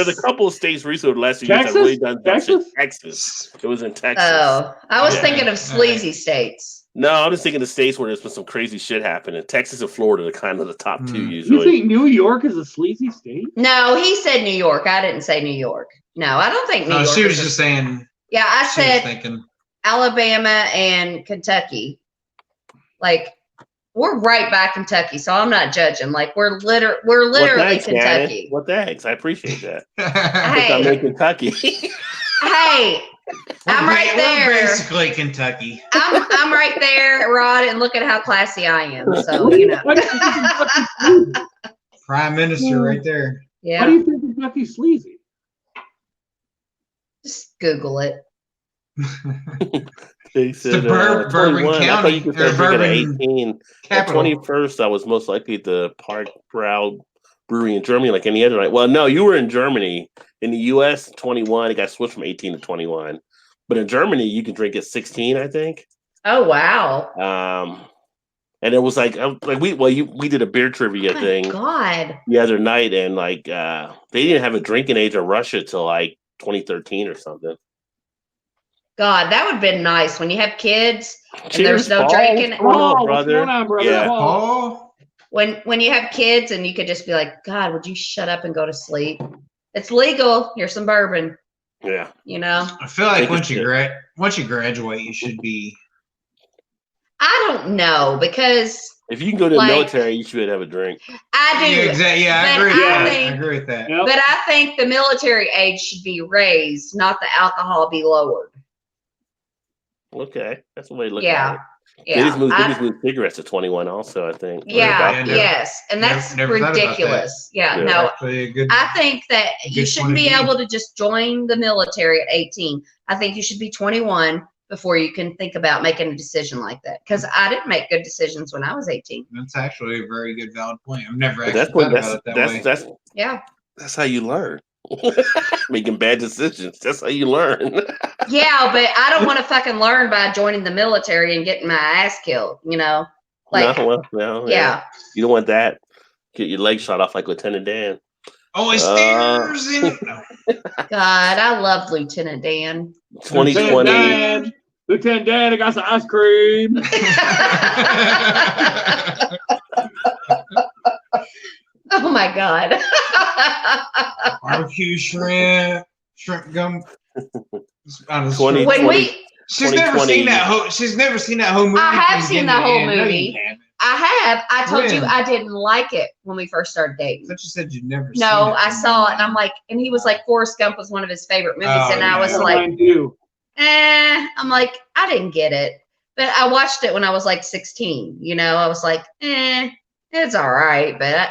a couple of states recently last year that really done Texas. It was in Texas. Oh, I was thinking of sleazy states. No, I'm just thinking of states where there's been some crazy shit happening. Texas and Florida are kind of the top two usually. You think New York is a sleazy state? No, he said New York. I didn't say New York. No, I don't think New York. She was just saying. Yeah, I said Alabama and Kentucky. Like, we're right by Kentucky, so I'm not judging. Like, we're literally Kentucky. Shannon. What thanks? I appreciate that. Hey, I'm in Kentucky. Hey, I'm right there. We're basically Kentucky. I'm right there, Rod, and look at how classy I am. So, you know. Prime Minister right there. Yeah. Why do you think Kentucky's sleazy? Just Google it. They said Bourbon County. I thought you could say Bourbon 18. Capital. At 21st, I was most likely at the Park Proud Brewery in Germany, like any other night. Well, no, you were in Germany. In the U.S., 21. It got switched from 18 to 21. But in Germany, you can drink at 16, I think. Oh wow. And it was like we did a beer trivia thing. God. The other night, and they didn't have a drinking age in Russia till like 2013 or something. God, that would have been nice when you have kids and Cheers, there's no Paul. drinking. What's going on, What's going on, brother? Yeah. Paul. When you have kids and you could just be like, God, would you shut up and go to sleep? It's legal. Here's some bourbon. Yeah. You know. I feel like Take once a you graduate, you should be. I don't know because If you can go to the Like- military, you should have a drink. I do. Yeah, exactly. Yeah, I But agree with I that. I think- agree with that. Yep. But I think the military age should be raised, not the alcohol be lowered. Okay, that's the way to look Yeah. at it. They Yeah. just moved cigarettes to 21 also, I think. or Yeah. about Yeah, there. Yes. And that's Never thought about that. ridiculous. Yeah. Yeah. No, Actually, a good. I think that you Good shouldn't be point of view. able to just join the military at 18. I think you should be 21 before you can think about making a decision like that. Because I didn't make good decisions when I was 18. That's actually a very good, valid point. I've never But actually that's what thought about it that way. Yeah. that's how you learn. Making bad decisions. That's how you learn. Yeah, but I don't want to fucking learn by joining the military and getting my ass killed, you know? Like, no, yeah. You don't want that. Get your leg shot off like Lieutenant Dan. Oh, it's stairs in. No. God, I love Lieutenant Dan. 2020. Lieutenant Dan, I got some ice cream. Oh my God. Barbecue shrimp gum. 2020. When we, She's never seen that whole. She's never seen that whole movie. I have from seen beginning that to whole end. No, you movie. haven't. I told you When? I didn't like it when we first started I dating. thought you said you'd never. seen No, it. I saw it and I'm like, and he was like, Forrest Gump was one of his favorite movies. Oh, And I was yeah. like, Mine too. I'm like, I didn't get it. But I watched it when I was like 16. You know, I was like, it's all right, but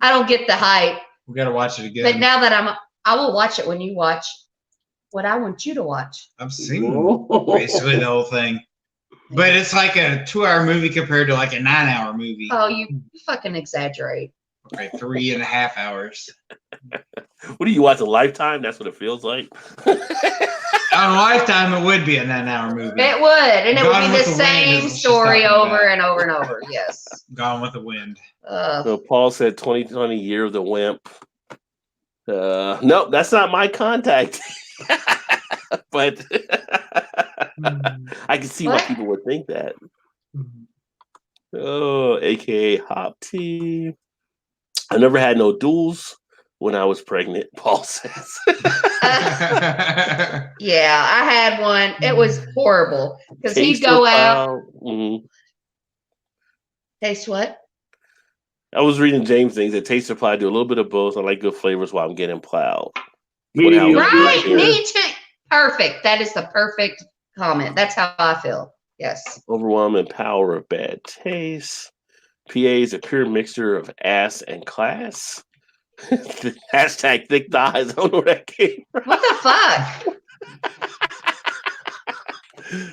I don't get the hype. We gotta watch it again. But now that I will watch it when you watch what I want you to watch. I've seen Whoa. basically the whole thing, but it's like a 2-hour movie compared to like a 9-hour movie. Oh, you fucking exaggerate. Like 3.5 hours. What do you watch? A Lifetime? That's what it feels like. On Lifetime, it would be a 9-hour movie. It would, and it Gone would be with the the Wind same is what she's story talking over about. and over and over. Yes. Gone with the Wind. So Paul said 2020 year of the wimp. Nope, that's not my contact. But I can see why What? people would think that. Oh, aka Hop Tea. I never had no duels when I was pregnant, Paul says. Yeah, I had one. It was horrible because he'd Taste go or out. plow. Mhm. Taste what? I was reading James things that taste supply do a little bit of both. I like good flavors while I'm getting plowed. Medium. Well, Right, Yeah. me too. Perfect. That is the perfect comment. That's how I feel. Yes. Overwhelming power of bad taste. PA is a pure mixture of ass and class. Hashtag thick thighs. I don't know where that came from. What the fuck?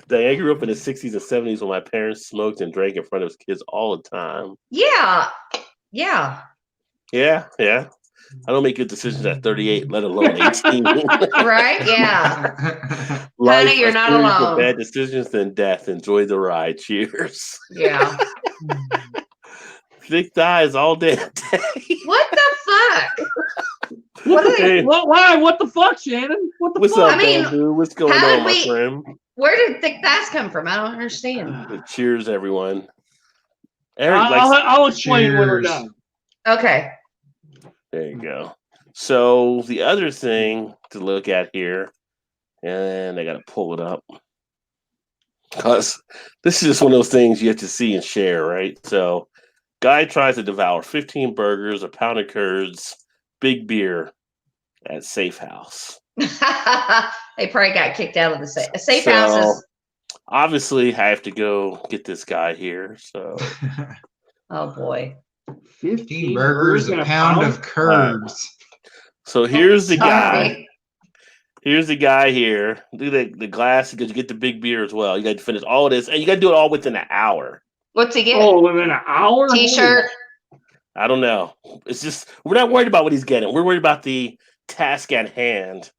Dang, I grew up in the 60s and 70s when my parents smoked and drank in front of kids all the time. Yeah. Yeah. Yeah. I don't make good decisions at 38, let alone 18. Right? Yeah. Life, Honey, you're a not series of alone. Bad decisions, then death. Enjoy the ride. Cheers. Yeah. Thick thighs all day. What the fuck? What, What are they- why? What the fuck, Shannon? What the What's fuck? up, I mean, Bamboo? What's going how on, did my we- friend? Where did thick thighs come from? I don't understand. Cheers, everyone. Eric I'll explain when we're Cheers. done. Okay. There you go. So the other thing to look at here, and I got to pull it up because this is just one of those things you have to see and share, right? So, guy tries to devour 15 burgers, a pound of curds, big beer at Safe House. They probably got kicked out of the safe. A safe So, house is. Obviously, I have to go get this guy here. So, Oh boy. 15 burgers, a pound of curds. so here's the guy. Sorry. Here's the guy here. Look at the glass because you get the big beer as well. You got to finish all of this, and you got to do it all within an hour. What's he get? Oh, within an hour? T-shirt. I don't know. It's just we're not worried about what he's getting. We're worried about the task at hand.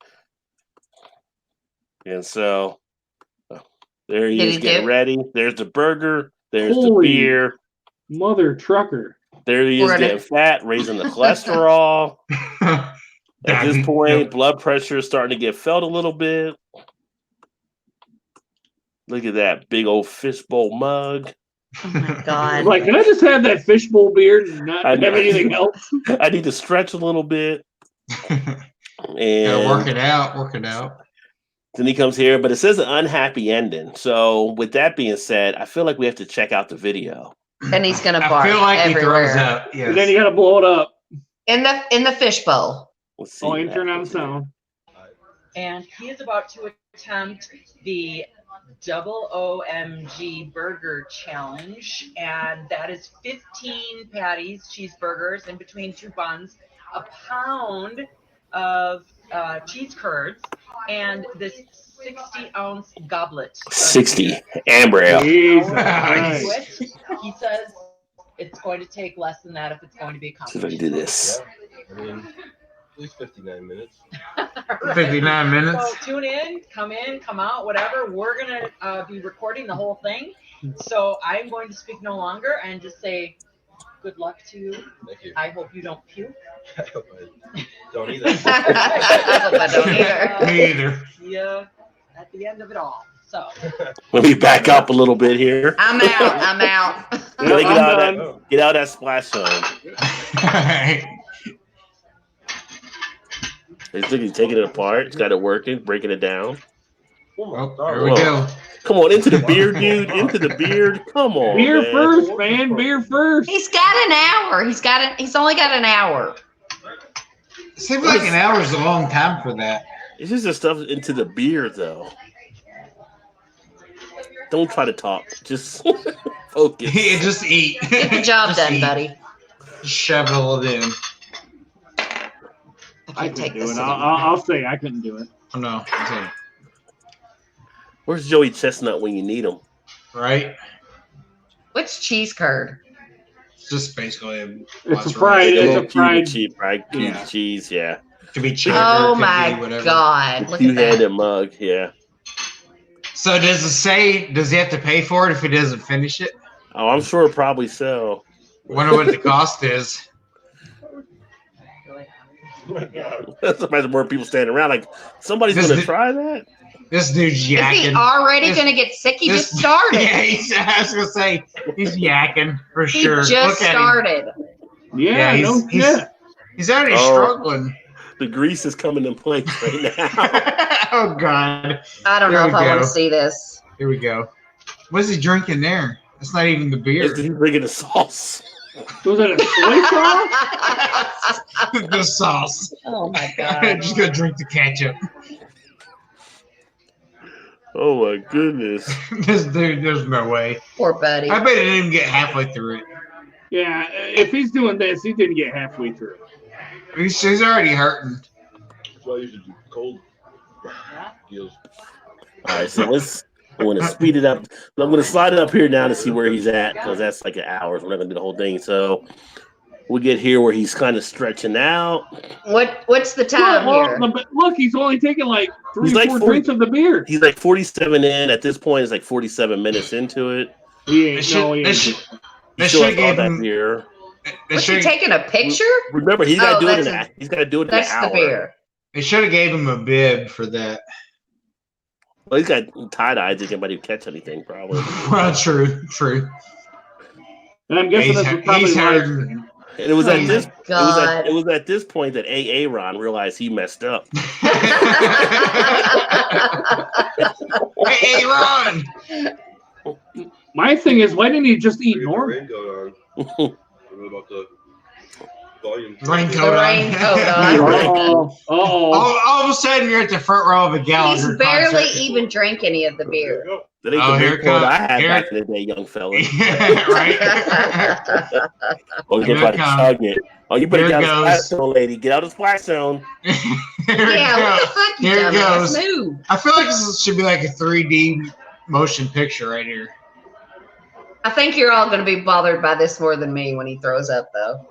And so there he Did is he getting dip? ready. There's the burger. There's Holy the beer. Mother trucker. There he is We're gonna- getting fat, raising the cholesterol. At this point, blood pressure is starting to get felt a little bit. Look at that big old fishbowl mug. Oh my god. Like, can I just have that fishbowl beer and not I have know. anything else? I need to stretch a little bit. And work it out. Work it out. Then he comes here, but it says an unhappy ending. So with that being said, I feel like we have to check out the video. And he's gonna I bark feel like everywhere. he throws up. Yes. And then you got to blow it up. In the fishbowl. Let's see. Oh, what and turn on happens sound. And he is about to attempt the double OMG burger challenge, and that is 15 patties, cheeseburgers in between 2 buns, a pound of cheese curds, and this 60-ounce goblet. 60 amber ale. Jesus Nice. Christ. He says it's going to take less than that if it's going to be See if I can accomplished. do this. I mean, at least 59 minutes. Right. 59 minutes. So tune in, come out, whatever. We're gonna be recording the whole thing. So I'm going to speak no longer and just say good luck to you. Thank you. I hope you don't puke. I hope I don't either. I hope I don't either. Me either. Yeah, at the end of it all. So Let me back up a little bit here. I'm out. You gotta I'm done. get out of that splash zone. He's taking it apart. He's got it working, breaking it down. Oh, there we go. Come on, into the beard, dude. Into the beard. Come on. Beer man. first, man. Beer first. He's got an hour. He's only got an hour. Seems like an hour is a long time for that. It's just the stuff into the beard, though. Don't try to talk. Just focus. Yeah, just eat. Get the job Just done, eat. buddy. Shovel it in. I I can't take couldn't do this it. anymore. I'll say I couldn't do it. Oh, no. Okay. Where's Joey Chestnut when you need him? Right? What's cheese curd? It's just basically It's a fried. A It's little a fried. cube, fried cube Yeah. cheese, yeah. Could be cheddar. Oh could be my whatever. God! Look at Two-handed that. mug, yeah. So does it say, does he have to pay for it if he doesn't finish it? Oh, I'm sure probably so. Wonder what the cost is. That's imagine more people standing around like somebody's This gonna dude- try that. This dude's Is he yakking. already This- gonna get sick? He This- just started. Yeah, I was gonna say he's yakking for He sure. just Look at him. started. Yeah, Yeah, no he's- shit. He's already Oh. struggling. The grease is coming in place right now. Oh God! I don't There know we if I want go. to see this. Here we go. What is he drinking there? It's not even the beer. He's bringing the sauce. Was it a soy sauce? The sauce. Oh my God! Just gonna drink the ketchup. Oh my goodness. This dude, there's no way. Poor buddy. I bet he didn't even get halfway through it. Yeah, if he's doing this, he didn't get halfway through. He's already hurting. That's why I usually do cold deals. All right, so I'm going to speed it up. I'm going to slide it up here now to see where he's at because that's like an hour. So we're not going to do the whole thing. So we get here where he's kind of stretching out. What's the time here? Look, he's only taking like three He's or like four 40 drinks of the beer. He's like 47 in. At this point, it's like 47 minutes into it. He They ain't, should, no, he they ain't. should, He they still should has all give that him. beer. They Was he should, taking a picture? Remember, he's got to Oh, do it in that's he's got to do it in That's an the hour. beer. they should have gave him a bib for that. Well, he's got tie-dyes. Did anybody catch anything? Probably. Well, true. And I'm guessing He's- this was probably he's live hurt. stream. And it was Oh at my this. God. It was at this point that AA Ron realized he messed up. Hey, Ron! My thing is, why didn't he just eat Get the normal? raincoat on. What about the volume? Raincoat The on. raincoat on. Oh, all of a sudden, you're at the front row of a Gallagher He's barely concert. even drank any of the There beer. you go. That ain't Oh, the here big it comes. quote I had Here back it- in the day, young fella. Yeah, right. Oh, you Here gonna try it to comes. chug it. Oh, you better Here get it out of the goes. splash zone, lady. Get out of the splash zone. Here Yeah, it what the goes. fuck, you Here it dumbass? goes. Move. I feel like this should be like a 3D motion picture right here. I think you're all going to be bothered by this more than me when he throws up, though.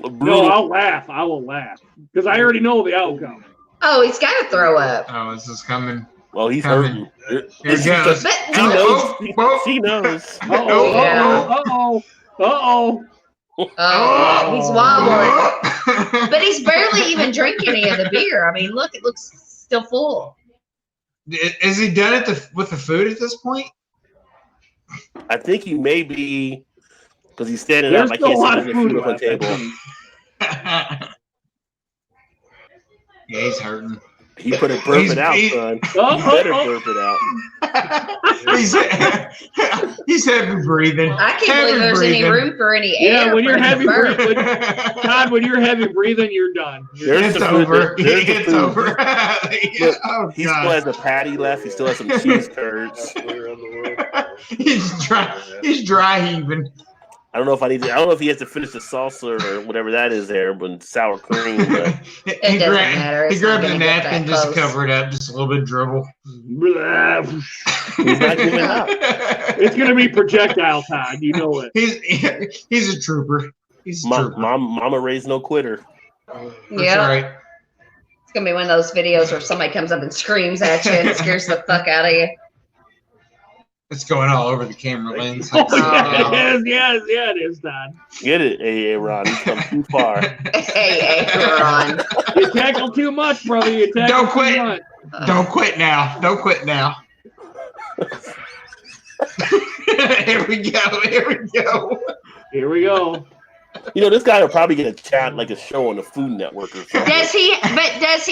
no, I'll laugh. I will laugh because I already know the outcome. Oh, he's got to throw up. Oh, this is coming. Well, he's Coming. hurting. Here it goes. But She knows. She knows. Uh-oh, Yeah. uh-oh, uh-oh. oh, he's wobbling. But he's barely even drinking any of the beer. I mean, look, it looks still full. Is he done with the food at this point? I think he may be because he's standing There's up. I still a can't lot see of the food food on the left. I table. think. Yeah, he's hurting. He put it burp it out, son. You better burp it out. He's heavy breathing. I can't believe there's any room for any air. Yeah, when you're heavy burp. breathing, Todd, when you're heavy breathing, you're done. There's It's the over. food. There's the It's food. over. Look, Oh, he still has a patty left. He still has some cheese curds. He's dry heaving. I don't know if I don't know if he has to finish the salsa or whatever that is there, but sour cream. But It doesn't matter. He It's not grabbed a gonna get napkin that just to close. cover it up, just a little bit of dribble. he's not giving up. It's gonna be projectile Todd. You know it. He's a trooper. He's a trooper. Mama raised no quitter. That's Yeah. right. It's gonna be one of those videos where somebody comes up and screams at you and scares the fuck out of you. It's going all over the camera lens. Oh, yes, it is, Todd. Get it, Ron. He's come too far. Hey, Ron. You tackle too much, brother. You tackle Don't quit. too much. Don't quit now. Don't quit now. Here we go. Here we go. Here we go. You know, this guy will probably get a chat like a show on the Food Network or something. Does he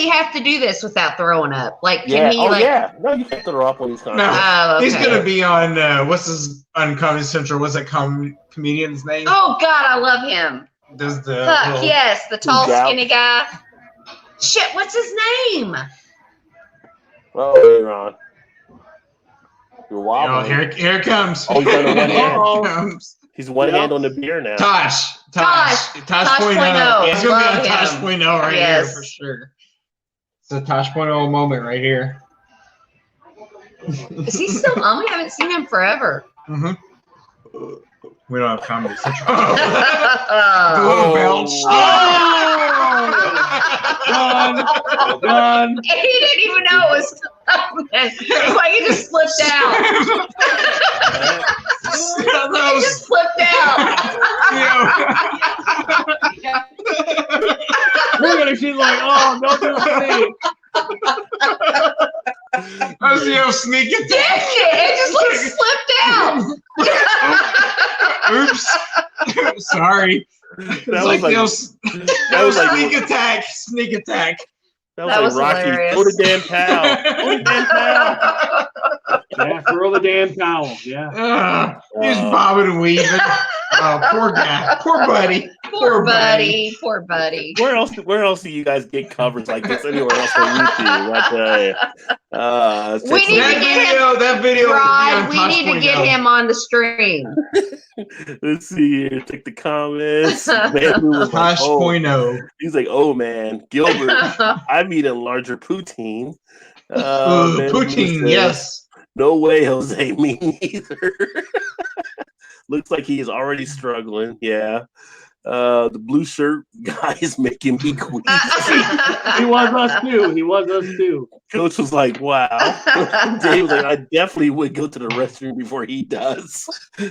have to do this without throwing up? Like, can Yeah. he? Oh, like, yeah. No, you can't throw up on these kinds No. of Oh, okay. He's gonna be on on Comedy Central. What's that comedian's name? Oh God, I love him. Does the Fuck little- yes, the tall, Gal. skinny guy. Shit, what's his name? Oh, hey, Ron. You're Oh, wobbling. here it comes. Oh, he's on the one hand. Here it comes. He's one hand on the beer now. Tosh Tosh 0.0. .0. It's gonna be Love a Tosh him. 0.0 right Yes. here for sure. It's a Tosh 0.0 moment right here. Is he still on? We haven't seen him forever. Mm-hmm. We don't have Comedy Central. Oh. Little belch. Done. And he didn't even know it was coming. It's like he just slipped out. He just slipped out. Look at her. She's like, oh, don't do it. I was sneak Dang attack. it just like slipped out. Oops. Sorry. That was like Sneak attack. That That was was like Rocky. hilarious. Throw the damn towel. Throw the damn towel. Yeah, throw the damn towel. Yeah. He's bobbing and weaving. Oh, poor guy. Poor buddy. Poor buddy. Poor buddy. Where else do you guys get covers like this anywhere else on YouTube? I tell you. We need to get him. That video. Rod, we need to get him on the stream. Let's see here. Check the comments. Man, who was like, Tosh oh. 0.0. He's like, oh man, Gilbert, I'm eating larger poutine. Man, Poutine, says, yes. No way, Jose. Me neither. Looks like he is already struggling. Yeah. The blue shirt guy is making me queasy. He was us too. He was us too. Coach was like, wow. Dave was like, I definitely would go to the restroom before he does.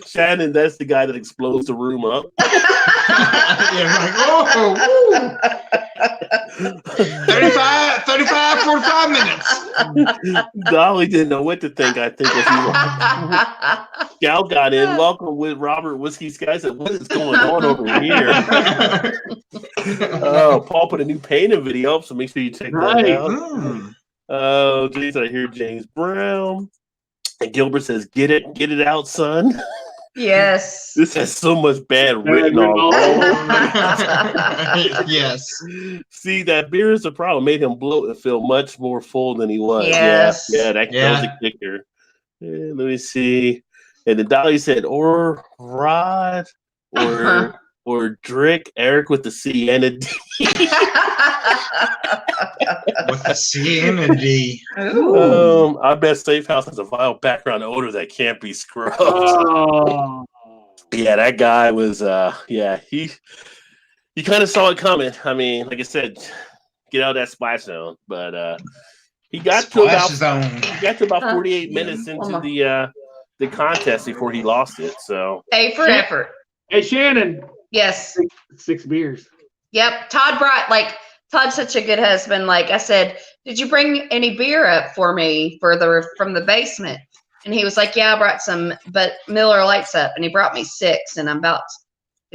Shannon, that's the guy that explodes the room up. Yeah, like, oh, 35, 45 minutes. Dolly didn't know what to think, I think. Gal got in. Welcome with Robert Whiskey Sky. Said, what is going on over here? Paul put a new painting video up, so make sure you check that out. James, I hear James Brown. And Gilbert says, get it out, son. Yes. This has so much bad written all over. Yes. See, that beer is the problem. Made him bloat and feel much more full than he was. Yes. Yeah, that was a kicker. Yeah, let me see. And then Dolly said, or Rod, or Drick, Eric with the C and a D. With the C and a D. I bet Safe House has a vile background odor that can't be scrubbed. Oh. Yeah, that guy was he kind of saw it coming. I mean, like I said, get out of that splash zone. But he got to about 48 minutes into the contest before he lost it. So A for effort. Hey Shannon. Yes. 6 beers. Yep. Todd's such a good husband. Like I said, did you bring any beer up for me from the basement? And he was like, yeah, I brought some, but Miller Lite's up, and he brought me 6, and I'm about to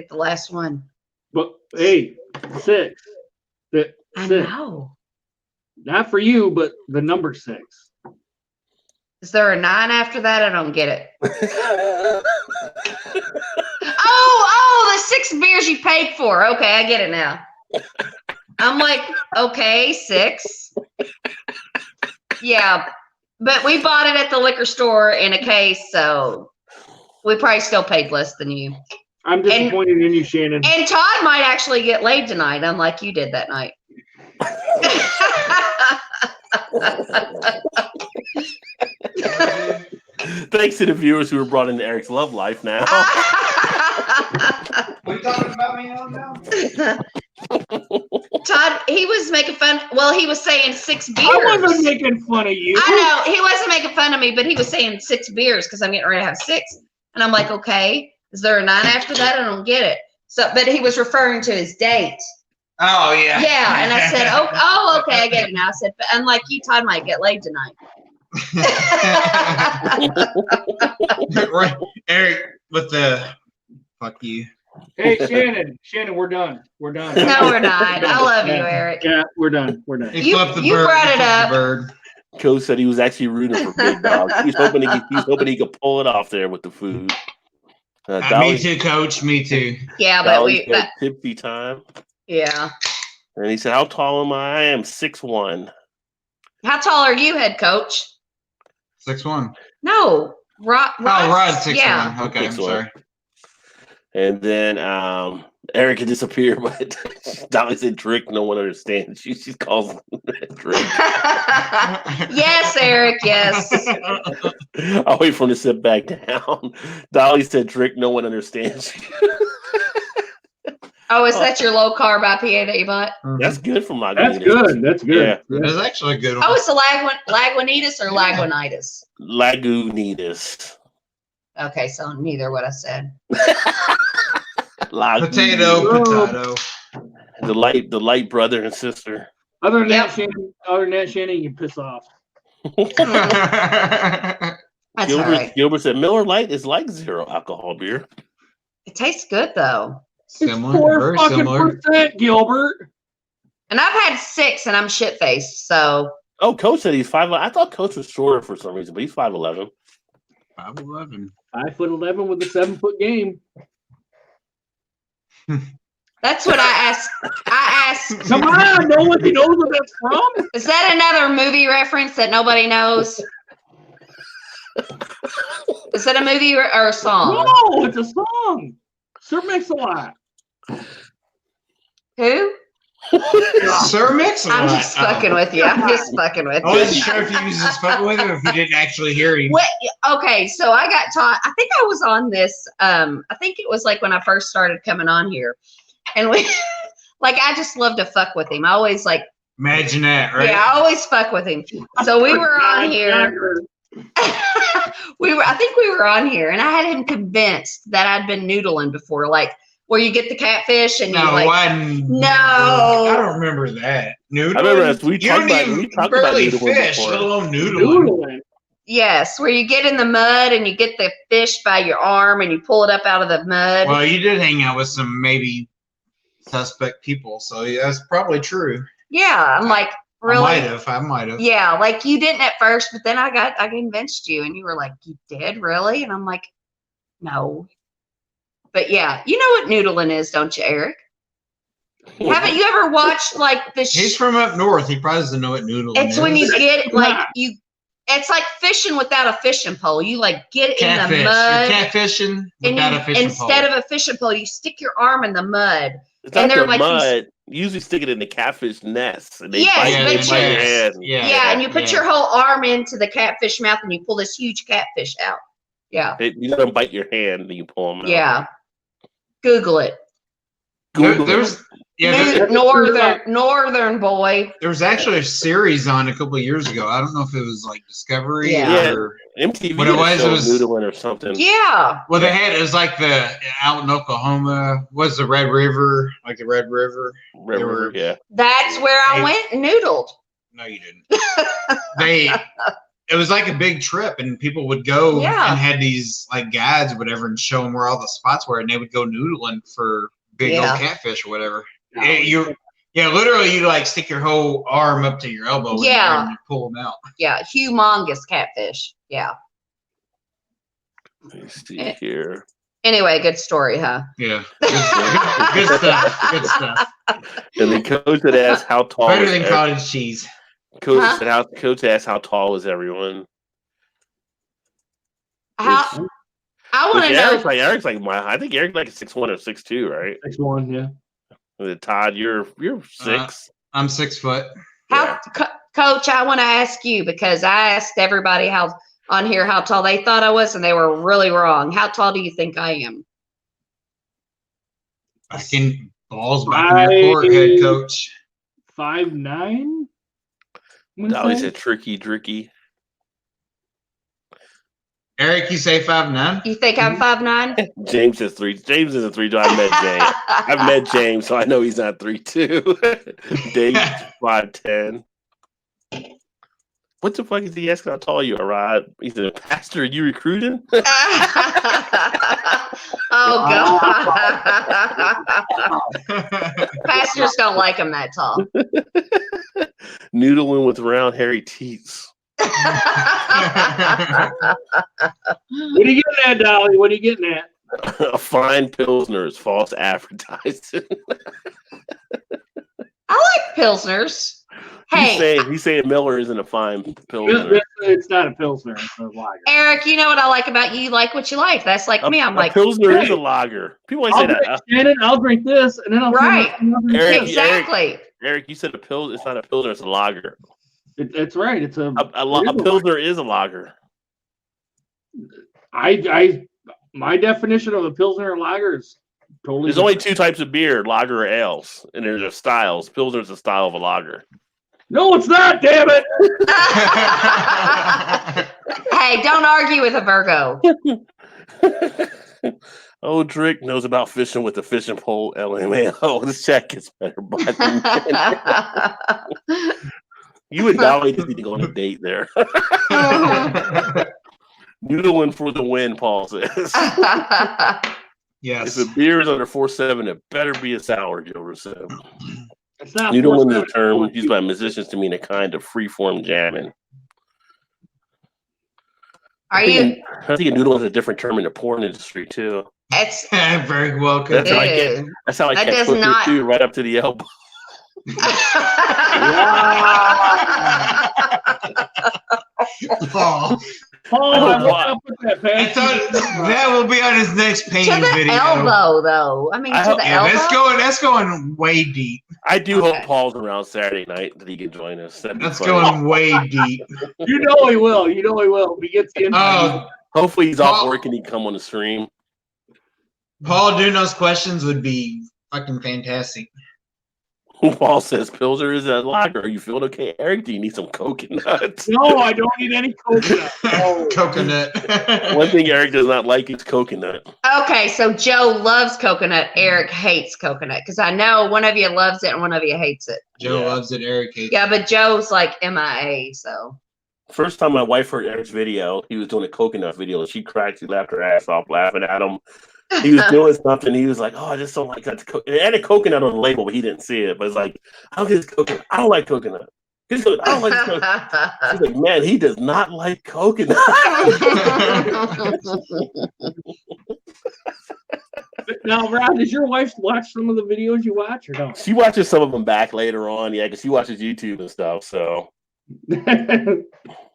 get the last one. But hey, 6. I know. Not for you, but the number 6. Is there a 9 after that? I don't get it. Oh, the 6 beers you paid for. Okay, I get it now. I'm like, okay, 6. Yeah, but we bought it at the liquor store in a case, so we probably still paid less than you. I'm disappointed in you, Shannon. And Todd might actually get laid tonight, unlike you did that night. Thanks to the viewers who were brought into Eric's love life now. What are you talking about me on now? Todd, he was making fun. Well, he was saying 6 beers. I wasn't making fun of you. I know he wasn't making fun of me, but he was saying 6 beers because I'm getting ready to have 6, and I'm like, okay, is there a 9 after that? I don't get it. So, but he was referring to his date. Oh yeah. Yeah, and I said, oh, okay, I get it now. I said, but unlike you, Todd might get laid tonight. Right, Eric with the fuck you. Hey, Shannon, we're done. We're done. No, we're not. I love you, Eric. Yeah, we're done. We're done. He You- flipped the you bird. brought he it flipped up. the bird. Coach said he was actually rooting for Big Dog. He's hoping he could pull it off there with the food. Me Dolly- too, Coach. Me too. Yeah, but Dolly we, said tipsy time. yeah. And he said, how tall am I? I am 6'1". How tall are you, head coach? 6'1". No, Rod. Rod 6'1". Yeah. Okay, I'm 6'1". sorry. And then Eric had disappeared, but Dolly said Drake, no one understands. She calls him Drake. Yes, Eric. Yes. I'll wait for him to sit back down. Dolly said Drake, no one understands. Oh, is that your low carb IPA that you bought? That's good for my That's good. That's good. Yeah. It is actually a good one. Oh, it's the Lagunitas or Lagunitas? Lagunitas. Okay, so neither what I said. Potato. The light brother and sister. Other than Yep. that, Shannon, you piss off. That's all right. Gilbert said Miller Lite is like 0 alcohol beer. It tastes good though. Similar, very similar. %, Gilbert. And I've had 6 and I'm shit faced. So Oh, Coach said he's 5'11". I thought Coach was shorter for some reason, but he's 5'11". 5'11". 5'11" with a 7-foot game. that's what I asked. I asked, Come on, no one knows where that's from. is that another movie reference that nobody knows? Is that a movie or a song? No, it's a song. Sir Mix-a-Lot. Who? Sir Mix-a-Lot. I'm just fucking with you. I'm just fucking with I wasn't you. sure if you was just fucking with him or if you didn't actually hear him. What? Okay, so I got taught. I think I was on this. I think it was like when I first started coming on here, and we, like, I just love to fuck with him. I always like, Imagine that, right? yeah, I always fuck with him. So we were on here. I think we were on here, and I had him convinced that I'd been noodling before, like where you get the catfish and you No, like. I don't remember that. Noodling? I remember as we You talked don't about even noodling barely before. fish, let alone noodling. Noodling. Yes, where you get in the mud and you get the fish by your arm and you pull it up out of the mud. Well, you did hang out with some maybe suspect people, so yeah, that's probably true. Yeah, I'm like, really? I might have. Yeah, like you didn't at first, but then I convinced you, and you were like, "You did, really?" And I'm like, "No." But yeah, you know what noodling is, don't you, Eric? Haven't you ever watched like the? He's from up north. He probably doesn't know what noodling is. It's when you get like you. It's like fishing without a fishing pole. You like get catfish. in the mud. You're catfishing and without a fishing instead pole. of a fishing pole, you stick your arm in the mud. It's And not they're the like mud. You usually stick it in the catfish nest. And they Yes, bite, but they you- bite your hand. Yeah, and you put your whole arm into the catfish mouth and you pull this huge catfish out. Yeah. You let them bite your hand and you pull them out. Yeah. Google it. There's Northern boy. There was actually a series on a couple of years ago. I don't know if it was like Discovery Yeah. or MTV what it was noodling or something. Yeah. well, they had it was like the out in Oklahoma was the Red River, like the Red River. Red River, yeah. That's where I went and noodled. No, you didn't. It was like a big trip, and people would go Yeah. and had these like guides or whatever, and show them where all the spots were, and they would go noodling for big Yeah. old catfish or whatever. No, You're Yeah, literally, you like stick your whole arm up to your elbow in there Yeah. and you pull them out. Yeah, humongous catfish. Yeah. Let me see here. Anyway, good story, huh? Yeah. Good stuff. Good stuff. And the coach had asked how tall. Better was than Eric. cottage cheese. Coach Huh? said how. Coach asked how tall is everyone. How I want to know. Eric's like my. I think Eric's like 6'1" or 6'2", right? 6'1", yeah. And then Todd, you're 6. I'm 6 foot. How, Coach, I want to ask you because I asked everybody how tall they thought I was, and they were really wrong. How tall do you think I am? Back in balls back in your forehead, Coach. 5'9". Dolly said tricky. Eric, you say 5'9"? You think I'm 5'9"? James says 3. James is a 3. I met James. I've met James, so I know he's not 3'2". Dave's 5'10". What the fuck is he asking how tall you are, Rod? He said, Pastor, are you recruiting? Oh God. Pastors don't like him that tall. Noodling with round hairy teeth. What are you getting at, Dolly? What are you getting at? A fine Pilsner is false advertising. I like Pilsners. Hey, He's saying Miller isn't a fine Pilsner. It's not a Pilsner. It's a lager. Eric, you know what I like about you? You like what you like. That's like me. I'm like, Pilsner is hey, a lager. People always say that. Shannon, I'll drink this, and then I'll right. Eric, Exactly. Eric, you said it's not a Pilsner, it's a lager. It's right. It's a Pilsner is a lager. My definition of a Pilsner and lager is totally. There's only 2 types of beer: lager or ales, and there's styles. Pilsner's a style of a lager. No, it's not. Damn it! Hey, don't argue with a Virgo. Oh, Drick knows about fishing with the fishing pole. LMAO. This chat gets better. You and Dolly just need to go on a date there. Noodling for the win, Paul says. Yes. If a beer is under 4.7, it better be a sour, Gilbert said. It's not. Noodling is a term used by musicians to mean a kind of free-form jamming. Are you? I think a noodle is a different term in the porn industry, too. It's very well could. That's how I That kept does pushing not- it, too, right up to the elbow. Paul, what's up with that, I thought that will be on his next painting to the video. elbow, though. I mean, to the elbow. That's going way deep. I do hope Paul's around Saturday night that he can join us. That's going way deep. You know he will. You know he will. If he gets in. Hopefully he's off work and he can come on the stream. Paul doing those questions would be fucking fantastic. Paul says, Pilsner is a lager. Are you feeling okay? Eric, do you need some coconut? No, I don't need any coconut. No. Coconut. One thing Eric does not like is coconut. Okay, so Joe loves coconut. Eric hates coconut because I know one of you loves it and one of you hates it. Joe loves it. Eric hates it. Yeah, but Joe's like MIA, so. First time my wife heard Eric's video, he was doing a coconut video, and she laughed her ass off laughing at him. He was doing something. He was like, "Oh, I just don't like that." It had a coconut on the label, but he didn't see it. But it's like, I don't get coconut. I don't like coconut. I don't like coconut. She's like, man, he does not like coconut. Now, Rod, does your wife watch some of the videos you watch or no? She watches some of them back later on, yeah, because she watches YouTube and stuff. So,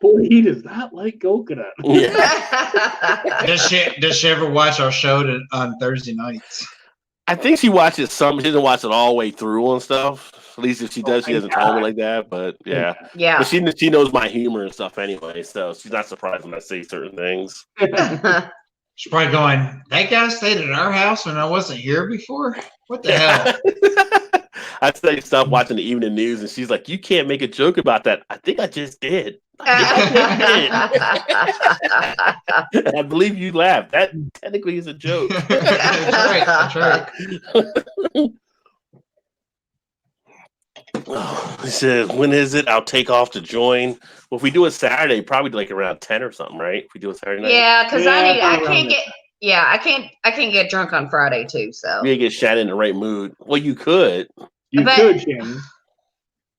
boy, he does not like coconut. Yeah. Does she ever watch our show on Thursday nights? I think she watches some. She doesn't watch it all the way through and stuff. At least if she does, she doesn't tell me like that. But yeah, yeah. But she knows my humor and stuff anyway, so she's not surprised when I say certain things. She's probably going, "That guy stayed at our house when I wasn't here before. What the hell?" I say stop watching the evening news, and she's like, "You can't make a joke about that." I think I just did. I believe you laughed. That technically is a joke. That's right. Oh, he says, when is it? I'll take off to join. Well, if we do it Saturday, probably like around 10 or something, right? If we do it Saturday night. Yeah, because I can't get drunk on Friday too. So You get Shannon in the right mood. Well, you could. You But- could, Shannon.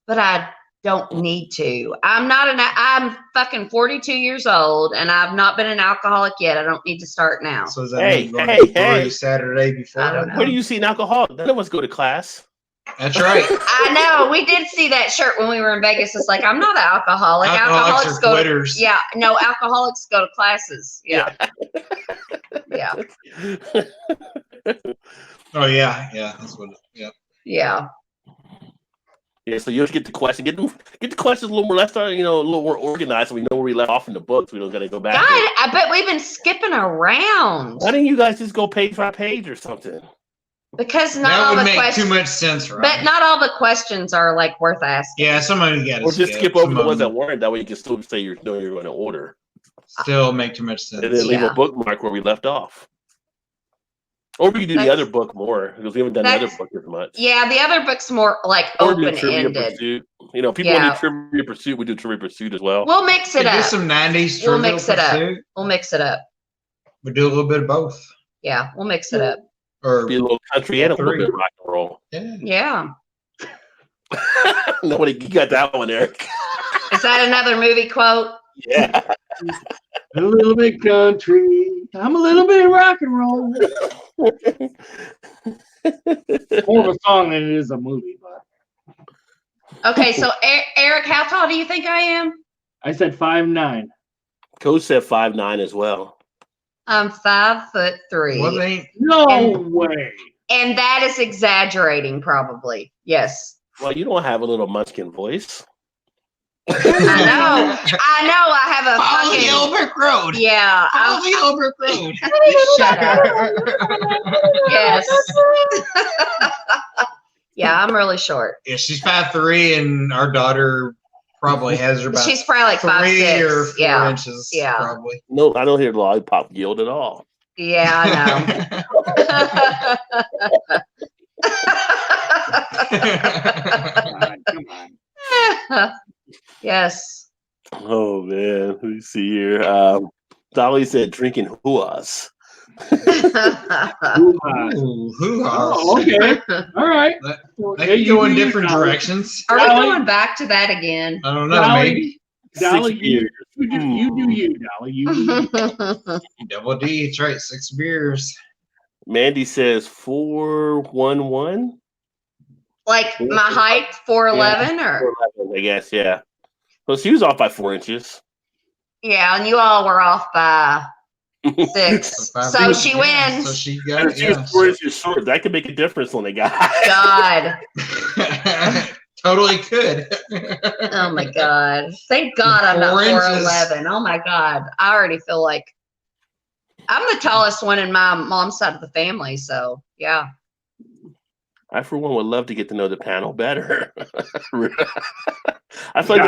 but I don't need to. I'm fucking 42 years old and I've not been an alcoholic yet. I don't need to start now. So is that Hey, mean going hey, to the brewery hey. Saturday before? I don't know. Where do you see an alcoholic? None of us go to class. That's right. I know. We did see that shirt when we were in Vegas. It's like, I'm not an alcoholic. Alcoholics are go quitters. to, yeah, no, alcoholics go to classes. Yeah. Yeah. Oh yeah, yeah. That's what. Yeah. Yeah. Yeah, so you have to get the question, get the questions a little more. Let's start, a little more organized, so we know where we left off in the books. We don't got to go back. God, I bet we've been skipping around. Why didn't you guys just go page by page or something? Because not That all would the make questions, too much sense, right? but not all the questions are like worth asking. Yeah, some of you got Or to just skip over Some the of ones that them weren't. That way you can still say you're going to order, still make too much sense. and then leave Yeah. a bookmark where we left off. Or we could do the other book more because we haven't done the other book as much. Yeah, the other book's more like Or do open Trivia ended. Pursuit. People Yeah. need Trivia Pursuit. We do Trivia Pursuit as well. We'll mix We it do up. some 90s We'll Trivial mix it up. Pursuit. We'll mix it up. We do a little bit of both. Yeah, we'll mix it up. Or Be a little country and a little three. bit rock and roll. yeah. Yeah. Nobody, you got that one, Eric. Is that another movie quote? Yeah. A little bit country. I'm a little bit rock and roll. More of a song than it is a movie, but Okay, so Eric, how tall do you think I am? I said 5'9". Coach said 5'9" as well. I'm 5'3". Well, they ain't. No way. And that is exaggerating, probably. Yes. Well, you don't have a little munchkin voice. I know. I have a Follow the fucking. old brick road. Yeah. Follow the old brick road. Shut up. Yes. Yeah, I'm really short. Yeah, she's 5'3", and our daughter probably has her about She's probably like 3 5'6". or 4 Yeah. inches. Yeah. Probably. No, I don't hear the lollipop guild at all. Yeah, I Come on. know. Yes. Oh man, let me see here. Dolly said drinking huas. Hoo-ha. Ooh, hoo-ha. Oh, okay. All right. They can go in different directions. Are we Dolly? going back to that again? I don't know, Dolly, maybe. Dolly, 6 you beers. do you, Dolly. You do you. Double D, that's right, 6 beers. Mandy says 4'11". Like my height, 4'11", or 4'11", I guess, yeah. So she was off by 4 inches. yeah, and you all were off by 6. So So she wins. So she And got if she was 4 inches short, that could make a difference on the guy. God. Totally could. Oh my God. Thank God I'm not 4 inches. 4'11". Oh my God. I already feel like I'm the tallest one in my mom's side of the family. So yeah. I, for one, would love to get to know the panel better. I feel like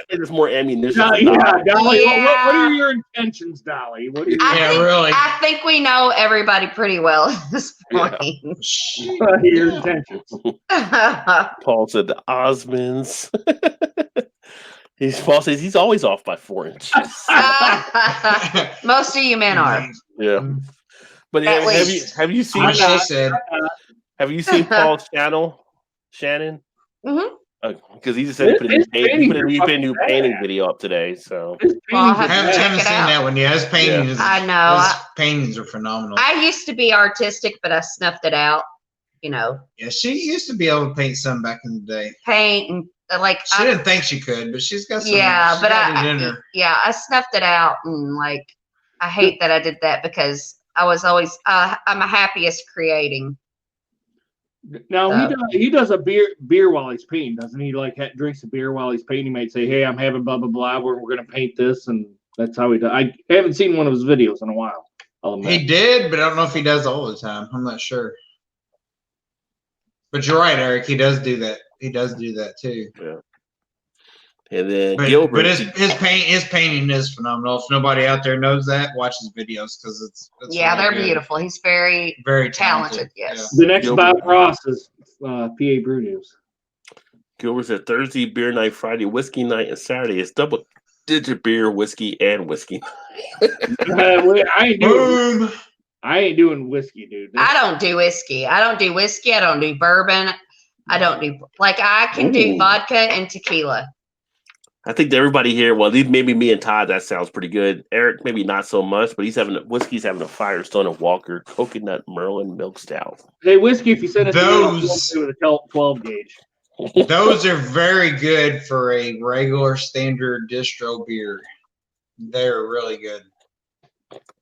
there's more ammunition. Dolly, yeah, Dolly. Yeah. What are your intentions, Dolly? What are your, Really. I think we know everybody pretty well at this point. what are your intentions? Paul said the Osmonds. Paul says he's always off by 4 inches. Most of you men are. Yeah. But At have you seen What she said. have you seen Paul's channel, Shannon? Mhm. Because he just said he put a new paintings are painting video up today. So This Well, I'll painting have I to haven't check it seen out. that one yet. His paintings, I know. His paintings are phenomenal. I used to be artistic, but I snuffed it out. You know, Yeah, she used to be able to paint some back in the day. paint and like She didn't think she could, but she's got some. yeah, she's but got it in her. I snuffed it out and like I hate that I did that because I was always I'm a happiest creating. Now he does a beer while he's painting, doesn't he? Like drinks a beer while he's painting. He might say, "Hey, I'm having blah blah blah. We're gonna paint this," and that's how he does. I haven't seen one of his videos in a while. I'll admit. He did, but I don't know if he does all the time. I'm not sure. But you're right, Eric. He does do that. He does do that too. yeah. And then But Gilbert. his painting is phenomenal. If nobody out there knows that, watch his videos because it's Yeah, really they're good. beautiful. He's very Very talented. talented. Yes. The next Gilbert. Bob Ross is PA Brew News. Gilbert said Thursday beer night, Friday whiskey night, and Saturday is double digit beer, whiskey, and whiskey. Boom. I ain't doing whiskey, dude. I don't do whiskey. I don't do bourbon. I don't do like I can do Ooh. vodka and tequila. I think everybody here, well, maybe me and Todd, that sounds pretty good. Eric, maybe not so much, but whiskey's having a Firestone and Walker Coconut Merlin Milk Stout. Hey, whiskey, if you send it to me, I'll Those- do with a 12 gauge. Those are very good for a regular standard distro beer. They're really good.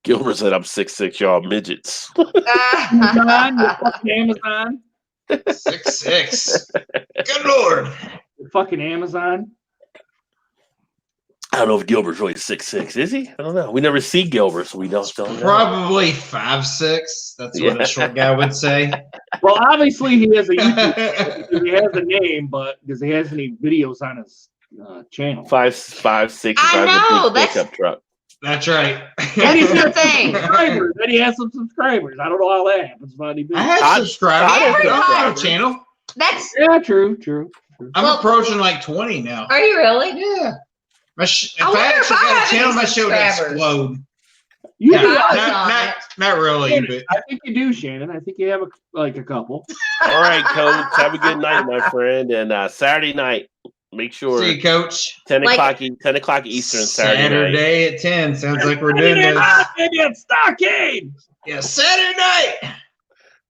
Gilbert said I'm 6'6", y'all midgets. Amazon, the fucking Amazon. 6'6". Good Lord. The fucking Amazon. I don't know if Gilbert's really 6'6", is he? I don't know. We never see Gilbert, so we don't know. Probably 5'6". That's what a short guy would say. Well, obviously he has a YouTube channel because he has a name, but does he has any videos on his channel? 5'6". I drives a know, big that's- pickup truck. That's right. That's the thing. Subscribers. Then he has some subscribers. I don't know how that happens, but he I have Todd- subscribers. Todd has I have a subscribers. channel. That's Yeah, true. I'm Well- approaching like 20 now. are you really? Yeah. If I I wonder if actually I got have a channel, any my show would subscribers. explode. You No, do. I was on not, it. not really, but I think you do, Shannon. I think you have a couple. All right, Coach. Have a good night, my friend. And Saturday night, make sure see you, Coach. 10 Like- o'clock Eastern Saturday night. at 10. Sounds like we're doing this. Maybe at Stockade. Yeah, Saturday night.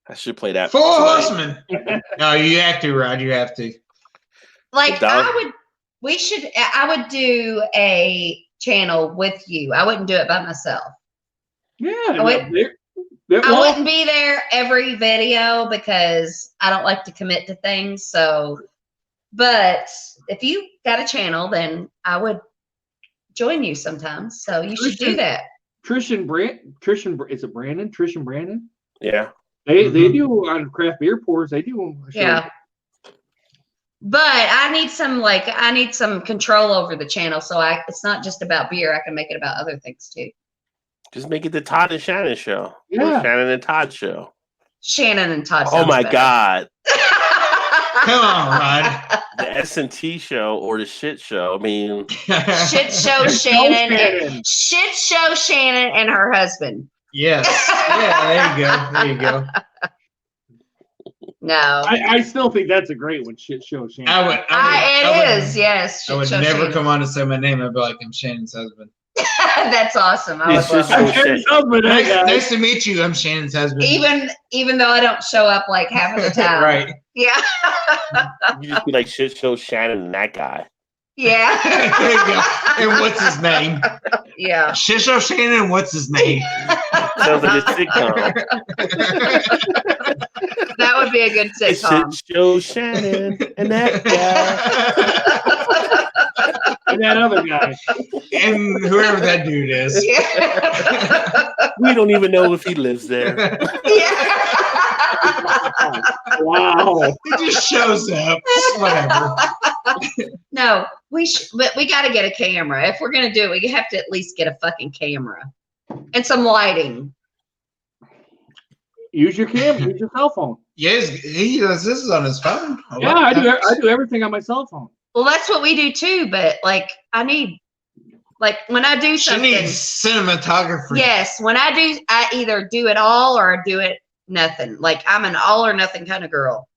I should play that. Four tonight. Horsemen. No, you have to, Rod. You have to. Like Dog. I would do a channel with you. I wouldn't do it by myself. Yeah. wait. They're- I well, wouldn't be there every video because I don't like to commit to things. So, but if you got a channel, then I would join you sometimes. So you should do that. Trish and is it Brandon? Trish and Brandon? Yeah. They Mhm. do on craft beer pours. They do. a show. Yeah. But I need some control over the channel. So it's not just about beer. I can make it about other things too. Just make it the Todd and Shannon show. Or Yeah. Shannon and Todd show. Shannon and Todd. Oh sounds my better. God. Come on, Rod. The S&T show or the shit show. I mean, Shit show Shannon. Shit show Shannon and her husband. Yes. Yeah, there you go. No. I still think that's a great one. Shit show, Shannon. It is, yes. I would Shit show never Shannon. come on to say my name. I'd be like, I'm Shannon's husband. That's awesome. I It's would love just that. so- Shannon's husband, that Nice, guy. nice to meet you. I'm Shannon's husband. Even though I don't show up like half of the time. Right. Yeah. you just be like shit show Shannon and that guy. Yeah. There you go. And what's his name? Yeah. Shisho Shannon. What's his name? Sounds like a sitcom. That would be a good It's sitcom. shit show Shannon and that guy. And that other guy. And whoever that dude is. Yeah. We don't even know if he lives there. Yeah. Wow. He just shows up. Whatever. No, but we got to get a camera. If we're gonna do it, we have to at least get a fucking camera and some lighting. Use your camera. Use your cell phone. Yes, he does. This is on his phone. Yeah, I do everything on my cell phone. Well, that's what we do too. But like, I need, like, when I do She something. needs cinematography. Yes, when I do, I either do it all or I do it nothing. Like I'm an all or nothing kind of girl.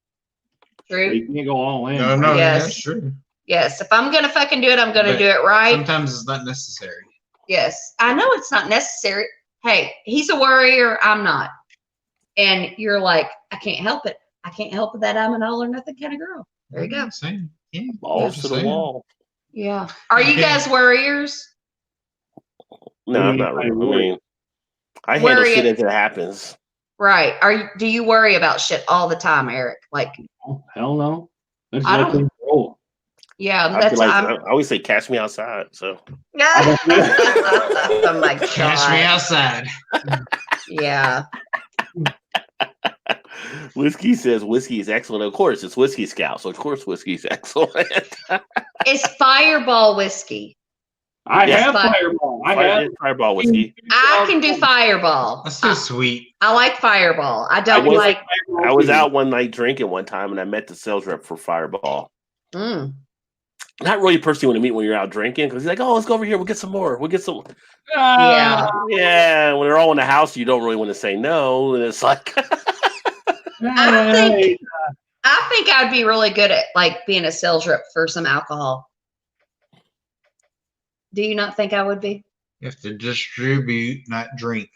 True. You can't go all in. No, Yes. that's true. Yes, if I'm gonna fucking do it, I'm gonna But do it right. Sometimes it's not necessary. Yes, I know it's not necessary. Hey, he's a worrier. I'm not. And you're like, I can't help it. I can't help it that I'm an all or nothing kind of girl. There you go. I'm saying. Yeah, Balls just to the saying. wall. Yeah. Are you guys worriers? No, I'm not really. I mean, I handle Worry- shit as it happens. Right. Do you worry about shit all the time, Eric? Like, Oh, hell no. That's I let don't- things roll. yeah, I, that's feel like, I'm. I always say, "Catch me outside." So Oh my god. Catch me outside. Yeah. Whiskey says whiskey is excellent. Of course, it's Whiskey Scout, so of course whiskey's excellent. It's Fireball whiskey. I Yes, have but- Fireball. I have. Fireball whiskey. I can do Fireball. That's so sweet. I like Fireball. I don't was- like. I was out one night drinking one time, and I met the sales rep for Fireball. Mm. Not really a person you want to meet when you're out drinking, because he's like, "Oh, let's go over here. We'll get some more. We'll get some." Yeah. Yeah, when they're all in the house, you don't really want to say no, and it's like, I think I think I would be really good at like being a sales rep for some alcohol. Do you not think I would be? You have to distribute, not drink.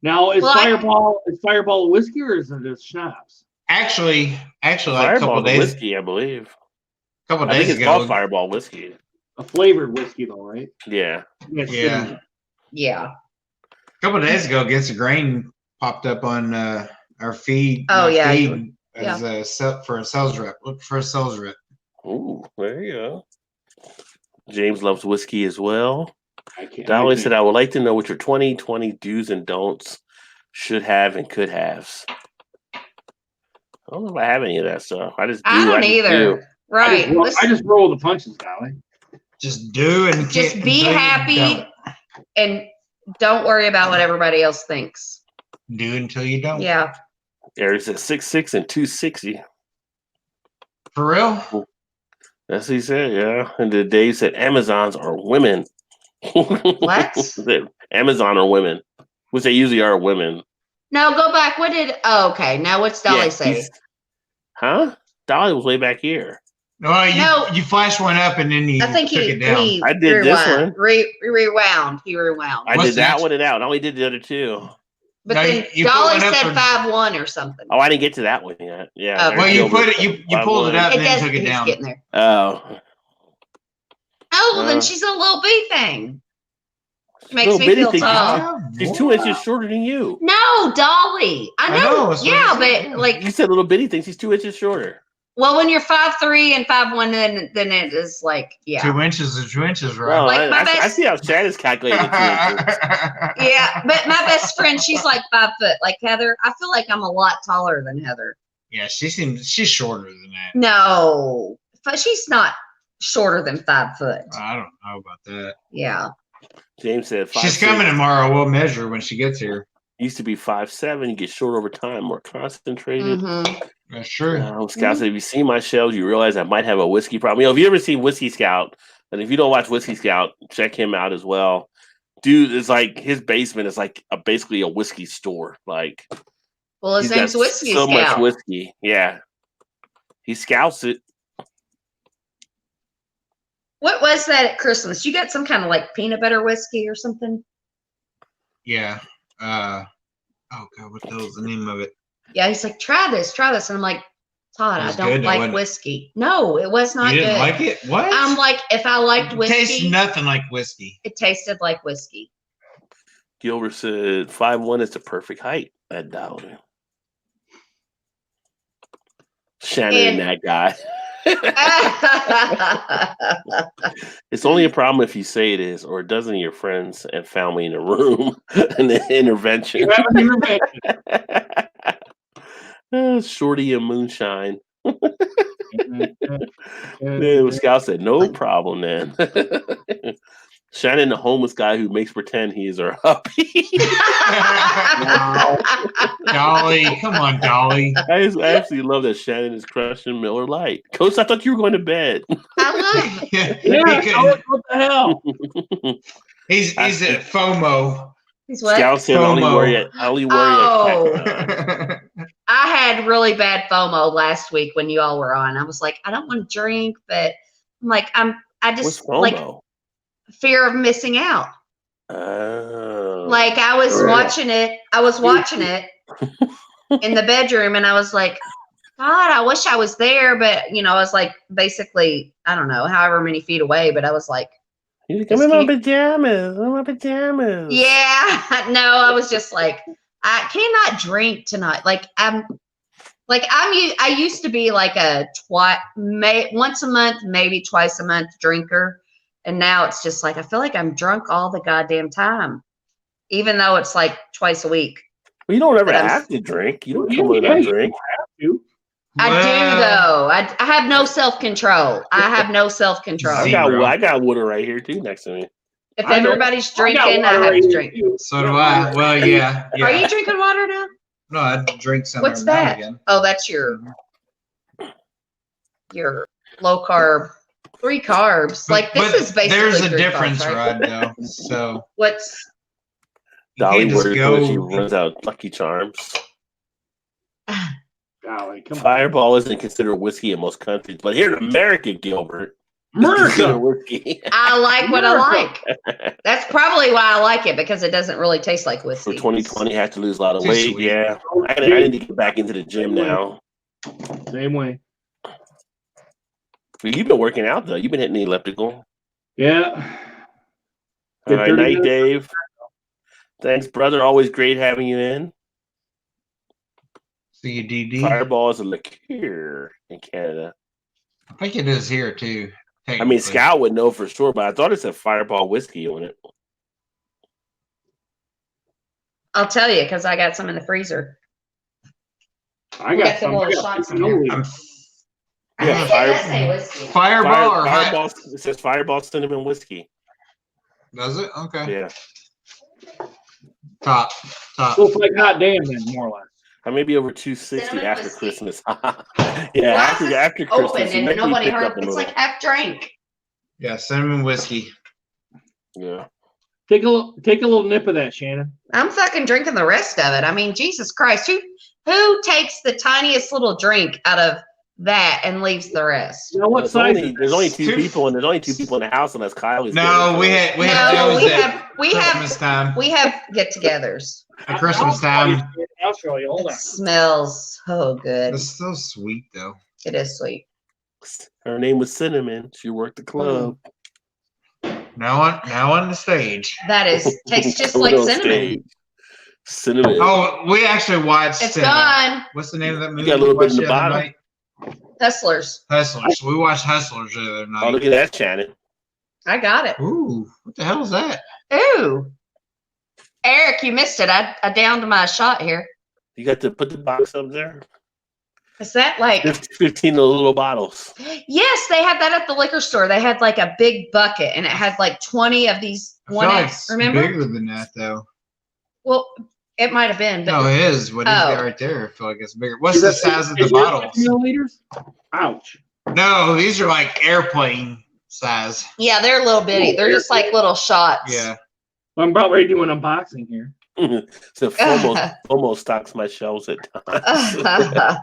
Now, is Well, Fireball a whiskey or is it just schnapps? Actually, like a couple Fireball days, whiskey, I believe. I think days it's ago, called Fireball whiskey. A flavored whiskey, though, right? Yeah. Yeah. Yeah. a couple days ago, Against the Grain popped up on our feed. Oh, my yeah, feed as a for a sales rep. Look for a sales rep. Ooh, there you go. James loves whiskey as well. Dolly said, I would like to know what your 2020 do's and don'ts should have and could haves. I don't know if I have any of that stuff. I just do. I don't just either. do. Right. I just roll the punches, Dolly. Just do and Just be until you happy don't. and don't worry about what everybody else thinks. Do until you don't. Yeah. Eric said 6'6" and 260. For real? That's what he said, yeah. And then Dave said Amazons are women. What? Amazon are women, which they usually are women. No, go back. What did? Oh, okay. Now what's Dolly Yeah, say? Huh? Dolly was way back here. No, No. you flashed one up and then you I think took he it down. he I did this one. Rewound. He rewound. I What's did that next? one and out. I only did the other two. But No, then you put Dolly one up said for- 5-1 or something. Oh, I didn't get to that one yet. Yeah. Okay. Well, Eric you Gilbert put it. said You pulled it 5'1". up and then does. took it He's down. getting there. Oh. Oh, well, then Uh, she's a little bee thing. Makes Little me bitty feel thing. tall. She's 2 inches shorter than you. No, Dolly. I I know. know, that's what Yeah, I said. but like, You said little bitty thing. She's 2 inches shorter. well, when you're 5'3" and 5'1", then it is like, yeah. 2 inches is 2 inches, No, right? Like my I best- see how Shannon's calculating 2 inches. Yeah, but my best friend, she's like 5 foot. Like Heather, I feel like I'm a lot taller than Heather. Yeah, she's shorter than that. No, but she's not shorter than 5 foot. I don't know about that. Yeah. James said 5'6". She's coming tomorrow. We'll measure when she gets here. Used to be 5'7". You get short over time, more concentrated. Mm-hmm. That's true. Scout said, if you see my shelves, you realize I might have a whiskey problem. If you ever see Whiskey Scout, and if you don't watch Whiskey Scout, check him out as well. Dude, it's like his basement is like basically a whiskey store. Like, Well, his he's got name's Whiskey so much Scout. whiskey. Yeah, he scouts it. What was that at Christmas? You got some kind of like peanut butter whiskey or something? Yeah. Oh God, what the hell's the name of it? Yeah, he's like, try this. And I'm like, Todd, It I was don't good, though, like wasn't it? whiskey. No, it was not You didn't good. like it? What? I'm like, if I liked It tastes whiskey, nothing like whiskey. it tasted like whiskey. Gilbert said 5'1" is the perfect height at Dollar. Shannon and that guy. It's only a problem if you say it is, or a dozen of your friends and family in a room. An intervention. You have an intervention. Shorty and moonshine. And- Yeah, Scout said, no problem, then. Shannon, the homeless guy who makes pretend he is her hubby. Dolly, come on, Dolly. I actually love that Shannon is crushing Miller Lite. Coach, I thought you were going to bed. I love Yeah, He couldn't- what the hell? he's at FOMO. He's what? Scout said, I only FOMO. worry at Oh. cat. I had really bad FOMO last week when you all were on. I was like, I don't want to drink, but I'm like, I What's just FOMO? like fear of missing out. Oh. Like I was Right. watching it in the bedroom and I was like, God, I wish I was there. But I was like basically, I don't know, however many feet away, but I was like, He's like, I'm in my pajamas. I'm in my pajamas. yeah, no, I was just like, I cannot drink tonight. I used to be like a once a month, maybe twice a month drinker. And now it's just like, I feel like I'm drunk all the goddamn time, even though it's like twice a week. Well, you don't ever But I'm- have to drink. You don't Yeah, come with yeah, a you drink. You. I Well, do though. I have no self-control. I have no self-control. Zero. I got water right here too next to me. If I know. everybody's I got drinking, I water have right to here, drink. too. So do I. Well, yeah. Are you drinking water now? No, I drink some What's every now and that? again. Oh, that's your low carb, 3 carbs. Like this is basically there's a 3 difference, carbs, right? Rod. Though. So What's you Dolly can't just worries when she go. runs out of Lucky Charms. Golly, come on. Fireball isn't considered whiskey in most countries, but here in America, Gilbert, it's considered America. whiskey. I like what I America. like. That's probably why I like it, because it doesn't really taste like For whiskey. 2020, had to lose a lot of Too weight. sweet. Yeah, I need to get back into the gym now. Same way. But you've been working out though. You've been hitting the elliptical. Yeah. All right, 30 night, minutes. Dave. Thanks, brother. Always great having you in. See you, DD. Fireball is a liqueur in Canada. I think it is here too. I mean, technically. Scout would know for sure, but I thought it said Fireball whiskey on it. I'll tell you, because I got some in the freezer. I We got got some some. I little got shots in 50 there. milliliters. Yeah, It does say whiskey. Fireball or hot- Fireball. It says Fireball cinnamon whiskey. Does it? Okay. Yeah, Top. Looks like hot damn then, more or less. I may be over 260 Cinnamon after whiskey. Christmas. Glass after is Christmas, open you and make me nobody pick heard. up a It's little. like half drink. Yeah, cinnamon whiskey. Yeah. Take a little nip of that, Shannon. I'm fucking drinking the rest of it. I mean, Jesus Christ, who takes the tiniest little drink out of that and leaves the rest? You know what size? There's only two Two- people, and there's only two people in the house unless Kylie's. No, we there. had No, those we at have Christmas time. we have get-togethers. At Christmas time. I'll show you. Hold It on. smells so good. It's so sweet though. It is sweet. Her name was Cinnamon. She worked the club. Now on the stage. That tastes just Coming like on cinnamon. stage. Cinnamon. Oh, we actually watched. It's gone. What's the name of that movie? got a little we bit in watched the the other bottom. night? Hustlers. Hustlers. We watched Hustlers the other Oh, look night. at that, Shannon. I got it. Ooh, what the hell is that? Ooh. Eric, you missed it. I downed my shot here. You got to put the box up there. Is that like 15 little bottles. Yes, they had that at the liquor store. They had like a big bucket and it had like 20 of these I feel one like X. it's Remember? bigger than that though. Well, it might have been, but No, it is. What is Oh. that right there? I feel like it's bigger. What's the size of the bottles? Milliliters? Ouch. No, these are like airplane size. yeah, they're a little bitty. They're just like little shots. Yeah. I'm about ready to do an unboxing here. So almost stocks my shelves at times.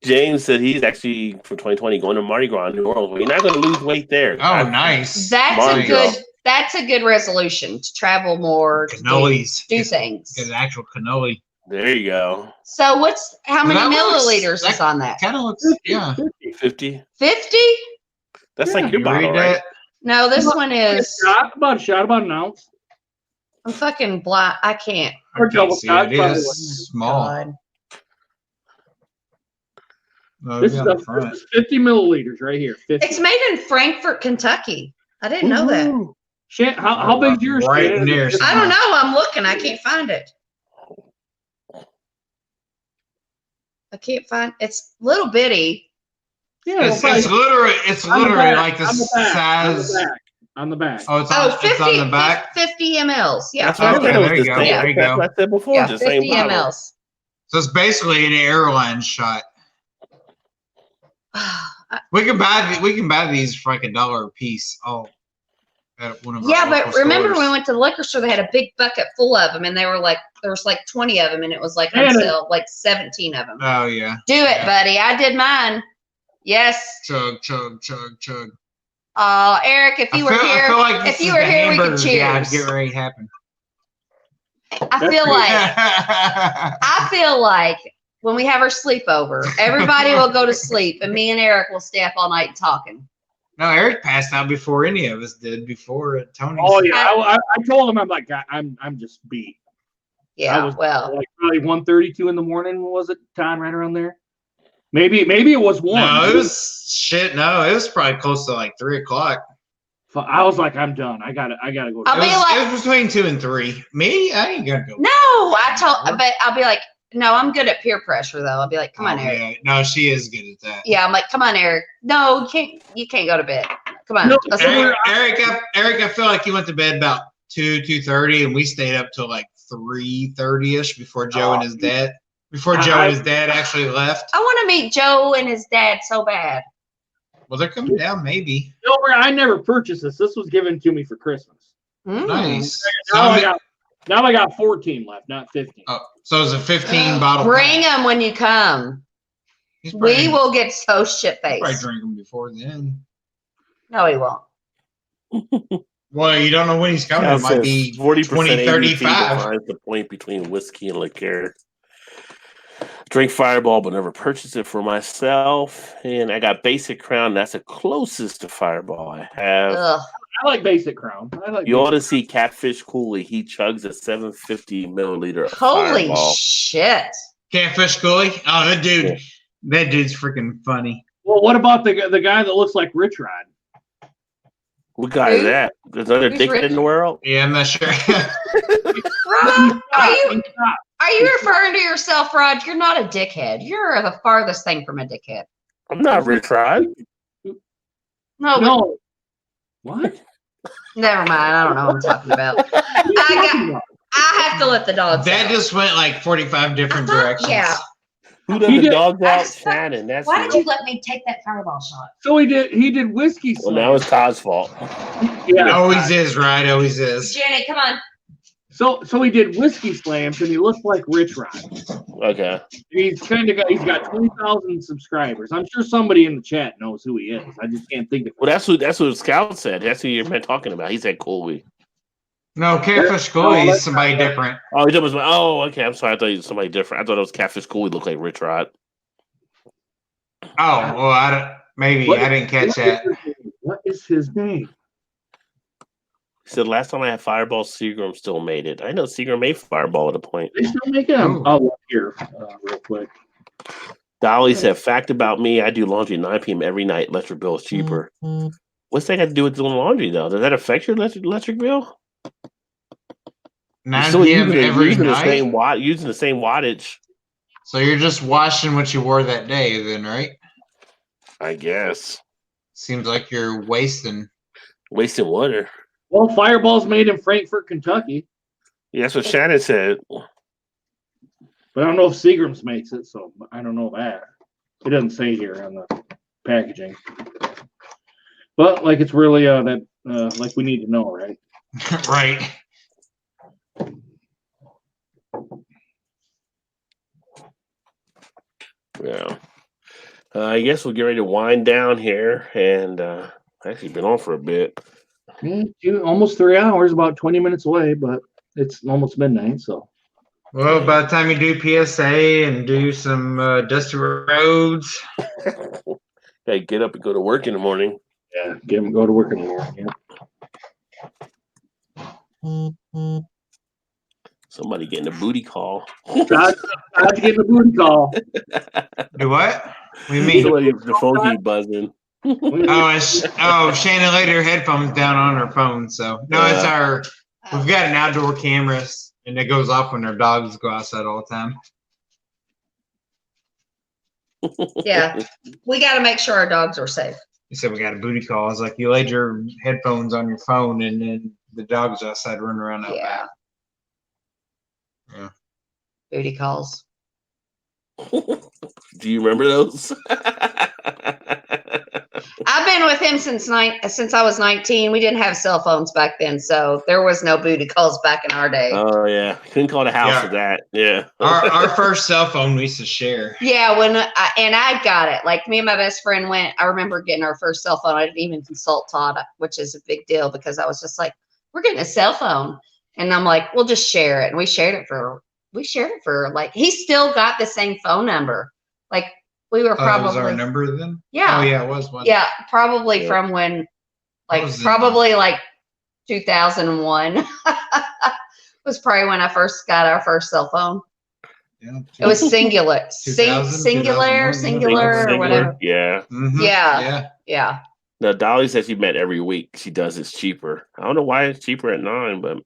James said he's actually from 2020 going to Mardi Gras in New Orleans. Well, you're not going to lose weight there. Oh, nice. That's a good resolution to travel more, to Cannolis. do things. Get an actual cannoli. There you go. So how many That looks- milliliters is on that? Kind of looks, yeah. 50. 50? That's Yeah, like your You bottle, read right? that? No, this one A is. shot, about an ounce. I'm fucking blind. I can't. I Or can't double see shot, it. It probably is wasn't. small. God. No, This it'll is, be on the front. this is 50 milliliters right here. 50. It's made in Frankfort, Kentucky. I didn't know that. Woohoo. How big is yours? Right Shannon? near- I don't know. I'm looking. I can't find it. I can't find. It's little bitty. Yeah, It's probably literally like the on the size. back. On the back. Oh, it's Oh, on, 50, it's on the back. 50 mLs. Yeah. That's what Okay, I said. It was there you the go. same- There you that's go. what I said before. Yeah, the same 50 bottle. mLs. So it's basically an airline shot. We can buy these for like $1 a piece. Oh, at one of our Yeah, but local remember stores. when we went to the liquor store, they had a big bucket full of them, and they were like, there was like 20 of them, and it was like on And sale, like 17 of them. Oh yeah. Do it, yeah. buddy. I did mine. Yes. Chug, chug, chug, chug. Oh, Eric, if you were I here, feel like this if you is were the here, we could hamburger guide cheers. get ready to happen. I feel like when we have our sleepover, everybody will go to sleep, and me and Eric will stay up all night talking. No, Eric passed out before any of us did. Before at Tony's. Oh yeah, I told him I'm like I'm just beat. Yeah, was well, Like probably 1:32 in the morning, was it, Todd? Right around there. Maybe it was 1. No, it was shit. No, it was probably close to like 3 o'clock. I was like, I'm done. I gotta go. I'll It be was, like- it was between 2 and 3. Me, I ain't gonna go. no, but I'll be like, no, I'm good at peer pressure though. I'll be like, come on, Oh, Eric. yeah. No, she is good at that. Yeah, I'm like, come on, Eric. No, you can't go to bed. Come on. No, Let's- Eric- Eric, I feel like you went to bed about 2:30, and we stayed up till like 3:30ish before Joe and his dad. Before Joe and his dad actually left. I want to meet Joe and his dad so bad. Well, they're coming down, maybe. Silver, I never purchased this. This was given to me for Christmas. Mm. Nice. Now I got 14 left, not 15. Oh, so it's a 15 bottle. Bring them when you come. He's probably, We will get so shit probably faced. drink them before then. No, he won't. Well, you don't know when he's coming. Cal It might says be 40% 2035. defines the point between whiskey and liqueur. Drink Fireball, but never purchased it for myself. And I got Basic Crown. That's the closest to Fireball I have. Ugh. I like Basic Crown. I like. You Basic ought to see Catfish Cooley. He chugs a 750 milliliter of Holy Fireball. shit. Catfish Cooley. Oh, that dude. Yeah. That dude's freaking funny. Well, what about the guy that looks like Rich Rod? What guy is Who? that? There's another Who's dickhead Rich? in the world? Yeah, I'm not sure. Rod, are you referring to yourself, Rod? You're not a dickhead. You're the farthest thing from a dickhead. I'm not Rich Rod. No, No. What? never mind. I don't know what I'm talking about. I have to let the dogs That out. just went like 45 different directions. Yeah. Who does He the did- dogs I out? just- Shannon. That's Why who. did you let me take that fireball shot? So he did whiskey Well, slam. now it's Todd's fault. Yeah. Always is, right? Always is. Jenny, come on. So he did whiskey slams, and he looked like Rich Rod. Okay. He's got 20,000 subscribers. I'm sure somebody in the chat knows who he is. I just can't think of it. Well, that's what Scout said. That's who you're talking about. He said Cooley. No, Catfish Cooley is somebody different. Oh, he was. Oh, okay. I'm sorry. I thought he was somebody different. I thought it was Catfish Cooley. Looked like Rich Rod. Oh, well, I didn't catch that. What is his name? He said last time I had Fireball, Seagram still made it. I know Seagram made Fireball at a point. They still make it. Ooh. I'll look here real quick. Dolly said, fact about me, I do laundry at 9 p.m. every night. Electric bill is cheaper. What's that got to do with doing laundry, though? Does that affect your electric bill? 9 Still p.m. every using night. using the same wattage. So you're just washing what you wore that day, then, right? I guess. Seems like you're wasting. Wasting water. Well, Fireball's made in Frankfort, Kentucky, Yeah, that's what Shannon said. but I don't know if Seagram's makes it, so I don't know that. It doesn't say here on the packaging. But like it's really like we need to know, right? Right. Yeah. I guess we'll get ready to wind down here, and actually been on for a bit. Almost 3 hours, about 20 minutes away, but it's almost midnight, so. Well, by the time you do PSA and do some dusty roads. Hey, get up and go to work in the morning. Yeah, go to work in the morning. Yeah. Somebody getting a booty call. Todd's getting a booty call. Do what? What do you mean? Somebody, the phone keep buzzing. Shannon laid her headphones down on her phone. So no, it's our. We've got an outdoor cameras, and it goes off when our dogs go outside all the time. Yeah. We got to make sure our dogs are safe. He said we got a booty call. I was like, you laid your headphones on your phone, and then the dogs outside running around out Yeah. back. Yeah. Booty calls. Do you remember those? I've been with him since I was 19. We didn't have cell phones back then, so there was no booty calls back in our day. Oh yeah, couldn't call the house Yeah. for that. Yeah. Our first cell phone we used to share. Yeah, I got it. Like me and my best friend went. I remember getting our first cell phone. I didn't even consult Todd, which is a big deal because I was just like, "We're getting a cell phone," and I'm like, "We'll just share it." And we shared it for like he still got the same phone number. Like we were That was our probably number then. yeah. Oh yeah, it was one. Yeah, probably Yeah. from when, like, was it? probably like 2001 was probably when I first got our first cell phone. Yeah. It was singular, 2000, singular, 2001, or whatever. Yeah. Mhm. Yeah. Yeah. Yeah, Now Dolly says she met every week. She does it's cheaper. I don't know why it's cheaper at 9, but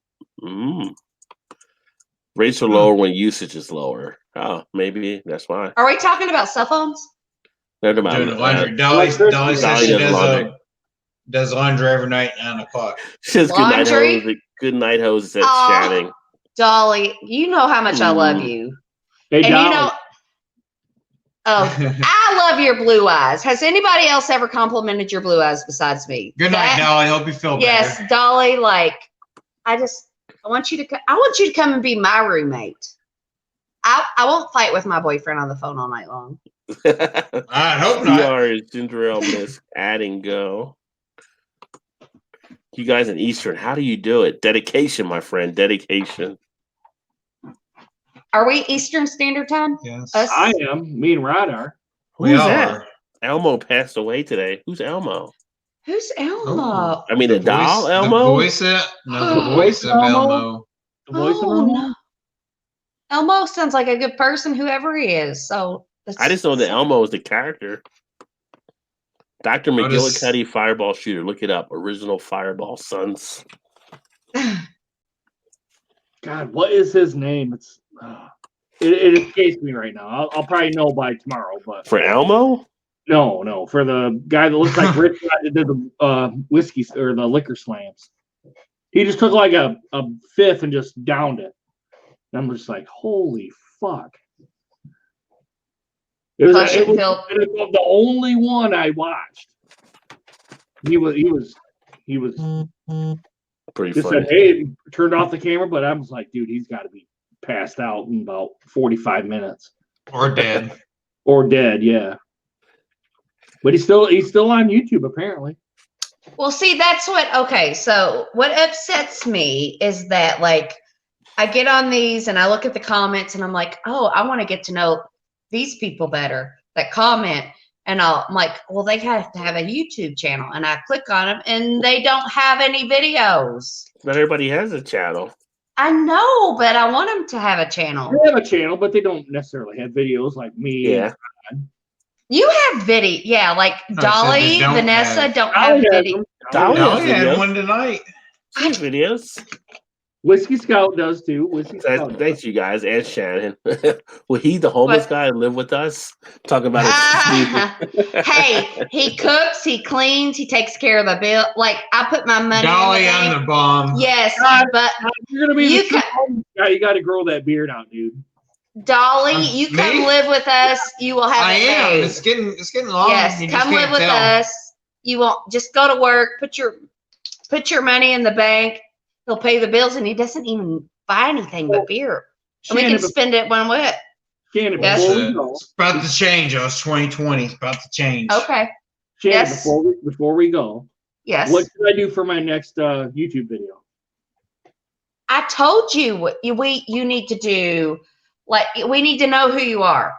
rates are lower when usage is lower. Oh, maybe that's why. are we talking about cell phones? They're about Doing the laundry. Dolly says Dolly she does does laundry. does laundry every night at 9 o'clock. She says good night, Laundry? hose. Good night, hose. Said Aw. Shannon. Dolly, you know how much I love you, Hey, and Dolly, you know. Oh, I love your blue eyes. Has anybody else ever complimented your blue eyes besides me? Good night, Dolly. Hope you feel Yes, better. Dolly. Like, I want you to come and be my roommate. I won't fight with my boyfriend on the phone all night long. I hope not. PR is ginger ale mist. Add and go. You guys in Eastern, how do you do it? Dedication, my friend. Dedication. Are we Eastern Standard Time? Yes. Us? I am. Me and Rod are. We Who's all that? are. Elmo passed away today. Who's Elmo? Who's Elmo? Oh. I mean, the doll voice, Elmo? The voice of Elmo. The voice of Oh, Elmo? no. Elmo sounds like a good person, whoever he is. So I just know that Elmo is the character. Dr. Notice- McGillicuddy Fireball Shooter. Look it up. Original Fireball Sons. God, what is his name? It escapes me right now. I'll probably know by tomorrow. But For Elmo? no, for the guy that looks like Rich that did the whiskey or the liquor slams. He just took like a fifth and just downed it. And I'm just like, holy fuck! It was the only one I watched. He was Pretty just funny. said, hey, turned off the camera, but I was like, dude, he's got to be passed out in about 45 minutes Or dead. or dead, yeah. But he's still on YouTube apparently. Well, see, that's okay. So what upsets me is that, like, I get on these and I look at the comments and I'm like, oh, I want to get to know these people better that comment. And I'm like, well, they have to have a YouTube channel. And I click on them and they don't have any videos. Not everybody has a channel. I know, but I want them to have a channel. They have a channel, but they don't necessarily have videos like me. Yeah. You have video. Yeah, like No, Dolly, they don't Vanessa have- don't have video. Dolly Oh, has yeah, videos. one tonight. She has videos. Whiskey Scout does too. Whiskey Scout. Thanks, you guys, and Shannon. Will he, the homeless What? guy, live with us? Talking about his Hey, he cooks, he cleans, he takes care of the bill. Like, I put my money Dolly in the on bank. the bomb. Yes, but You're gonna be You the true homeless guy. You got to grow that beard out, dude. Dolly, you come Me? live with us. You will have I it am. made. It's getting long. Yes, You just come live can't with tell. us. You won't just go to work, put your money in the bank. He'll pay the bills, and he doesn't even buy anything but beer. And we can spend it when we're Shannon, Yes. before we go, It's about to change. It's 2020. It's about to change. okay. Shannon, Yes. before we go, Yes, what should I do for my next YouTube video? I told you what you need to do. Like, we need to know who you are.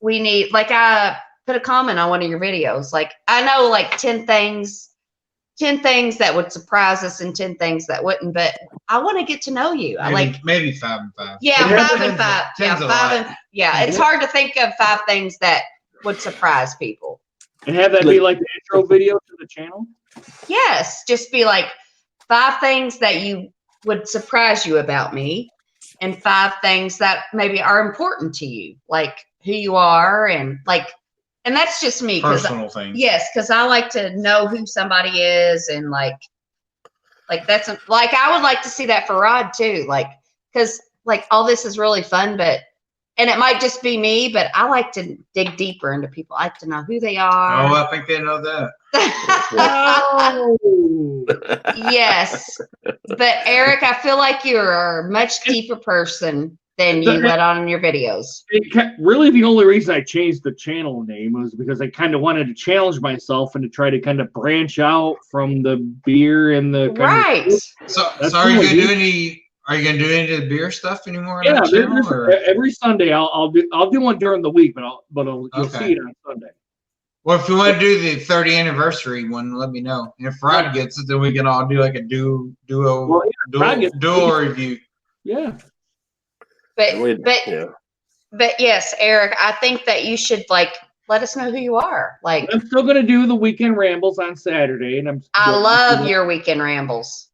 We need, like, I put a comment on one of your videos. Like, I know like 10 things that would surprise us and 10 things that wouldn't, but I want to get to know you. I like, maybe 5 and 5. yeah, Yeah, 5 and 5. Yeah, 10's a 5 lot. and yeah. It's hard to think of 5 things that would surprise people. And have that be like the intro video to the channel? Yes, just be like 5 things that you would surprise you about me, and 5 things that maybe are important to you, like who you are, and like, and that's just me because Personal things. yes, because I like to know who somebody is, and like that's like I would like to see that for Rod too, like, because like all this is really fun, but and it might just be me, but I like to dig deeper into people. I like to know who they Oh, are. I think they know that. Oh. Yes, but Eric, I feel like you're a much deeper person than you let on in your videos. Really, the only reason I changed the channel name was because I kind of wanted to challenge myself and to try to kind of branch out from the beer and the kind Right. So That's are you cool, gonna do dude. any? Are you gonna do any of the beer stuff anymore? On Yeah, that channel, or? every Sunday I'll do one during the week, but you'll Okay. see it on Sunday. Well, if you want to do the 30th anniversary one, let me know. And if Rod gets it, then we can all do like a duo Well, yeah, Rod gets it. dual review. Yeah. But yes, Eric, I think that you should like let us know who you are. Like, I'm still gonna do the weekend rambles on Saturday, and I love your weekend rambles.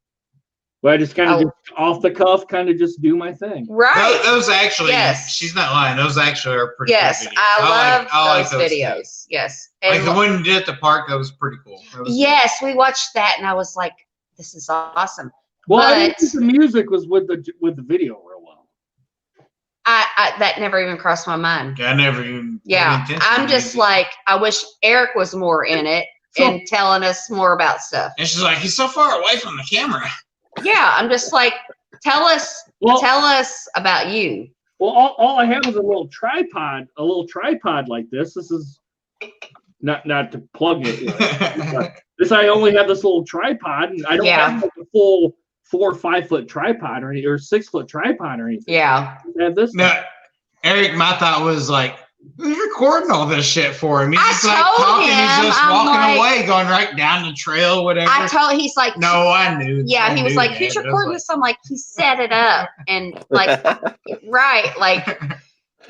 But I just kind of just off the cuff, kind of just do my thing. Right. Those actually, Yes. she's not lying. Those actually are pretty Yes, good videos. I love like those videos. Yes. Like And the one you did at the park, that was pretty cool. That was yes, we watched that and I was like, this is awesome. Well, I But didn't think the music was with the video real well. I that never even crossed my mind. good. I never even. Yeah. I'm just like, I wish Eric was more in it and telling us more about stuff. And she's like, he's so far away from the camera. Yeah, I'm just like, tell us Well, about you. Well, all I have is a little tripod like this. This is not to plug it. But this I only have this little tripod, and I don't have like a full 4 or 5 foot tripod or 6 foot tripod or anything. Yeah. I have this. No, Eric, my thought was like, who's recording all this shit for him? He's just like told talking, him, he's just I'm walking like- away, going right down the trail, whatever. He's like, No, I knew. yeah, I he was knew like, that. who's I was recording like- this? I'm like, he set it up and like, right, like,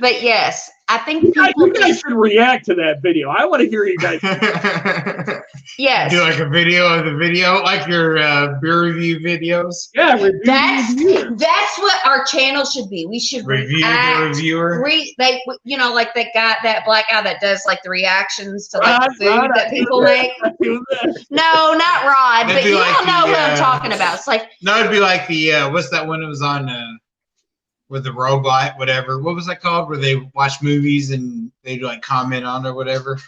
but yes, I think You people guys just, should react to that video. I want to hear you guys. yes, Do like a video of the video, like your beer review videos. Yeah, review that's the reviewer. what our channel should be. We should Review the react. reviewer. Like that black guy that does like the reactions to like Rod, the food that people make. No, not Rod, That'd but be you like don't know the, who I'm talking about. It's like, No, it'd be like the what's that one that was on with the robot, whatever. What was that called? Where they watch movies and they like comment on or whatever.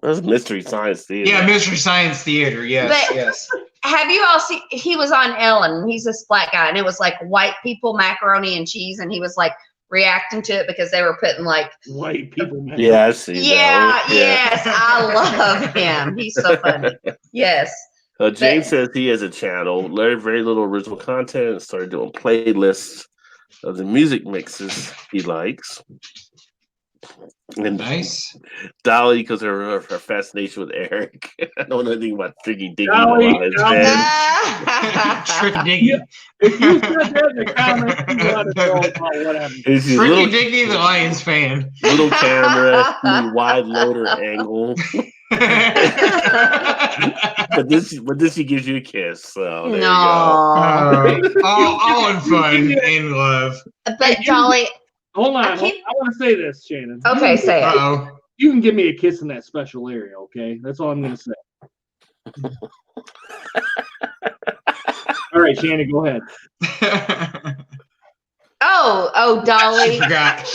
That's Mystery Science Theater. Yeah, Mystery Science Theater. Yes, But- yes. have you all seen, he was on Ellen, he's this black guy, and it was like white people macaroni and cheese, and he was like reacting to it because they were putting like, White people. Man. Yeah, I see. yeah, that one. yes, I love him. He's so funny. Yes. James says he has a channel, learned very little original content, and started doing playlists of the music mixes he likes. And Nice. Dolly, because of her fascination with Eric. I don't know anything about Tricky Dicky. Dolly, about his Dolly. bed. Tricky Dicky. If you said that in the comments, you let us know about what happened. It's his Tricky little, Dicky, the Lions fan. little camera, the wide loader angle. But this he gives you a kiss. So there you go. No. all in fun and love. But Dolly, Hold on. I I can't- want to say this, Shannon. okay, say it. Uh-oh. You can give me a kiss in that special area, okay? That's all I'm going to say. All right, Shannon, go ahead. Oh, Dolly. She forgot.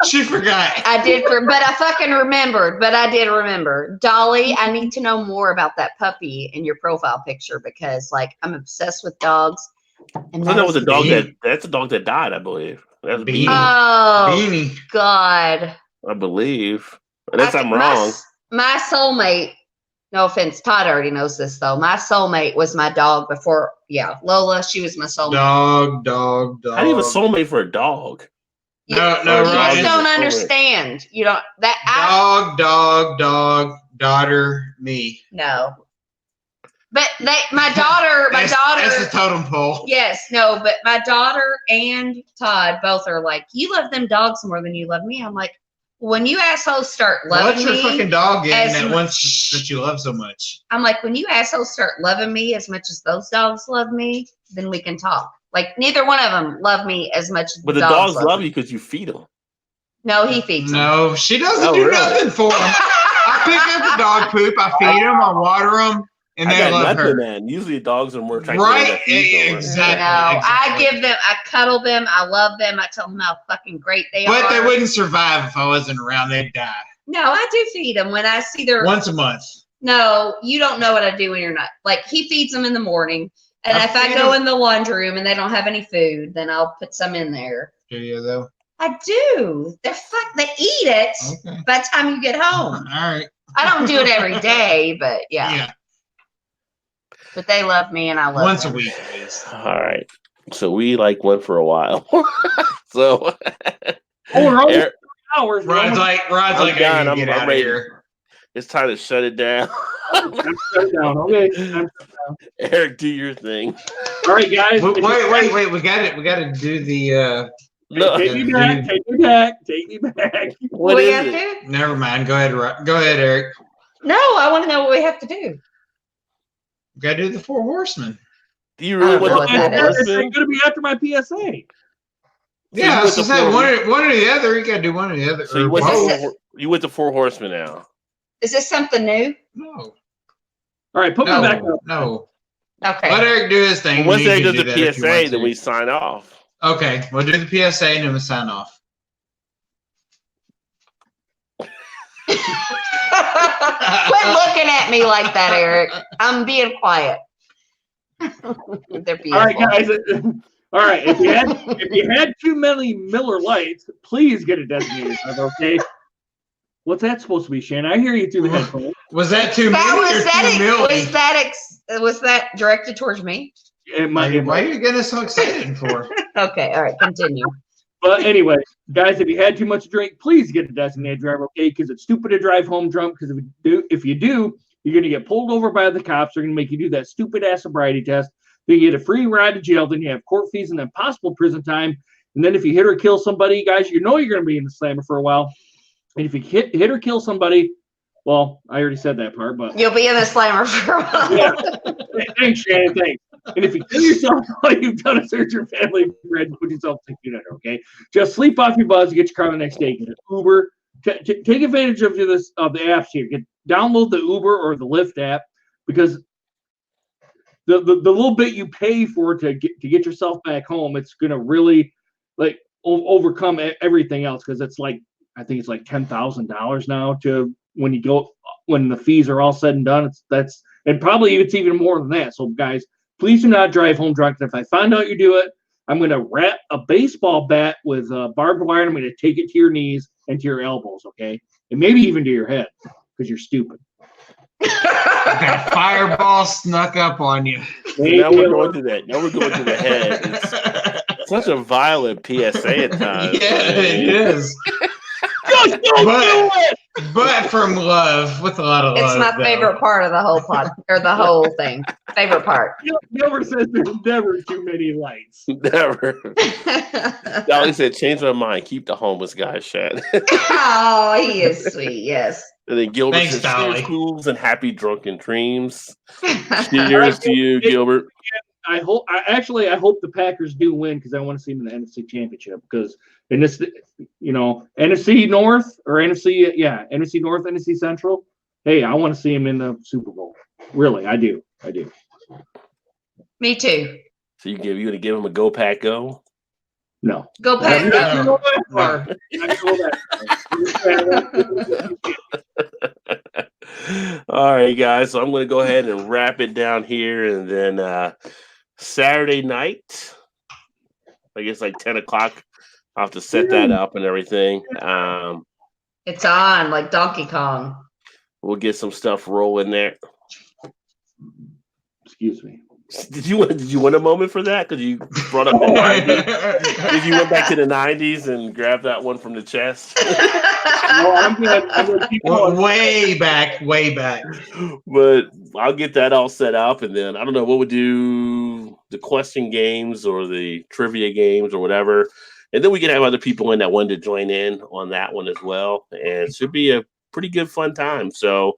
She forgot. I did, but I fucking remembered. But I did remember, Dolly. I need to know more about that puppy in your profile picture because, like, I'm obsessed with dogs. And So that was a dog Beanie. that's a dog that died, I believe. That's Beanie. Beanie, Oh Beanie. God! I believe. Unless I'm my- wrong. My soulmate. No offense, Todd already knows this though. My soulmate was my dog before. Yeah, Lola. She was my soulmate. Dog. How do you have a soulmate for a dog? You, No, you no, just right. don't understand. You don't. Dog, daughter, me. No. But my daughter. That's the totem pole. Yes, no, but my daughter and Todd both are like, you love them dogs more than you love me. I'm like, when you assholes start loving What's your me, fucking dog getting as that much- once that you love so much? I'm like, when you assholes start loving me as much as those dogs love me, then we can talk. Like, neither one of them love me as much as But the dogs love you because you feed them. No, he feeds them. No, she doesn't Oh, do really? nothing for him. I pick up the dog poop, I feed them, I water them, and I they got love nothing, her. man. Usually dogs are more attractive Right, than that feed them. exactly. No, I exactly. give them, I cuddle them, I love them, I tell them how fucking great they But are. they wouldn't survive if I wasn't around. They'd die. No, I do feed them when I see their. Once a month. No, you don't know what I do when you're not. Like, he feeds them in the morning. And I if I feed go them- in the laundry room and they don't have any food, then I'll put some in there. Do you though? I do. They eat it Okay. by the time you get All home. right. I don't do it every day, but yeah. But they love me and I love Once a them. week at least. All right. So we like went for a while. So Oh, we're almost Eric, 3 hours. We're Rod's almost- like, I'm I done. gotta get I'm out of ready. here. it's time to shut it down. I'm shut down. Okay. Eric, do your thing. All right, guys. Wait. We got to do the. No, Take me back. Take me back. Take me back. what we is have it? to? Never mind. Go ahead. Go ahead, Eric. No, I want to know what we have to do. We got to do the Four Horsemen. Do you really I don't know want what the that four is. It's horsemen? going to be after my PSA. Yeah, I you was went just saying to one or the other. You got to do one or the other. So you Or went, both. to you went to Four Horsemen now. Is this something new? No. All right, put me back up. No. Okay. Let Eric do his thing. Well, once You they can does do the that if you PSA, want then to. we sign off. Okay, we'll do the PSA and then we'll sign off. Quit looking at me like that, Eric. I'm being quiet. They're beautiful. All right, guys. All right. If you had too many Miller Lights, please get a designated driver. Okay. What's that supposed to be, Shannon? I hear you through the headphones. Was that too many or too milly? Was that directed towards me? Why are you getting so excited for? Okay, all right, continue. But anyway, guys, if you had too much to drink, please get a designated driver, okay? Because it's stupid to drive home drunk. Because if you do, you're gonna get pulled over by the cops. They're gonna make you do that stupid ass sobriety test. Then you get a free ride to jail. Then you have court fees and then possible prison time. And then if you hit or kill somebody, guys, you know you're gonna be in the slammer for a while. And if you hit or kill somebody, well, I already said that part, but you'll be in the slammer for a while. Yeah. Thanks, Shannon. Thanks. And if you kill yourself while you've done a search your family friend, put yourself to dinner, okay? Just sleep off your buzz, get your car the next day, get an Uber. Take advantage of the apps here. Download the Uber or the Lyft app, because the little bit you pay for to get yourself back home, it's gonna really like overcome everything else, because it's like, I think it's like $10,000 now to when the fees are all said and done. And probably it's even more than that. So guys, please do not drive home drunk. And if I find out you do it, I'm going to wrap a baseball bat with barbed wire, and I'm going to take it to your knees and to your elbows, okay? And maybe even to your head, because you're stupid. That fireball snuck up on you. Now we're going to that. Now we're going to the head. It's such a violent PSA at times. Yeah, it is. But from love, with a lot of love. It's my favorite part of the whole the whole thing. Favorite part. Never says there's never too many lights. Never. Dolly said, change my mind. Keep the homeless guy shut. Oh, he is sweet. Yes. And then Gilbert Thanks, says, Dolly. cheers, fools, and happy drunken dreams. Cheers to you, Gilbert. I hope the Packers do win, because I want to see them in the NFC Championship. Because in this, NFC North or NFC North, NFC Central. Hey, I want to see them in the Super Bowl. Really, I do. Me too. So you gonna give him a go pack go? No. Go Pack. No. All right, guys. So I'm going to go ahead and wrap it down here, and then Saturday night, I guess like 10 o'clock. I'll have to set that up and everything. It's on like Donkey Kong. We'll get some stuff rolling there. Excuse me. Did you want a moment for that? Because you brought up the 90s. Did you went back to the 90s and grab that one from the chest? No, I'm gonna keep going. Way back. But I'll get that all set up, and then I don't know what we'll do, the question games or the trivia games or whatever. And then we can have other people in that want to join in on that one as well. And it should be a pretty good fun time. So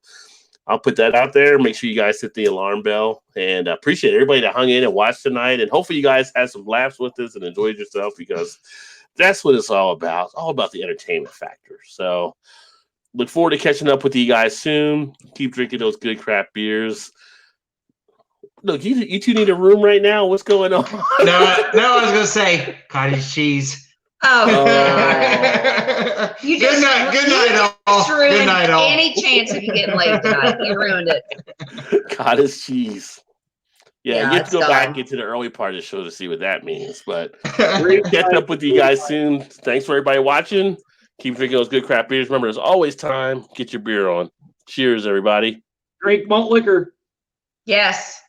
I'll put that out there. Make sure you guys hit the alarm bell, and I appreciate everybody that hung in and watched tonight. And hopefully you guys had some laughs with us and enjoyed yourself, because that's what it's all about. It's all about the entertainment factor. So look forward to catching up with you guys soon. Keep drinking those good craft beers. Look, you two need a room right now. What's going on? No, I was gonna say cottage cheese. Oh, Good night, all. Good night, all. Any chance of you getting late tonight? You ruined it. Cottage cheese. Yeah, you have it's to go done. back and get to the early part of the show to see what that means. But we're gonna catch up with you guys soon. Thanks for everybody watching. Keep drinking those good craft beers. Remember, there's always time. Get your beer on. Cheers, everybody. Drink malt liquor. Yes.